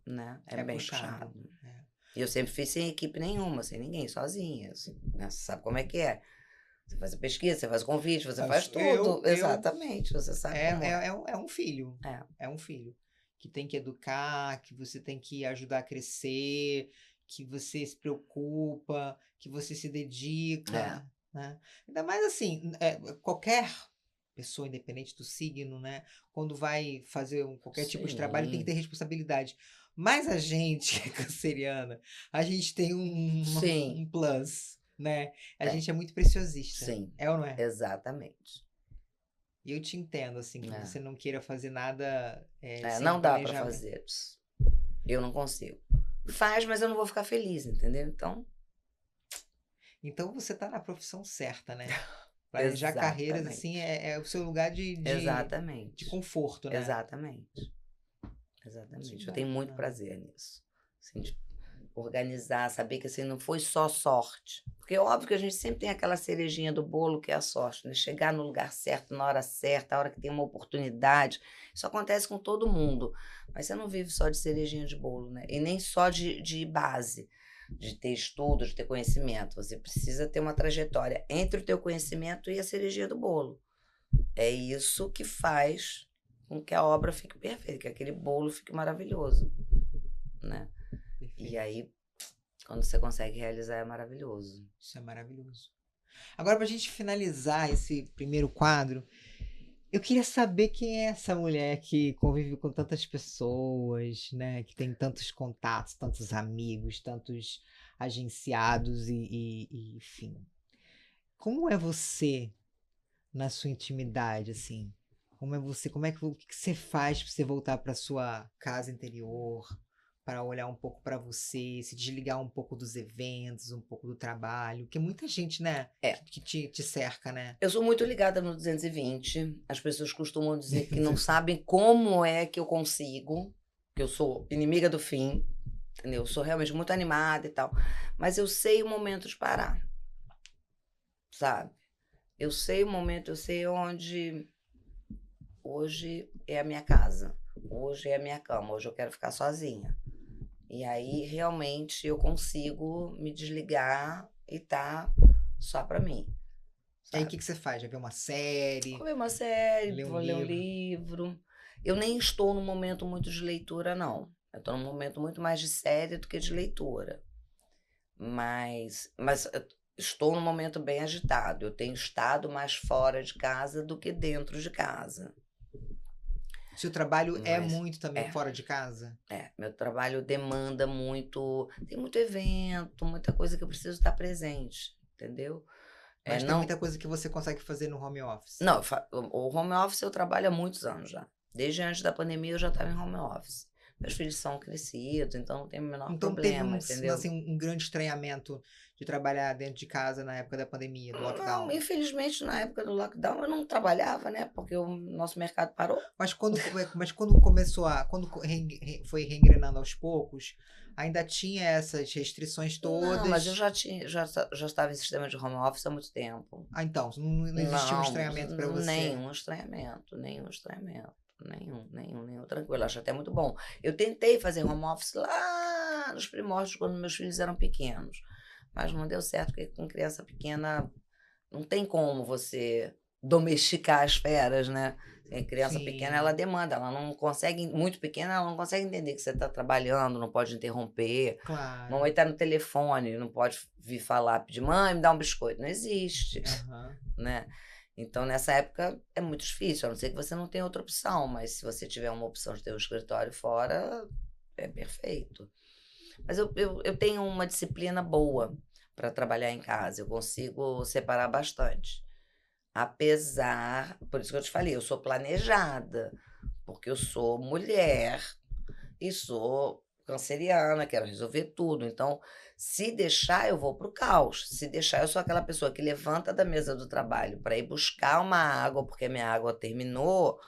né? É bem puxado. E eu sempre fiz sem equipe nenhuma, sem ninguém, sozinha. Assim, né? Você sabe como é que é. Você faz a pesquisa, você faz o convite, você faz tudo. Exatamente, você sabe como é um filho. É um filho. Que tem que educar, que você tem que ajudar a crescer, que você se preocupa, que você se dedica. Né? Ainda mais assim, qualquer pessoa, independente do signo, né? Quando vai fazer qualquer tipo de trabalho, tem que ter responsabilidade. Mas a gente, que é canceriana, a gente tem um plus, né? A gente é muito preciosista. Sim. É ou não é? Exatamente. E eu te entendo, assim, que você não queira fazer nada sem não dá para fazer. Eu não consigo. Faz, mas eu não vou ficar feliz, entendeu? Então você tá na profissão certa, né? Planejar carreiras, assim, é o seu lugar de conforto, né? Exatamente. Eu tenho muito prazer nisso. Assim, de organizar, saber que assim, não foi só sorte. Porque é óbvio que a gente sempre tem aquela cerejinha do bolo que é a sorte, né? Chegar no lugar certo, na hora certa, a hora que tem uma oportunidade. Isso acontece com todo mundo. Mas você não vive só de cerejinha de bolo, né? E nem só de base, de ter estudo, de ter conhecimento. Você precisa ter uma trajetória entre o teu conhecimento e a cerejinha do bolo. É isso que faz com que a obra fique perfeita, que aquele bolo fique maravilhoso, né? E aí, quando você consegue realizar, é maravilhoso. Isso é maravilhoso. Agora, pra gente finalizar esse primeiro quadro, eu queria saber quem é essa mulher que convive com tantas pessoas, né? Que tem tantos contatos, tantos amigos, tantos agenciados enfim. Como é você na sua intimidade, assim? Como é você? O que você faz para você voltar para sua casa interior, para olhar um pouco para você, se desligar um pouco dos eventos, um pouco do trabalho? Porque muita gente, né? Que te cerca, né? Eu sou muito ligada no 220. As pessoas costumam dizer que não sabem como é que eu consigo, que eu sou inimiga do fim, entendeu? Eu sou realmente muito animada e tal. Mas eu sei o momento de parar, sabe? Eu sei o momento, eu sei onde... Hoje é a minha casa, hoje é a minha cama, hoje eu quero ficar sozinha. E aí, realmente, eu consigo me desligar e tá só pra mim. E aí, o que você faz? Vai ver uma série? Vou ver uma série, vou ler um livro. Eu nem estou num momento muito de leitura, não. Eu estou num momento muito mais de série do que de leitura. Mas estou num momento bem agitado. Eu tenho estado mais fora de casa do que dentro de casa. Seu trabalho é muito também fora de casa? Meu trabalho demanda muito, tem muito evento, muita coisa que eu preciso estar presente, entendeu? Mas tem muita coisa que você consegue fazer no home office? Não, o home office eu trabalho há muitos anos já. Desde antes da pandemia eu já estava em home office. Meus filhos são crescidos, então não tem o menor problema, entendeu? Assim, um grande estranhamento de trabalhar dentro de casa na época da pandemia, do lockdown? Não, infelizmente, na época do lockdown eu não trabalhava, né? Porque o nosso mercado parou. Mas quando começou quando foi reengrenando aos poucos, ainda tinha essas restrições todas? Não, mas eu já estava em sistema de home office há muito tempo. Ah, então, não existia um estranhamento para você? Nenhum estranhamento. Nenhum, tranquilo, acho até muito bom. Eu tentei fazer home office lá nos primórdios, quando meus filhos eram pequenos, mas não deu certo, porque com criança pequena não tem como você domesticar as feras, né? A criança pequena, ela demanda, ela não consegue, muito pequena, ela não consegue entender que você está trabalhando, não pode interromper. Claro. Mamãe está no telefone, não pode vir falar, pedir, mãe, me dá um biscoito. Não existe, né? Então, nessa época, é muito difícil, a não ser que você não tenha outra opção, mas se você tiver uma opção de ter um escritório fora, é perfeito. Mas eu tenho uma disciplina boa para trabalhar em casa, eu consigo separar bastante. Apesar, por isso que eu te falei, eu sou planejada, porque eu sou mulher e sou canceriana, quero resolver tudo. Então, se deixar, eu vou pro caos. Se deixar, eu sou aquela pessoa que levanta da mesa do trabalho para ir buscar uma água, porque minha água terminou,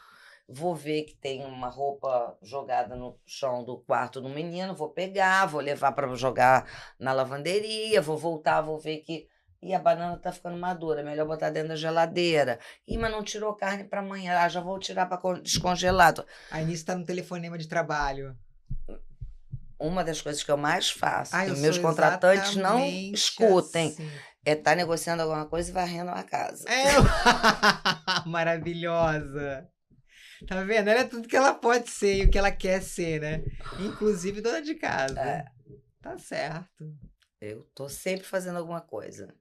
vou ver que tem uma roupa jogada no chão do quarto do menino, vou pegar, vou levar para jogar na lavanderia, vou voltar, vou ver que... E a banana tá ficando madura, melhor botar dentro da geladeira. Ih, mas não tirou carne para amanhã. Ah, já vou tirar para descongelar. Aí nisso tá no telefonema de trabalho. Uma das coisas que eu mais faço, que meus contratantes não escutem, assim. É estar negociando alguma coisa e varrendo a casa. Maravilhosa. Tá vendo? Ela é tudo que ela pode ser e o que ela quer ser, né? Inclusive dona de casa. Tá certo. Eu tô sempre fazendo alguma coisa.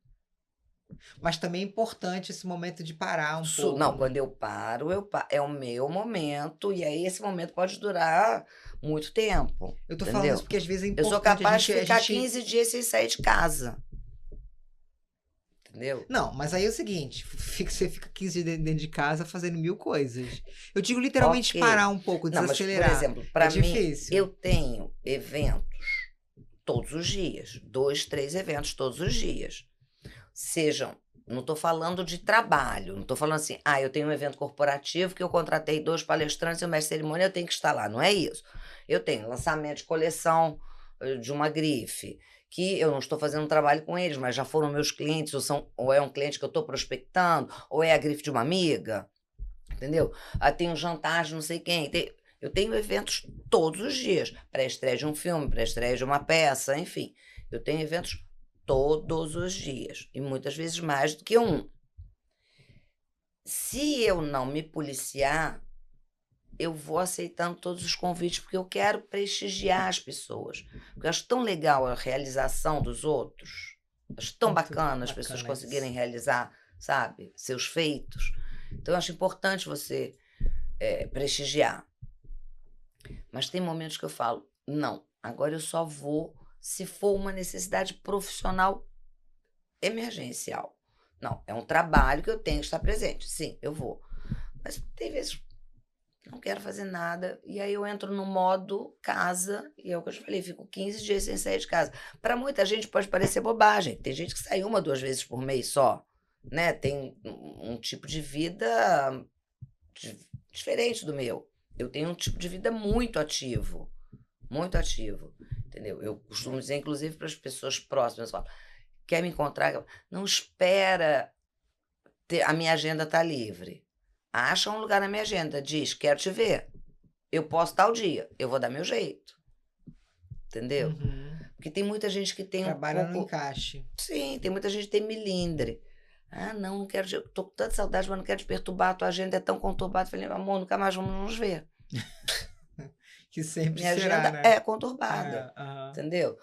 Mas também é importante esse momento de parar um pouco. Não, quando eu paro, é o meu momento, e aí esse momento pode durar muito tempo. Eu tô falando isso porque às vezes é importante. Eu sou capaz de ficar 15 dias sem sair de casa. Entendeu? Não, mas aí é o seguinte, você fica 15 dias dentro de casa fazendo 1000 coisas. Eu digo literalmente parar um pouco, desacelerar. Mas, por exemplo, para mim, eu tenho eventos todos os dias. 2, 3 eventos todos os dias. Sejam, não estou falando de trabalho, não estou falando assim, eu tenho um evento corporativo que eu contratei 2 palestrantes e o mestre de cerimônia, eu tenho que estar lá. Não é isso. Eu tenho lançamento de coleção de uma grife, que eu não estou fazendo um trabalho com eles, mas já foram meus clientes, ou é um cliente que eu estou prospectando, ou é a grife de uma amiga, entendeu? Tem um jantar de não sei quem. Eu tenho eventos todos os dias, pré-estreia de um filme, pré-estreia de uma peça, enfim. Eu tenho eventos todos os dias, e muitas vezes mais do que um. Se eu não me policiar, eu vou aceitando todos os convites, porque eu quero prestigiar as pessoas. Porque eu acho tão legal a realização dos outros. Acho tão bacana as pessoas conseguirem realizar, sabe, seus feitos. Então, eu acho importante você prestigiar. Mas tem momentos que eu falo, não, agora eu só vou se for uma necessidade profissional emergencial. Não, é um trabalho que eu tenho que estar presente. Sim, eu vou. Mas tem vezes que não quero fazer nada, e aí eu entro no modo casa, e é o que eu te falei, fico 15 dias sem sair de casa. Para muita gente pode parecer bobagem. Tem gente que sai 1, 2 vezes por mês só, né? Tem um tipo de vida diferente do meu. Eu tenho um tipo de vida muito ativo, entendeu? Eu costumo dizer, inclusive, para as pessoas próximas, eu falo, quer me encontrar? Não espera a minha agenda tá livre. Acha um lugar na minha agenda, diz, quero te ver. Eu posso tal dia, eu vou dar meu jeito. Entendeu? Uhum. Porque tem muita gente que tem Trabalha no encaixe. Sim, tem muita gente que tem milindre. Não quero, eu tô com tanta saudade, mas não quero te perturbar, a tua agenda é tão conturbada. Eu falei, amor, nunca mais vamos nos ver. Que sempre Minha será, agenda né? é conturbada, entendeu?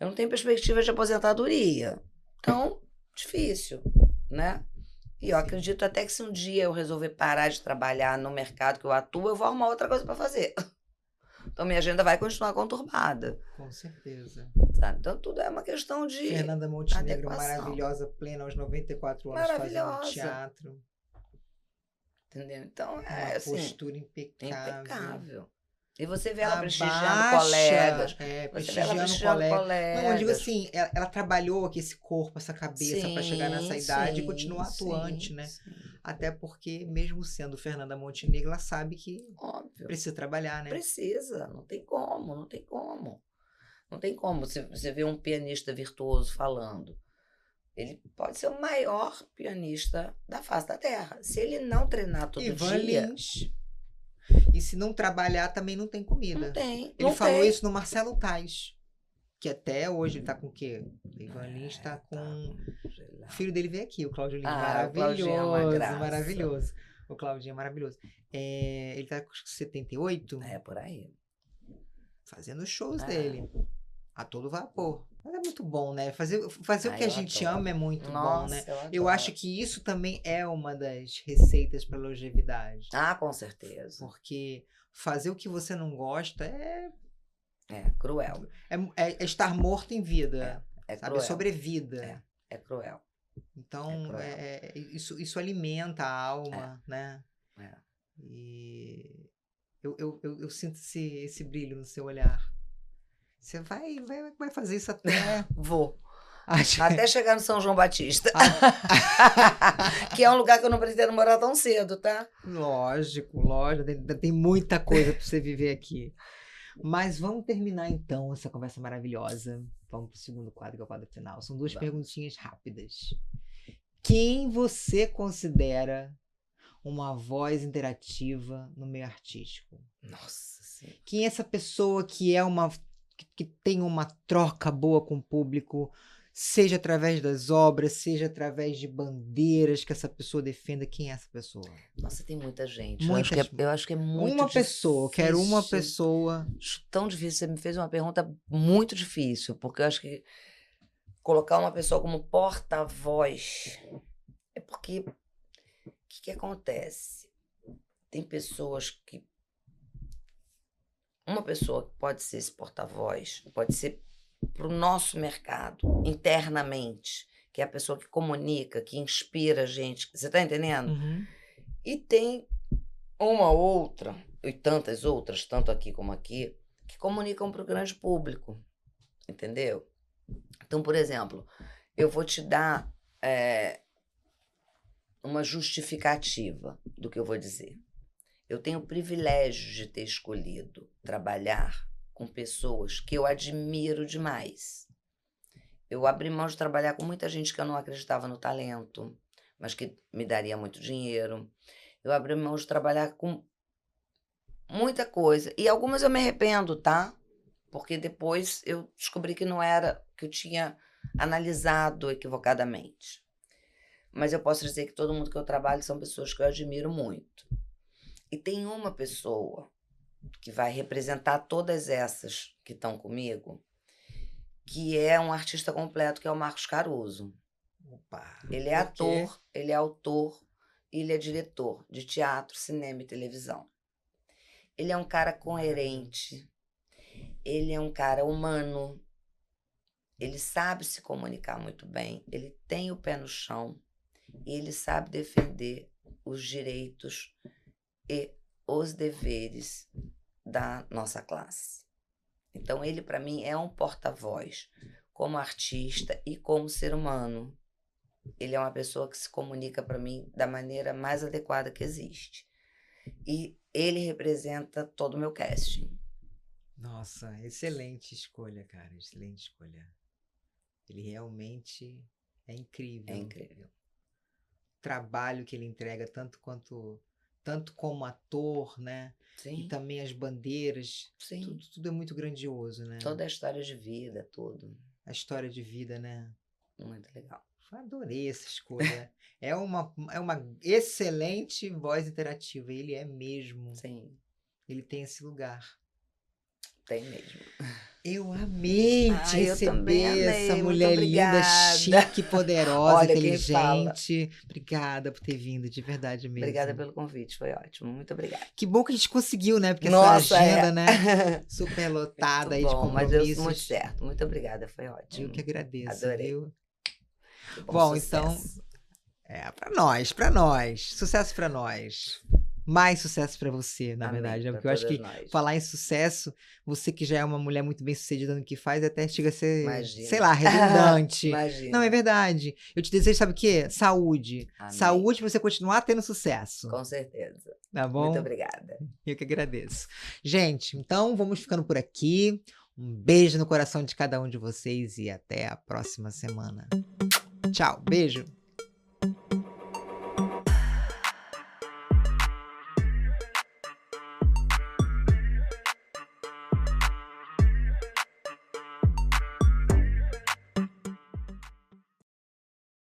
Eu não tenho perspectiva de aposentadoria. Então, difícil, né? E eu acredito até que se um dia eu resolver parar de trabalhar no mercado que eu atuo, eu vou arrumar outra coisa para fazer. Então, minha agenda vai continuar conturbada. Com certeza. Sabe? Então, tudo é uma questão de Fernanda Montenegro, adequação. maravilhosa, plena aos 94 anos, fazendo teatro. Entendeu? Então, uma assim, postura impecável. E você vê ela prestigiando colegas. Prestigiando colegas. Não, eu digo assim, ela trabalhou aqui esse corpo, essa cabeça para chegar nessa idade e continuar atuante, né? Sim. Até porque, mesmo sendo Fernanda Montenegro, ela sabe que precisa trabalhar, né? Precisa, não tem como. Não tem como. Você vê um pianista virtuoso falando. Ele pode ser o maior pianista da face da Terra. Se ele não treinar todo Ivan dia... Lins. E se não trabalhar, também não tem comida. Não tem. Ele falou isso no Marcelo Tais. Que até hoje ele tá com o quê? O Ivan Lins tá com... O filho dele veio aqui, o Claudio Lins. Maravilhoso. O Claudinho é maravilhoso. Ele tá com 78. Por aí. Fazendo os shows dele. A todo vapor. Mas é muito bom, né? Fazer o que a gente ama é muito bom, né? Eu acho que isso também é uma das receitas para longevidade. Com certeza. Porque fazer o que você não gosta é cruel. É estar morto em vida. É sabe? cruel. É sobrevida. É cruel. Então, isso alimenta a alma, né? E eu sinto esse brilho no seu olhar. Você vai fazer isso até... Vou. Até chegar no São João Batista. Que é um lugar que eu não pretendo morar tão cedo, tá? Lógico. Tem muita coisa para você viver aqui. Mas vamos terminar, então, essa conversa maravilhosa. Vamos para o segundo quadro, que é o quadro final. São 2 perguntinhas rápidas. Quem você considera uma voz interativa no meio artístico? Nossa Senhora. Quem é essa pessoa que que tem uma troca boa com o público, seja através das obras, seja através de bandeiras que essa pessoa defenda? Quem é essa pessoa? Nossa, tem muita gente. Eu acho que é muito difícil. Pessoa, quero uma pessoa. Tão difícil, você me fez uma pergunta muito difícil, porque eu acho que colocar uma pessoa como porta-voz é porque o que acontece? Tem pessoas que uma pessoa que pode ser esse porta-voz, pode ser para o nosso mercado, internamente, que é a pessoa que comunica, que inspira a gente. Você está entendendo? Uhum. E tem uma outra, e tantas outras, tanto aqui como aqui, que comunicam para o grande público. Entendeu? Então, por exemplo, eu vou te dar uma justificativa do que eu vou dizer. Eu tenho o privilégio de ter escolhido trabalhar com pessoas que eu admiro demais. Eu abri mão de trabalhar com muita gente que eu não acreditava no talento, mas que me daria muito dinheiro. Eu abri mão de trabalhar com muita coisa. E algumas eu me arrependo, tá? Porque depois eu descobri que não era, que eu tinha analisado equivocadamente. Mas eu posso dizer que todo mundo que eu trabalho são pessoas que eu admiro muito. E tem uma pessoa que vai representar todas essas que estão comigo, que é um artista completo, que é o Marcos Caruso. Opa, ele é ator, ele é autor e ele é diretor de teatro, cinema e televisão. Ele é um cara coerente, ele é um cara humano, ele sabe se comunicar muito bem, ele tem o pé no chão e ele sabe defender os direitos e os deveres da nossa classe. Então, ele, para mim, é um porta-voz como artista e como ser humano. Ele é uma pessoa que se comunica para mim da maneira mais adequada que existe. E ele representa todo o meu casting. Nossa, excelente escolha, cara. Excelente escolha. Ele realmente é incrível. É incrível. O trabalho que ele entrega, tanto como ator, né? Sim. E também as bandeiras. Sim. Tudo é muito grandioso, né? Toda a história de vida, tudo. A história de vida, né? Muito legal. Adorei essa escolha. É uma excelente voz interativa. Ele é mesmo. Sim. Ele tem esse lugar. Tem mesmo. Eu amei te eu também receber, amei. essa mulher linda, chique, poderosa, Olha, inteligente. Obrigada por ter vindo, de verdade mesmo. Obrigada pelo convite, foi ótimo. Muito obrigada. Que bom que a gente conseguiu, né? Porque Nossa, essa agenda, né? Super lotada aí de bom, compromissos. mas deu muito certo. Muito obrigada, foi ótimo. Eu que agradeço, Adorei. viu? Bom, então, pra nós. Sucesso pra nós. Mais sucesso pra você, na Amém, verdade, né? pra Porque eu acho que todas nós. falar em sucesso, você que já é uma mulher muito bem sucedida no que faz, até chega a ser, Imagina. sei lá, redundante. Imagina. Não, é verdade. Eu te desejo, sabe o quê? Saúde. Amém. Saúde pra você continuar tendo sucesso. Com certeza. Tá bom? Muito obrigada. Eu que agradeço. Gente, então vamos ficando por aqui. Um beijo no coração de cada um de vocês e até a próxima semana. Tchau, beijo.